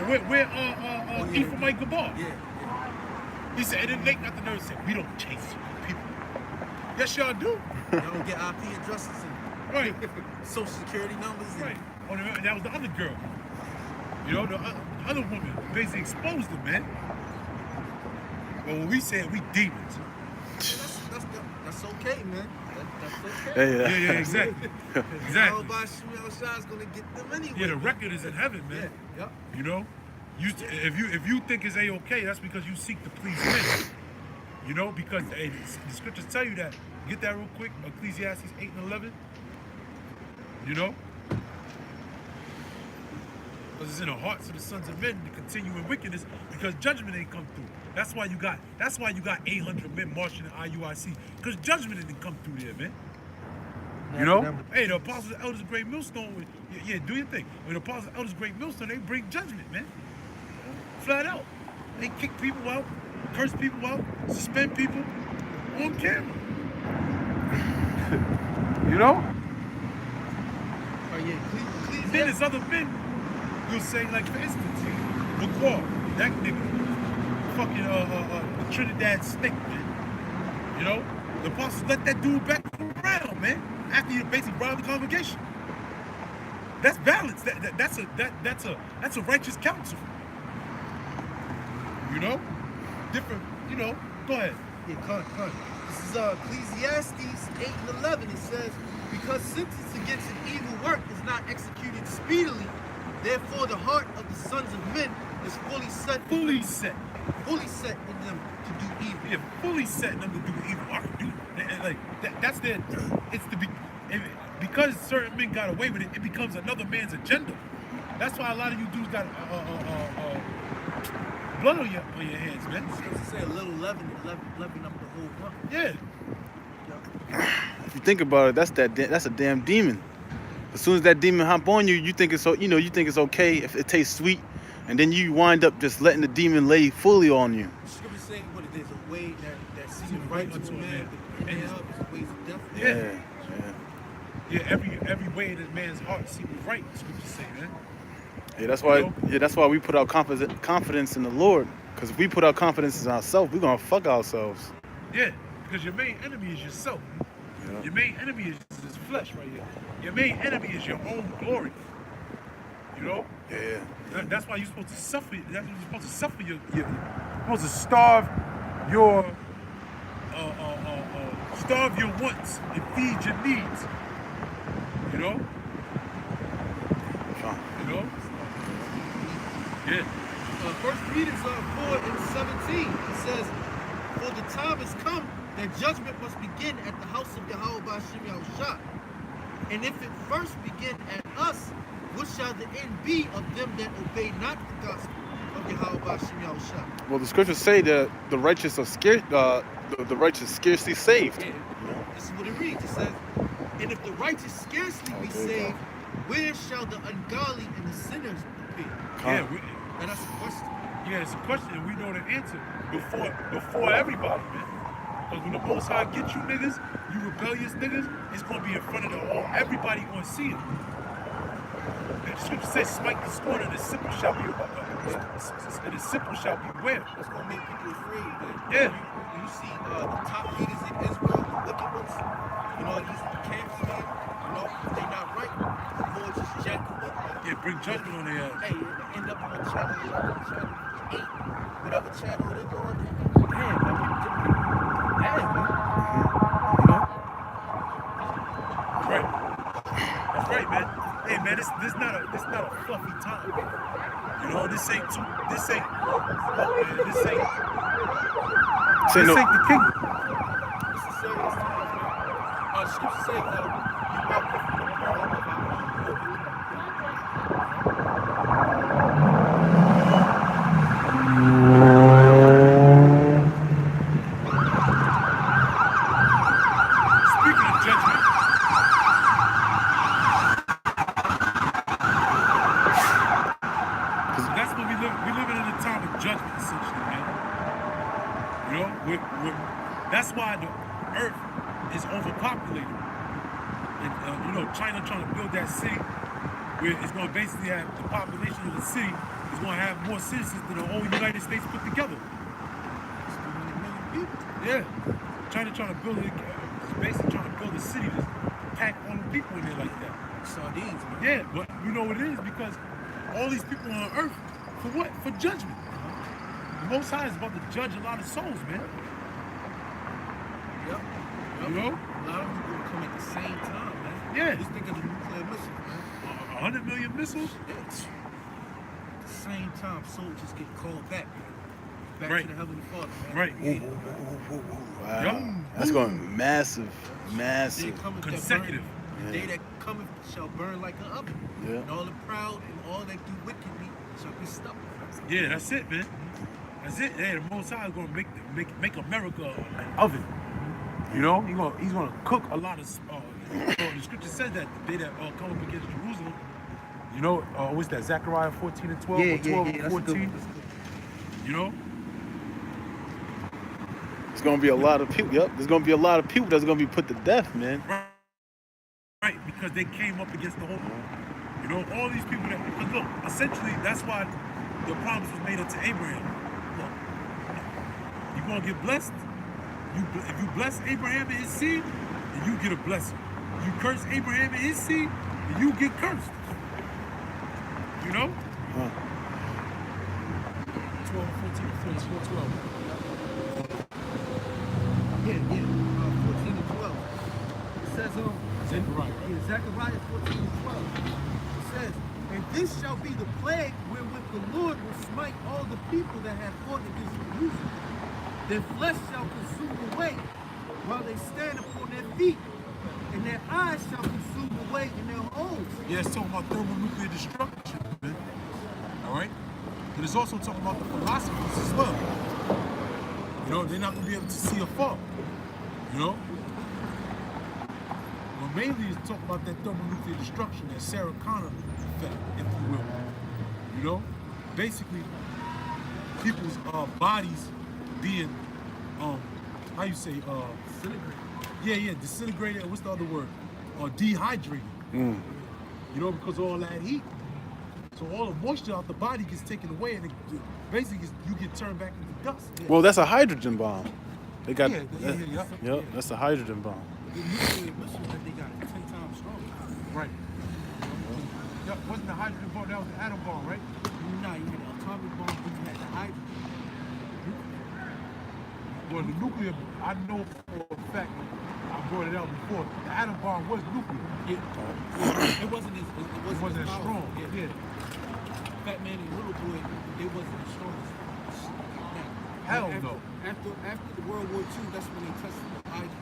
B: Where Ephraim Gabar?
D: Yeah.
B: He said, and then Nate got the nerve to say, we don't chase people. Yes, y'all do.
D: Y'all don't get IP addresses and
B: Right.
D: social security numbers. And
B: Right. Oh, that was the other girl. You know, the other woman basically exposed them, man. But when we said we demons.
D: That's okay, man. That's okay.
E: Hey,
B: Yeah, exactly. Exactly.
D: Everybody Shmuel Shah's gonna get them anyway.
B: Yeah, the record is in heaven, man.
D: Yeah.
B: You know, if you think it's a-okay, that's because you seek to please men. You know, because hey, the scriptures tell you that. Get that real quick. Ecclesiastes 8 and 11. You know, because it's in the hearts of the sons of men to continue in wickedness, because judgment ain't come through. That's why you got 800 men marching in IUIC, because judgment didn't come through there, man. You know? Hey, the apostles and elders of Great Millstone, yeah, do your thing. When the apostles and elders of Great Millstone, they bring judgment, man. Flat out. They kick people out, curse people out, suspend people on camera. You know?
D: Oh yeah,
B: Then there's other men who'll say, like, for instance, McCall, that nigga, fucking the Trinidad snake, man. You know? The apostles let that dude back around, man. After you basically robbed the congregation. That's balance. That's a righteous counsel. You know? Different, you know, go ahead.
D: Yeah, come. This is Ecclesiastes 8 and 11. It says, because sentence against an evil work is not executed speedily, therefore the heart of the sons of men is fully set,
A: fully set.
D: fully set in them to do evil.
A: Yeah, fully setting them to do evil. I can do like that's their. It's because certain men got away with it. It becomes another man's agenda. That's why a lot of you dudes got blood on your hands, man.
D: It's say a little leaven up the whole lump.
A: Yeah,
E: If you think about it, that's a damn demon. As soon as that demon hop on you, you think it's okay if it tastes sweet, and then you wind up just letting the demon lay fully on you.
D: Scripture saying what it is, a way that seems right to a man, but the end up is ways of death.
A: yeah. Every way in a man's heart seems right. Scripture say, man.
E: Yeah, that's why we put our confidence in the Lord. Because if we put our confidence in ourselves, we're gonna fuck ourselves.
A: Yeah, because your main enemy is yourself.
E: Yeah.
A: Your main enemy is this flesh right here. Your main enemy is your own glory. You know?
E: Yeah.
A: That's why you're supposed to suffer. That's why you're supposed to suffer. You're supposed to starve your wants and feed your needs. You know? You know? Yeah.
D: First Peter 4:17, it says, "For the time has come that judgment must begin at the house of Yahweh Ba'ashem Yahushua. And if it first begin at us, what shall the end be of them that obey not the gospel of Yahweh Ba'ashem Yahushua?"
E: Well, the scriptures say that the righteous are scared. The righteous scarcely saved.
D: Yeah. This is what it reads. It says, "And if the righteous scarcely be saved, where shall the ungodly and the sinners be?"
A: Yeah,
D: And that's a question.
A: yeah, it's a question and we know the answer before everybody, man. Because when the Most High get you niggas, you rebellious niggas, it's gonna be in front of everybody gonna see it. The scripture says, "Smite the scorner, and the simple shall be beware."
D: It's gonna make people afraid, man.
A: Yeah.
D: You see the top leaders in Israel, the wicked ones, these camps, man, they not right. The Lord just jack them up, man.
A: Yeah, bring judgment on their ass.
D: Hey, they end up on channel 8, whatever channel they go on. Damn, man.
A: That's right. That's right, man. Hey, man, this not a fluffy time. You know, this ain't the kingdom.
D: This is serious times, man. Scripture says, you walk with the pearl of
A: Speaking of judgment, that's what we living in a time of judgment, essentially, man. You know, that's why the earth is overpopulated. And China trying to build that city where it's going to basically have the population of the city is going to have more citizens than the whole United States put together. Yeah, China trying to build it, basically trying to build a city to pack all the people in there like that.
D: sardines, man.
A: Yeah, but you know what it is because all these people on earth for what? For judgment. The Most High is about to judge a lot of souls, man.
D: Yep.
A: You know?
D: A lot of them gonna come at the same time, man.
A: Yeah.
D: Just think of the nuclear missile, man.
A: 100 million missiles.
D: At the same time, soldiers get called back, man. Back
A: Right.
D: to the Heavenly Father, man.
A: Right.
E: Wow.
A: Yup.
E: That's going massive.
D: They cometh
A: Consecutive.
D: That burn, the day that cometh shall burn like an oven.
E: Yeah.
D: And all the proud and all that do wickedly shall be stopped.
A: Yeah, that's it, man. That's it. Yeah, the Most High is gonna make America an oven. You know, he's gonna cook a lot of. So the scripture said that the day that come up against Jerusalem. You know, what's that? Zechariah 14 and 12 or 12 and 14. You know.
E: There's gonna be a lot of people. Yep. There's gonna be a lot of people that's gonna be put to death, man.
A: Right, because they came up against the whole. You know, all these people that. Because look, essentially, that's why the promise was made unto Abraham. Look, you're gonna get blessed. If you bless Abraham and his seed, then you get a blessing. You curse Abraham and his seed, then you get cursed. You know? 12 and 14 and 12.
D: Yeah, 14 and 12. It says,
A: Zechariah.
D: Zechariah 14 and 12. It says, And this shall be the plague wherewith the Lord will smite all the people that have fought against Jerusalem. Their flesh shall consume away while they stand upon their feet, and their eyes shall consume away in their holes.
A: Yeah, it's talking about thermonuclear destruction, man. All right? But it's also talking about the philosophers as well. You know, they're not going to be able to see afar. You know? Well, mainly it's talking about that thermonuclear destruction, that Sarah Connor effect, if you will. You know? Basically, people's bodies being, how you say,
D: Disintegrate.
A: yeah, disintegrated. What's the other word? Dehydrated. You know, because of all that heat. So all the moisture out the body gets taken away, and basically you get turned back into dust.
E: Well, that's a hydrogen bomb. They got.
A: Yeah.
E: Yep, that's a hydrogen bomb.
D: The nuclear missiles that they got are 10 times stronger.
A: Right. Yeah, wasn't the hydrogen bomb? That was the atom bomb, right?
D: Nah, you had the atomic bomb, but you had the hydrogen.
A: Well, the nuclear, I know for a fact, I brought it out before. The atom bomb was nuclear.
D: It wasn't as
A: It wasn't as strong.
D: powerful.
A: Yeah.
D: Fat Man and Little Boy, they wasn't as strong as
A: Hell
D: after,
A: no.
D: After the World War II, that's when they tested the hydrogen.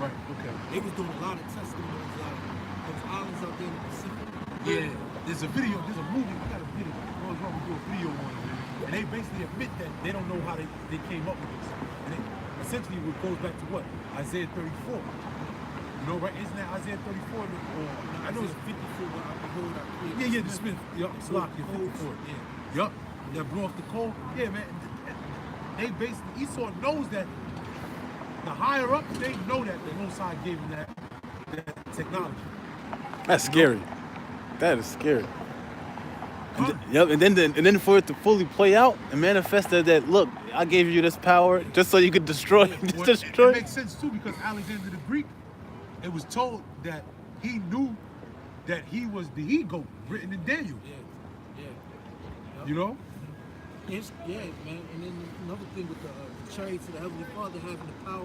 A: Right. Okay.
D: They was doing a lot of testing on those islands out there in the Pacific.
A: Yeah. There's a video. There's a movie. I got a video. Rolls Royce do a video on it, man. And they basically admit that they don't know how they came up with this. And it essentially it goes back to what? Isaiah 34. You know, right? Isn't that Isaiah 34? I know it's
D: 54, but I behold, I create.
A: Yeah, the Smith. Yup, Slock, yeah, 54.
D: Yeah.
A: Yup, that blew off the coal. Yeah, man. They basically, Esau knows that the higher up, they know that the Most High gave them that technology.
E: That's scary. That is scary.
A: Huh?
E: Yep, and then for it to fully play out and manifest that look, I gave you this power just so you could destroy,
A: Well,
E: destroy.
A: it makes sense too because Alexander the Greek, it was told that he knew that he was the he-goat written in Daniel.
D: Yeah.
A: You know?
D: Yeah, man. And then another thing with the chariots of the Heavenly Father having the power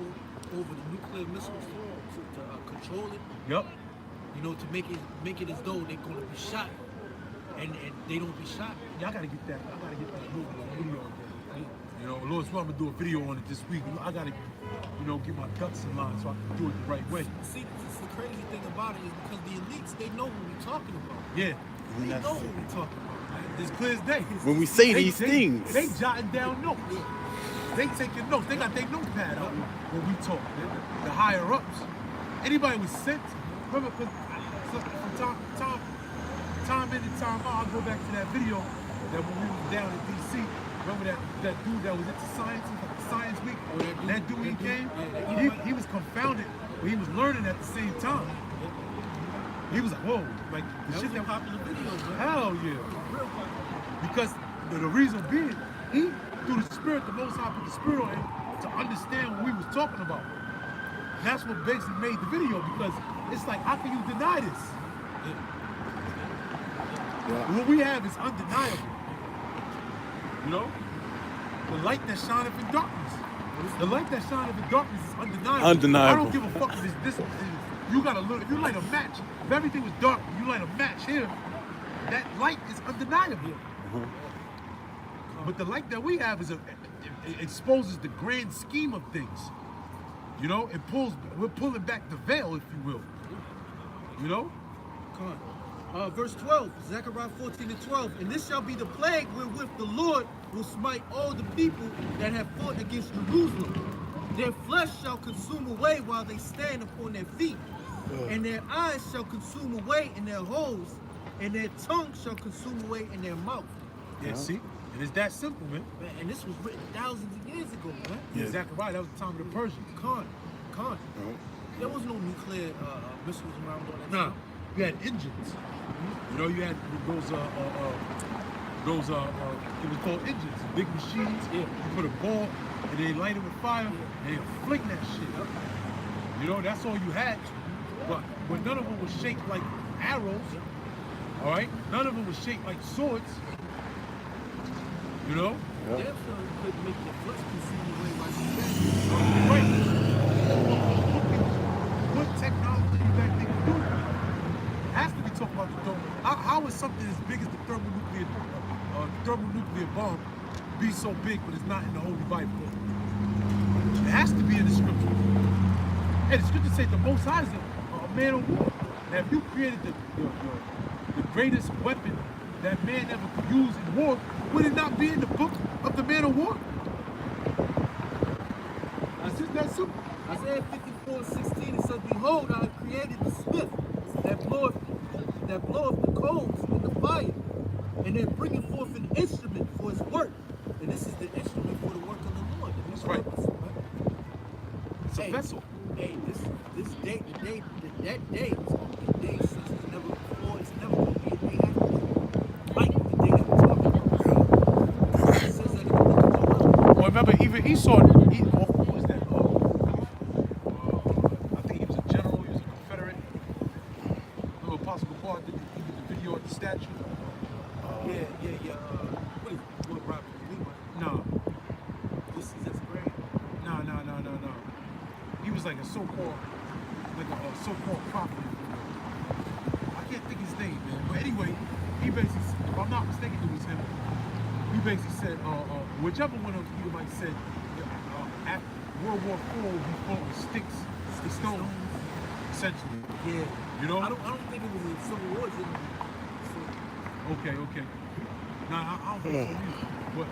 D: over the nuclear missiles to control it.
A: Yup.
D: You know, to make it as though they're going to be shot, and they don't be shot.
A: Yeah, I gotta get that video on that. You know, Lord Swell, I'm gonna do a video on it this week. I gotta, get my ducks in line so I can do it the right way.
D: See, the crazy thing about it is because the elites, they know what we're talking about.
A: Yeah.
D: They know what we're talking about.
A: It's clear as day.
E: When we say these things.
A: They jotting down notes. They taking notes. They got their notepad out when we talk. The higher ups. Anybody with sense. Remember, from time in and time out, I'll go back to that video that when we was down in D.C. Remember that dude that was into Science Week? That dude he came? He was confounded, but he was learning at the same time. He was like, whoa, like the shit that
D: Popular videos, man.
A: hell yeah.
D: Real popular.
A: Because the reason being, he, through the Spirit, the Most High put the Spirit on him to understand what we was talking about. And that's what basically made the video, because it's like, how can you deny this? What we have is undeniable. You know? The light that shineth in darkness. The light that shineth in darkness is undeniable.
E: Undeniable.
A: I don't give a fuck if this you gotta look, if you light a match, if everything was dark, you light a match here, that light is undeniable. But the light that we have is it exposes the grand scheme of things. You know, we're pulling back the veil, if you will. You know?
D: Come on. Verse 12, Zechariah 14:12. And this shall be the plague wherewith the Lord will smite all the people that have fought against Jerusalem. Their flesh shall consume away while they stand upon their feet, and their eyes shall consume away in their holes, and their tongue shall consume away in their mouth.
A: Yeah, see? And it's that simple, man.
D: Man, and this was written thousands of years ago, man.
A: Yeah, Zechariah, that was the time of the Persians.
D: Khan. There was no nuclear missiles around all that
A: Nah,
D: time.
A: you had engines. You know, you had those it was called engines, big machines.
D: Yeah.
A: You put a ball and they light it with fire and they fling that shit. You know, that's all you had. But none of them was shaped like arrows. All right, none of them was shaped like swords. You know,
D: Damn sure couldn't make your flesh consume away while you
A: right? What technology you guys think do? It has to be talking about the dome. How is something bomb be so big, but it's not in the Holy Bible? It has to be in the scriptures. Hey, the scriptures say the Most High is a man of war. Now, if you created the greatest weapon that man ever could use in war, would it not be in the book of the man of war? That's just that simple.
D: Isaiah 54:16, it says, Behold, I have created the smith that bloweth the coals in the fire, and then bringeth forth an instrument for his work. And this is the instrument for the work of the Lord.
A: That's right. It's a vessel.
D: Hey, this day, that day is going to be a day such as never before. It's never going to be a day after. Like the day that we're talking about. It says that in the book of Joel.
A: Well, remember, even Esau, what was that? I think he was a general, he was a Confederate. Remember Apostle Paul did the video at the statue?
D: Yeah. What is it? What, Robert?
A: No.
D: This is his grave.
A: No. He was like a so-called prophet. I can't think his name, man. But anyway, he basically, if I'm not mistaken, it was him. He basically said, whichever one of you might said, after World War IV, he fought with sticks, stones, essentially.
D: Yeah.
A: You know?
D: I don't think it was a civil war.
A: Okay. Nah, I don't think so either.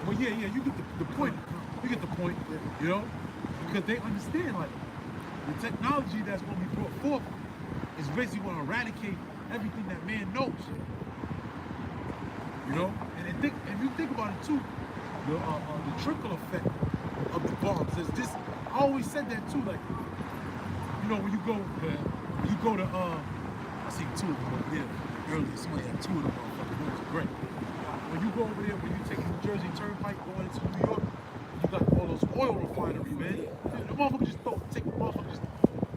A: But yeah, you get the point. You get the point, you know? Because they understand, like, the technology that's going to be brought forth is basically going to eradicate everything that man knows. You know? And if you think about it too, the trickle effect of the bombs is this. I always said that too, like, you know, when you go to I seen two of them over there earlier. Somebody had two of them motherfuckers. Those are great. When you go over there, when you take the New Jersey Turnpike going into New York, you got all those oil refineries, man. The motherfucker just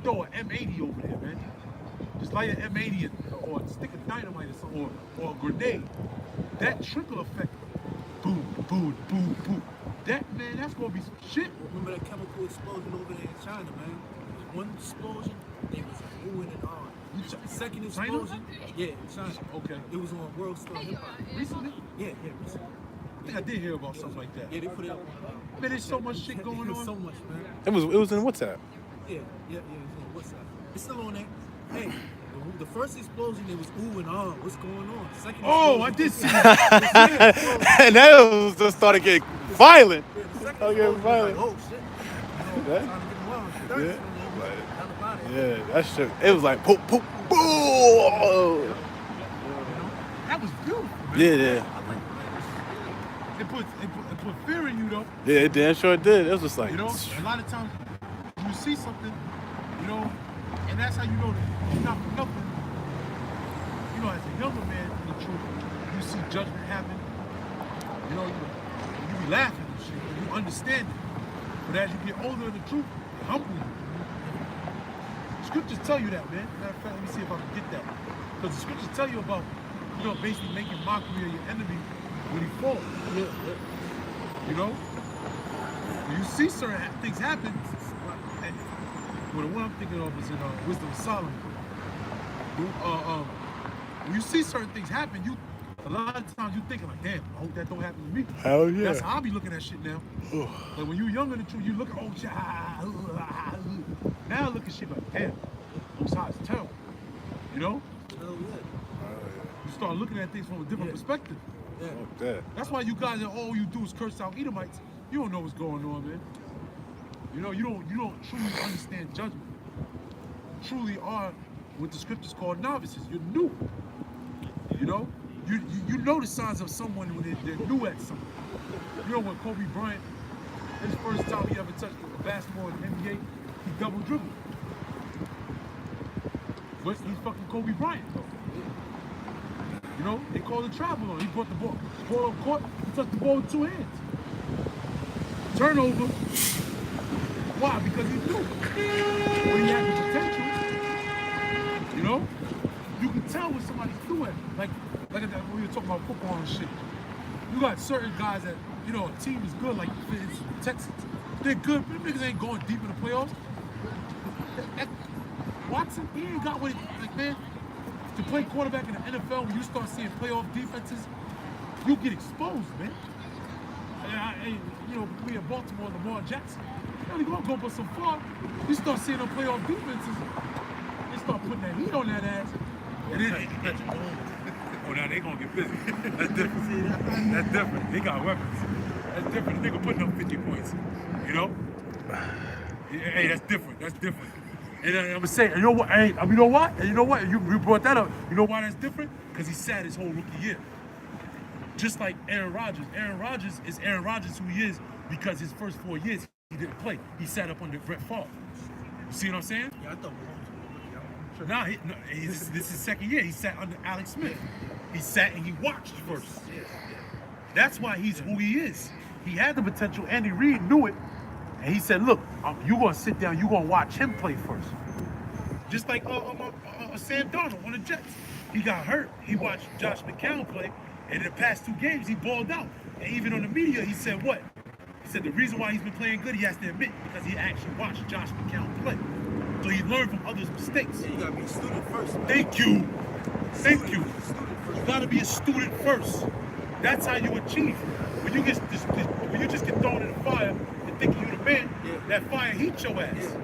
A: throw an M80 over there, man. Just light an M80 or stick a dynamite or something, or a grenade. That trickle effect, boom. That, man, that's gonna be some shit.
D: Remember that chemical explosion over there in China, man? One explosion, they was oohing and ahhing. Second explosion, yeah, in China.
A: Okay.
D: It was on World Star Hip Hop.
A: Recently?
D: Yeah, recently.
A: I think I did hear about something like that.
D: Yeah, they put it up.
A: Man, there's so much shit going
D: There's
A: on.
D: so much, man.
E: It was in WhatsApp.
D: Yeah, it's on WhatsApp. It's still on there. Hey, the first explosion, it was ooh and ah. What's going on? Second
A: Oh, I
D: explosion,
A: did see that.
E: And that was just started getting violent.
D: Yeah, the second
E: Okay,
D: explosion was
E: violent.
D: like, oh shit. You know,
E: That-
D: trying to get along. The third
E: Yeah.
D: explosion, down the bottom.
E: Yeah, that shit. It was like poop, boom.
A: That was beautiful, man.
E: Yeah.
A: It put fear in you, though.
E: Yeah, it damn sure did. It was just like,
A: You know, a lot of times you see something, you know, and that's how you know that it's not for nothing. You know, as a younger man in the truth, you see judgment happen. You know, you be laughing and shit, and you understand it. But as you get older in the truth, it humbles you. Scriptures tell you that, man. Matter of fact, let me see if I can get that. Because the scriptures tell you about, you know, basically making mockery of your enemy when he falls. You know? When you see certain things happen, and well, the one I'm thinking of is in Wisdom of Solomon. When you see certain things happen, a lot of times you thinking like, damn, I hope that don't happen to me.
E: hell yeah.
A: That's how I be looking at shit now. Like when you younger than the truth, you look at, oh shit, now I look at shit like, damn, those hot is terrible. You know?
D: Hell yeah.
A: You start looking at things from a different perspective.
D: Yeah.
E: Fuck that.
A: That's why you guys, all you do is curse out Edomites. You don't know what's going on, man. You know, you don't truly understand judgment. You truly are what the scriptures call novices. You're new. You know? You know the signs of someone when they're new at something. You know when Kobe Bryant, his first time he ever touched a basketball in the NBA, he double dribbled. But he's fucking Kobe Bryant, though. You know, they call it travel on. He brought the ball on court, he touched the ball with two hands. Turnover. Why? Because he knew. When he had the potential, you know, you can tell when somebody's doing it. Like when we were talking about football and shit. You got certain guys that, you know, a team is good, like for instance, the Texans. They're good, but them niggas ain't going deep in the playoffs. Watson, he ain't got what it, like, man, to play quarterback in the NFL when you start seeing playoff defenses, you'll get exposed, man. And you know, between Baltimore and Lamar Jackson, you only gonna go but so far. You start seeing them play off defenses, they start putting that heat on that ass. And then, oh, now they gonna get busy. That's different. That's different. They got weapons. That's different. They nigga putting up 50 points. You know? Hey, that's different. That's different. And I'm gonna say, you know what? Hey, you know what? And you know what? You brought that up. You know why that's different? Because he sat his whole rookie year. Just like Aaron Rodgers. Aaron Rodgers is Aaron Rodgers who he is because his first 4 years he didn't play. He sat up under Brett Favre. You see what I'm saying?
D: Yeah, I thought Mahomes was
A: Nah, this is his second year. He sat under Alex Smith. He sat and he watched first. That's why he's who he is. He had the potential. Andy Reid knew it. And he said, look, you're going to sit down. You're going to watch him play first. Just like Sam Darnold on the Jets. He got hurt. He watched Josh McCown play. And in the past 2 games, he balled out. And even on the media, he said what? He said the reason why he's been playing good, he has to admit, because he actually watched Josh McCown play. So he learned from others' mistakes.
D: Yeah, you gotta be a student first, man.
A: Thank you. Thank you. You gotta be a student first. That's how you achieve. When you just get thrown in the fire and thinking you're the man, that fire heats your ass.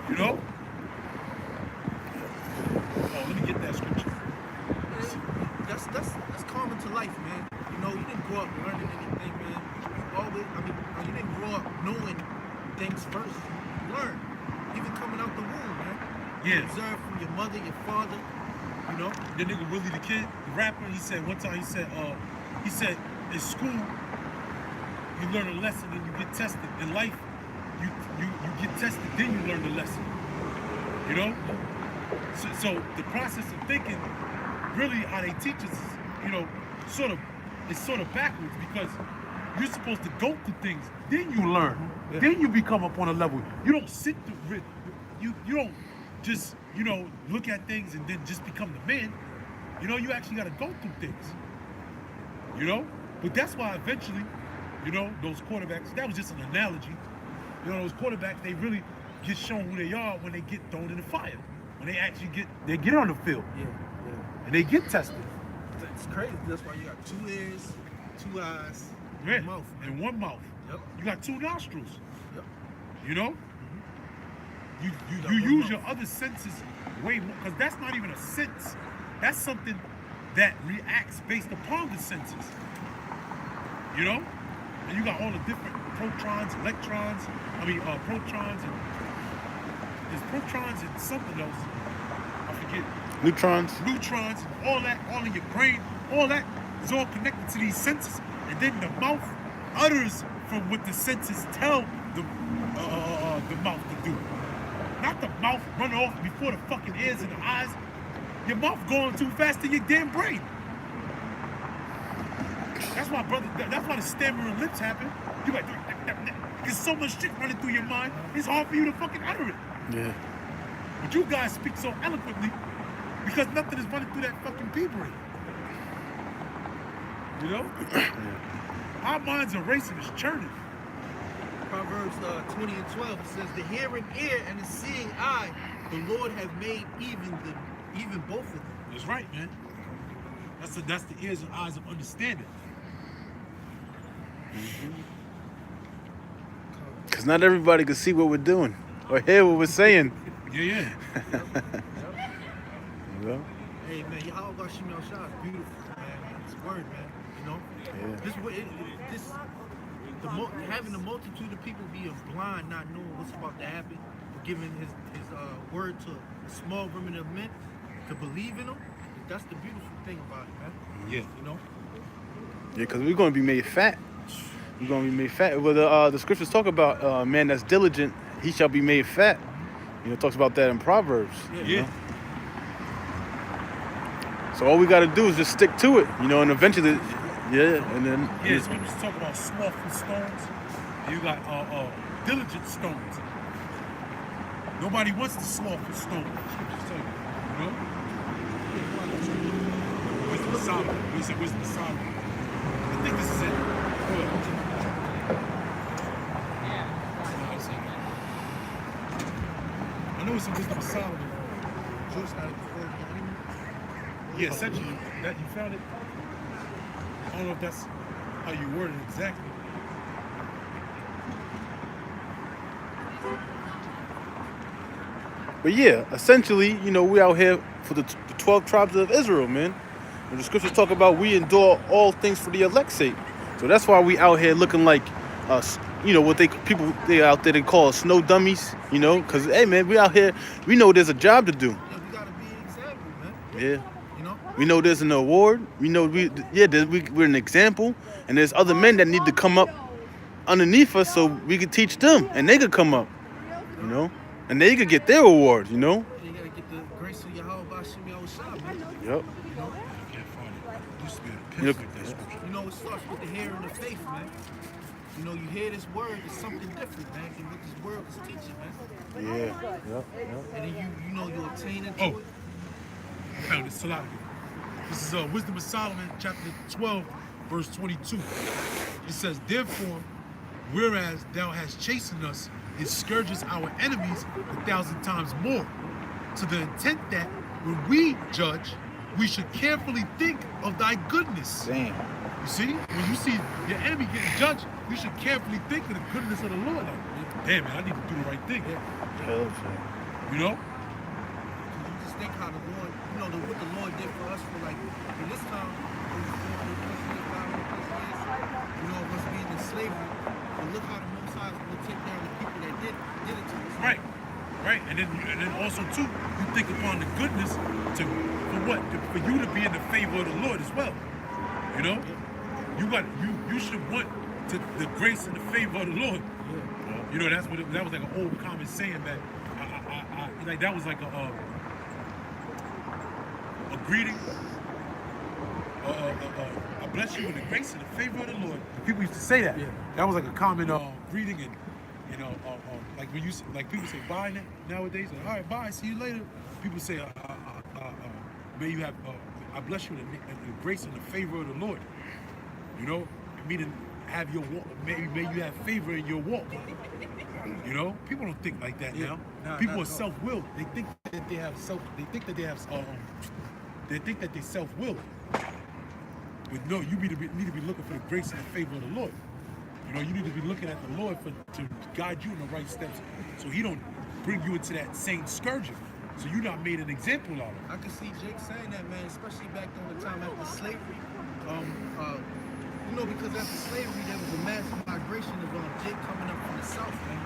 A: You know? Oh, let me get that scripture.
D: That's common to life, man. You know, you didn't grow up learning anything, man. You didn't grow up knowing things first. You learn. Even coming out the womb, man.
A: Yeah.
D: You observe from your mother, your father, you know.
A: The nigga Willie the Kid, the rapper, he said one time, he said in school, you learn a lesson and you get tested. In life, you get tested, then you learn the lesson. You know? So the process of thinking, really how they teach us, you know, it's sort of backwards because you're supposed to go through things, then you learn. Then you become up on a level. You don't sit through, you don't just, you know, look at things and then just become the man. You know, you actually got to go through things. You know? But that's why eventually, you know, those quarterbacks, that was just an analogy. You know, those quarterbacks, they really get shown who they are when they get thrown in the fire. When they actually get on the field.
D: Yeah.
A: And they get tested.
D: It's crazy. That's why you got 2 ears, 2 eyes,
A: Yeah.
D: 1 mouth, man.
A: And 1 mouth.
D: Yep.
A: You got 2 nostrils.
D: Yep.
A: You know?
D: got
A: You
D: one
A: use
D: mouth.
A: your other senses way more, because that's not even a sense. That's something that reacts based upon the senses. You know? And you got all the different protons, electrons, protons, and there's protons and something else. I forget.
E: Neutrons.
A: Neutrons, and all that, all in your brain, all that is all connected to these senses. And then the mouth utters from what the senses tell the mouth to do. Not the mouth run off before the fucking ears and the eyes. Your mouth going too fast in your damn brain. That's why, brother, that's why the stammering lips happen. You like, there's so much shit running through your mind, it's hard for you to fucking utter it.
E: Yeah.
A: But you guys speak so eloquently because nothing is running through that fucking pea brain. You know? Our minds are racing, it's churning.
D: Proverbs 20 and 12, it says, the hearing ear and the seeing eye, the Lord have made even both of them.
A: That's right, man. That's the ears and eyes of understanding.
E: Because not everybody can see what we're doing or hear what we're saying.
A: Yeah.
E: You know?
D: Hey, man, Yahweh Shemel Shah is beautiful, man. It's word, man. You know?
E: Yeah.
D: Having the multitude of people be blind, not knowing what's about to happen, giving his word to a small remnant of men to believe in him, that's the beautiful thing about it, man.
A: Yeah.
D: You know?
E: Yeah, because we're going to be made fat. We're going to be made fat. Well, the scriptures talk about a man that's diligent, he shall be made fat. You know, it talks about that in Proverbs.
A: Yeah.
E: You know? So all we got to do is just stick to it, you know, and eventually, and then...
A: Yeah, scriptures talk about slothful stones, and you got diligent stones. Nobody wants the slothful stone. Scriptures tell you know? Wisdom of Solomon. We said Wisdom of Solomon. I think this is it. I know it's in Wisdom of Solomon.
D: Juice got it before the enemy.
A: Yeah, essentially. That you found it? don't know if that's how you word it exactly.
E: But yeah, essentially, you know, we out here for the 12 tribes of Israel, man. And the scriptures talk about we endure all things for the elect's sake. So that's why we out here looking like, you know, what they out there they call snow dummies, you know, because hey, man, we out here, we know there's a job to do.
D: Yeah, we gotta be an example, man.
E: Yeah.
D: You know?
E: We know there's an award. We know we're an example, and there's other men that need to come up underneath us so we can teach them, and they could come up, you know, and they could get their award, you know.
D: You gotta get the grace of Yahweh by Shem Yahushua, man.
E: Yep.
D: You know?
A: I can't find it. I used to be able to
E: You know-
A: pinpoint that scripture.
D: You know, it starts with the hearing and the faith, man. You know, you hear this word, it's something different, man, than what this world is teaching, man.
E: Yeah. Yep.
D: And then you know you attain into
A: Oh.
D: it.
A: I found it. Salakia. This is Wisdom of Solomon, chapter 12, verse 22. It says, therefore, whereas thou hast chastened us, it scourges our enemies 1,000 times more, to the intent that when we judge, we should carefully think of thy goodness.
E: Damn.
A: You see? When you see your enemy getting judged, you should carefully think of the goodness of the Lord. Like, damn, man, I need to do the right thing. You know?
D: You just think how the Lord, you know, what the Lord did for us for like, in this time, over 400 plus years, 500 plus years, you know, of us being in slavery. But look how the Most High will take care of the people that did it to us.
A: Right. Right. And then also too, you think upon the goodness for what? For you to be in the favor of the Lord as well. You know? You should want the grace and the favor of the Lord. You know, that was like an old common saying that I like that was like a greeting. I bless you with the grace and the favor of the Lord. People used to say that.
D: Yeah.
A: That was like a common greeting, and you know, like when like people say bye nowadays. Like, all right, bye, see you later. People say, may you have, I bless you with the grace and the favor of the Lord. You know, meaning have your walk. May you have favor in your walk. You know, people don't think like that now.
D: Nah,
A: People
D: not
A: are
D: at all.
A: self-willed. They think that they have They think that they have. They think that they self-willed. But no, you need to be looking for the grace and the favor of the Lord. You know, you need to be looking at the Lord to guide you in the right steps, so He don't bring you into that same scourging. So you're not made an example out of.
D: I can see Jake saying that, man, especially back during the time after slavery. You know, because after slavery, there was a mass migration of Jake coming up from the south, man.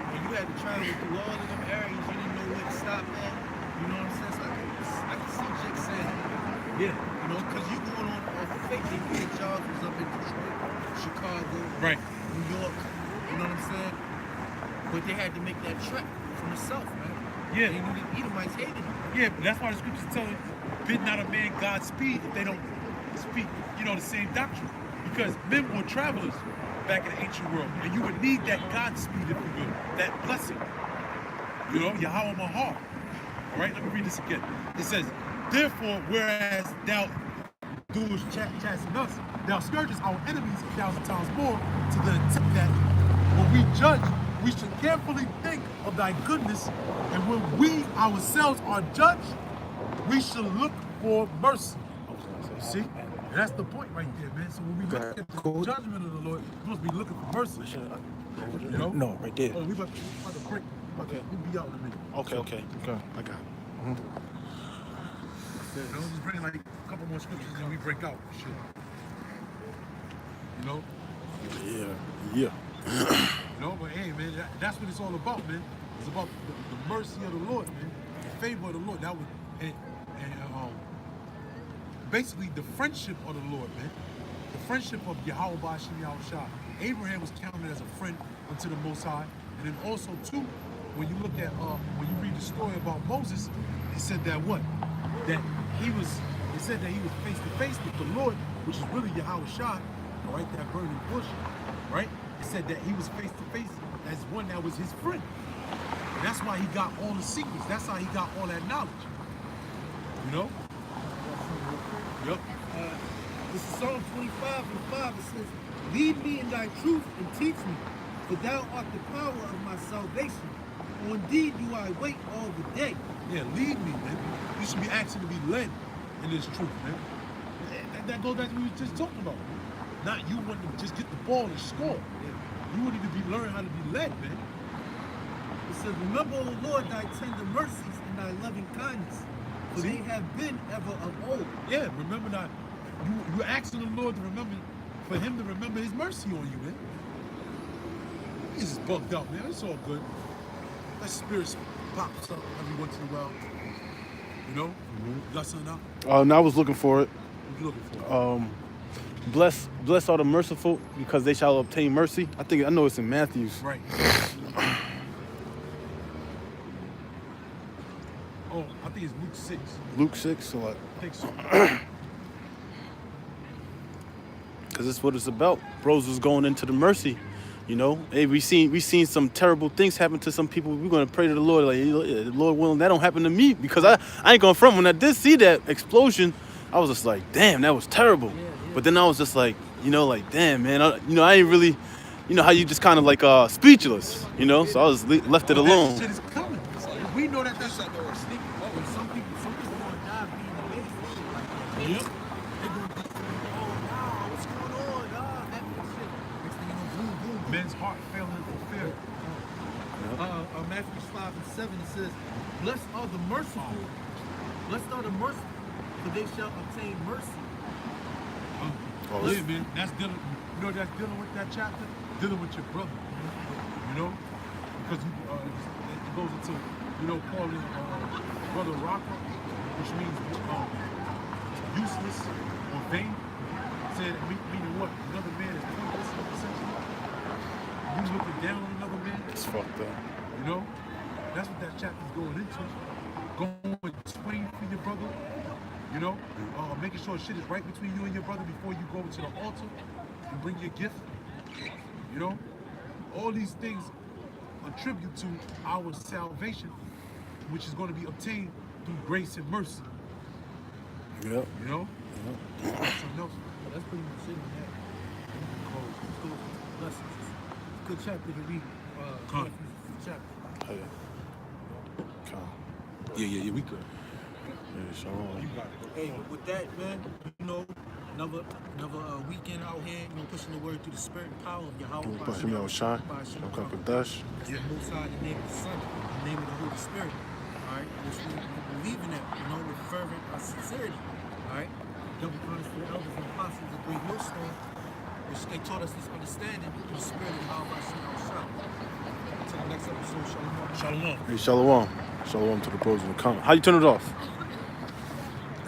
D: And you had to travel through all of them areas. You didn't know where to stop at. You know what I'm saying? So I can see Jake saying that.
A: Yeah.
D: You know, because you going on off of faith. Their jobs was up in Detroit, Chicago,
A: Right.
D: New York. You know what I'm saying? But they had to make that trek from the south, man.
A: Yeah.
D: And the Edomites hated them.
A: Yeah, but that's why the scriptures tell you, bid not a man Godspeed if they don't speak, you know, the same doctrine. Because men were travelers back in the ancient world, and you would need that Godspeed, if you will, that blessing. You know, Yahweh Mahar. All right, let me read this again. It says, therefore, whereas thou doest chasten us, thou scourgest our enemies 1,000 times more, to the intent that when we judge, we should carefully think of thy goodness, and when we ourselves are judged, we should look for mercy. You see? And that's the point right there, man. So when we look at the judgment of the Lord, we're supposed to be looking for mercy. You know?
E: No, right there.
A: Oh, we about to break. Okay, we'll be out in a minute.
E: Okay. I got it.
A: Yeah, you know, just bring like a couple more scriptures and we break out. Shit. You know?
E: Yeah.
A: You know, but hey, man, that's what it's all about, man. It's about the mercy of the Lord, man. The favor of the Lord. That was, and basically the friendship of the Lord, man. The friendship of Yahweh Ba'ashem Yahushua. Abraham was counted as a friend unto the Most High. And then also, too, when you look at, when you read the story about Moses, it said that what? That it said that he was face to face with the Lord, which is really Yahweh Shah, right? That burning bush, right? It said that he was face to face as one that was his friend. And that's why he got all the secrets. That's how he got all that knowledge. You know? Yep.
D: This is Psalm 25 and 5. It says, lead me in thy truth and teach me, for thou art the power of my salvation. On thee do I wait all the day.
A: Yeah, lead me, man. You should be asking to be led in this truth, man. That goes back to what we were just talking about. Not you wanting to just get the ball and score. You want to be learn how to be led, man.
D: It says, remember, O Lord, thy tender mercies and thy loving kindness, for
A: See?
D: they have been ever of old.
A: Yeah, remember that. You're asking the Lord to remember, for him to remember his mercy on you, man. He's just bugged out, man. It's all good. That spirit pops up every once in a while. You know? You got something out?
E: And I was looking for it.
A: What you looking for?
E: Bless are the merciful, because they shall obtain mercy. I know it's in Matthew's.
A: Right. Oh, I think it's Luke 6.
E: Luke 6, so like,
A: I think so.
E: because that's what it's about. Bros was going into the mercy, you know. Hey, we seen some terrible things happen to some people. We're gonna pray to the Lord, like, Lord willing, that don't happen to me, because I ain't going front. When I did see that explosion, I was just like, damn, that was terrible.
D: Yeah.
E: But then I was just like, you know, like, damn, man, I ain't really, you know how you just kind of like speechless, you know. So I was left it
A: That
E: alone.
A: shit is coming. We know that that's
D: Some people gonna die being amazed.
A: Yep.
D: They're gonna be, oh, wow, what's going on? Happy and shit. Next thing you know, boom, boom, boom.
A: Men's heart failing for fear.
D: Matthew 5 and 7, it says, blessed are the merciful, for they shall obtain mercy.
A: Yeah, man. That's dealing. You know, that's dealing with that chapter. Dealing with your brother. You know, because it goes into, you know, calling brother rocker, which means useless or vain. Saying meaning what? Another man is pointless, essentially. You looking down on another man.
E: It's fucked up.
A: You know, that's what that chapter's going into. Going explain for your brother. You know, making sure shit is right between you and your brother before you go to the altar and bring your gift. You know, all these things attribute to our salvation, which is going to be obtained through grace and mercy.
E: Yep.
A: You know, something else.
D: That's pretty much it on that. Let's go to blessings. It's a good chapter to read.
A: Come.
D: Matthew's chapter.
A: Yeah, we could.
E: Yeah, sure.
D: Hey, but with that, man, you know, another weekend out here, you know, pushing the word through the spirit and power of Yahweh.
E: Bashim Yahushai, Shokah Kodash.
D: Yeah. Most High, in the name of the Son, in the name of the Holy Spirit. All right, which we believe in that, you know, with fervent sincerity. All right, double honors for the elders and apostles of Great Millstone, which they taught us this understanding through the spirit of Yahweh Shalom. Until the next episode, Shalom.
A: Shalom.
E: Hey, Shalom. Shalom to the bros in the comment. How you turn it off?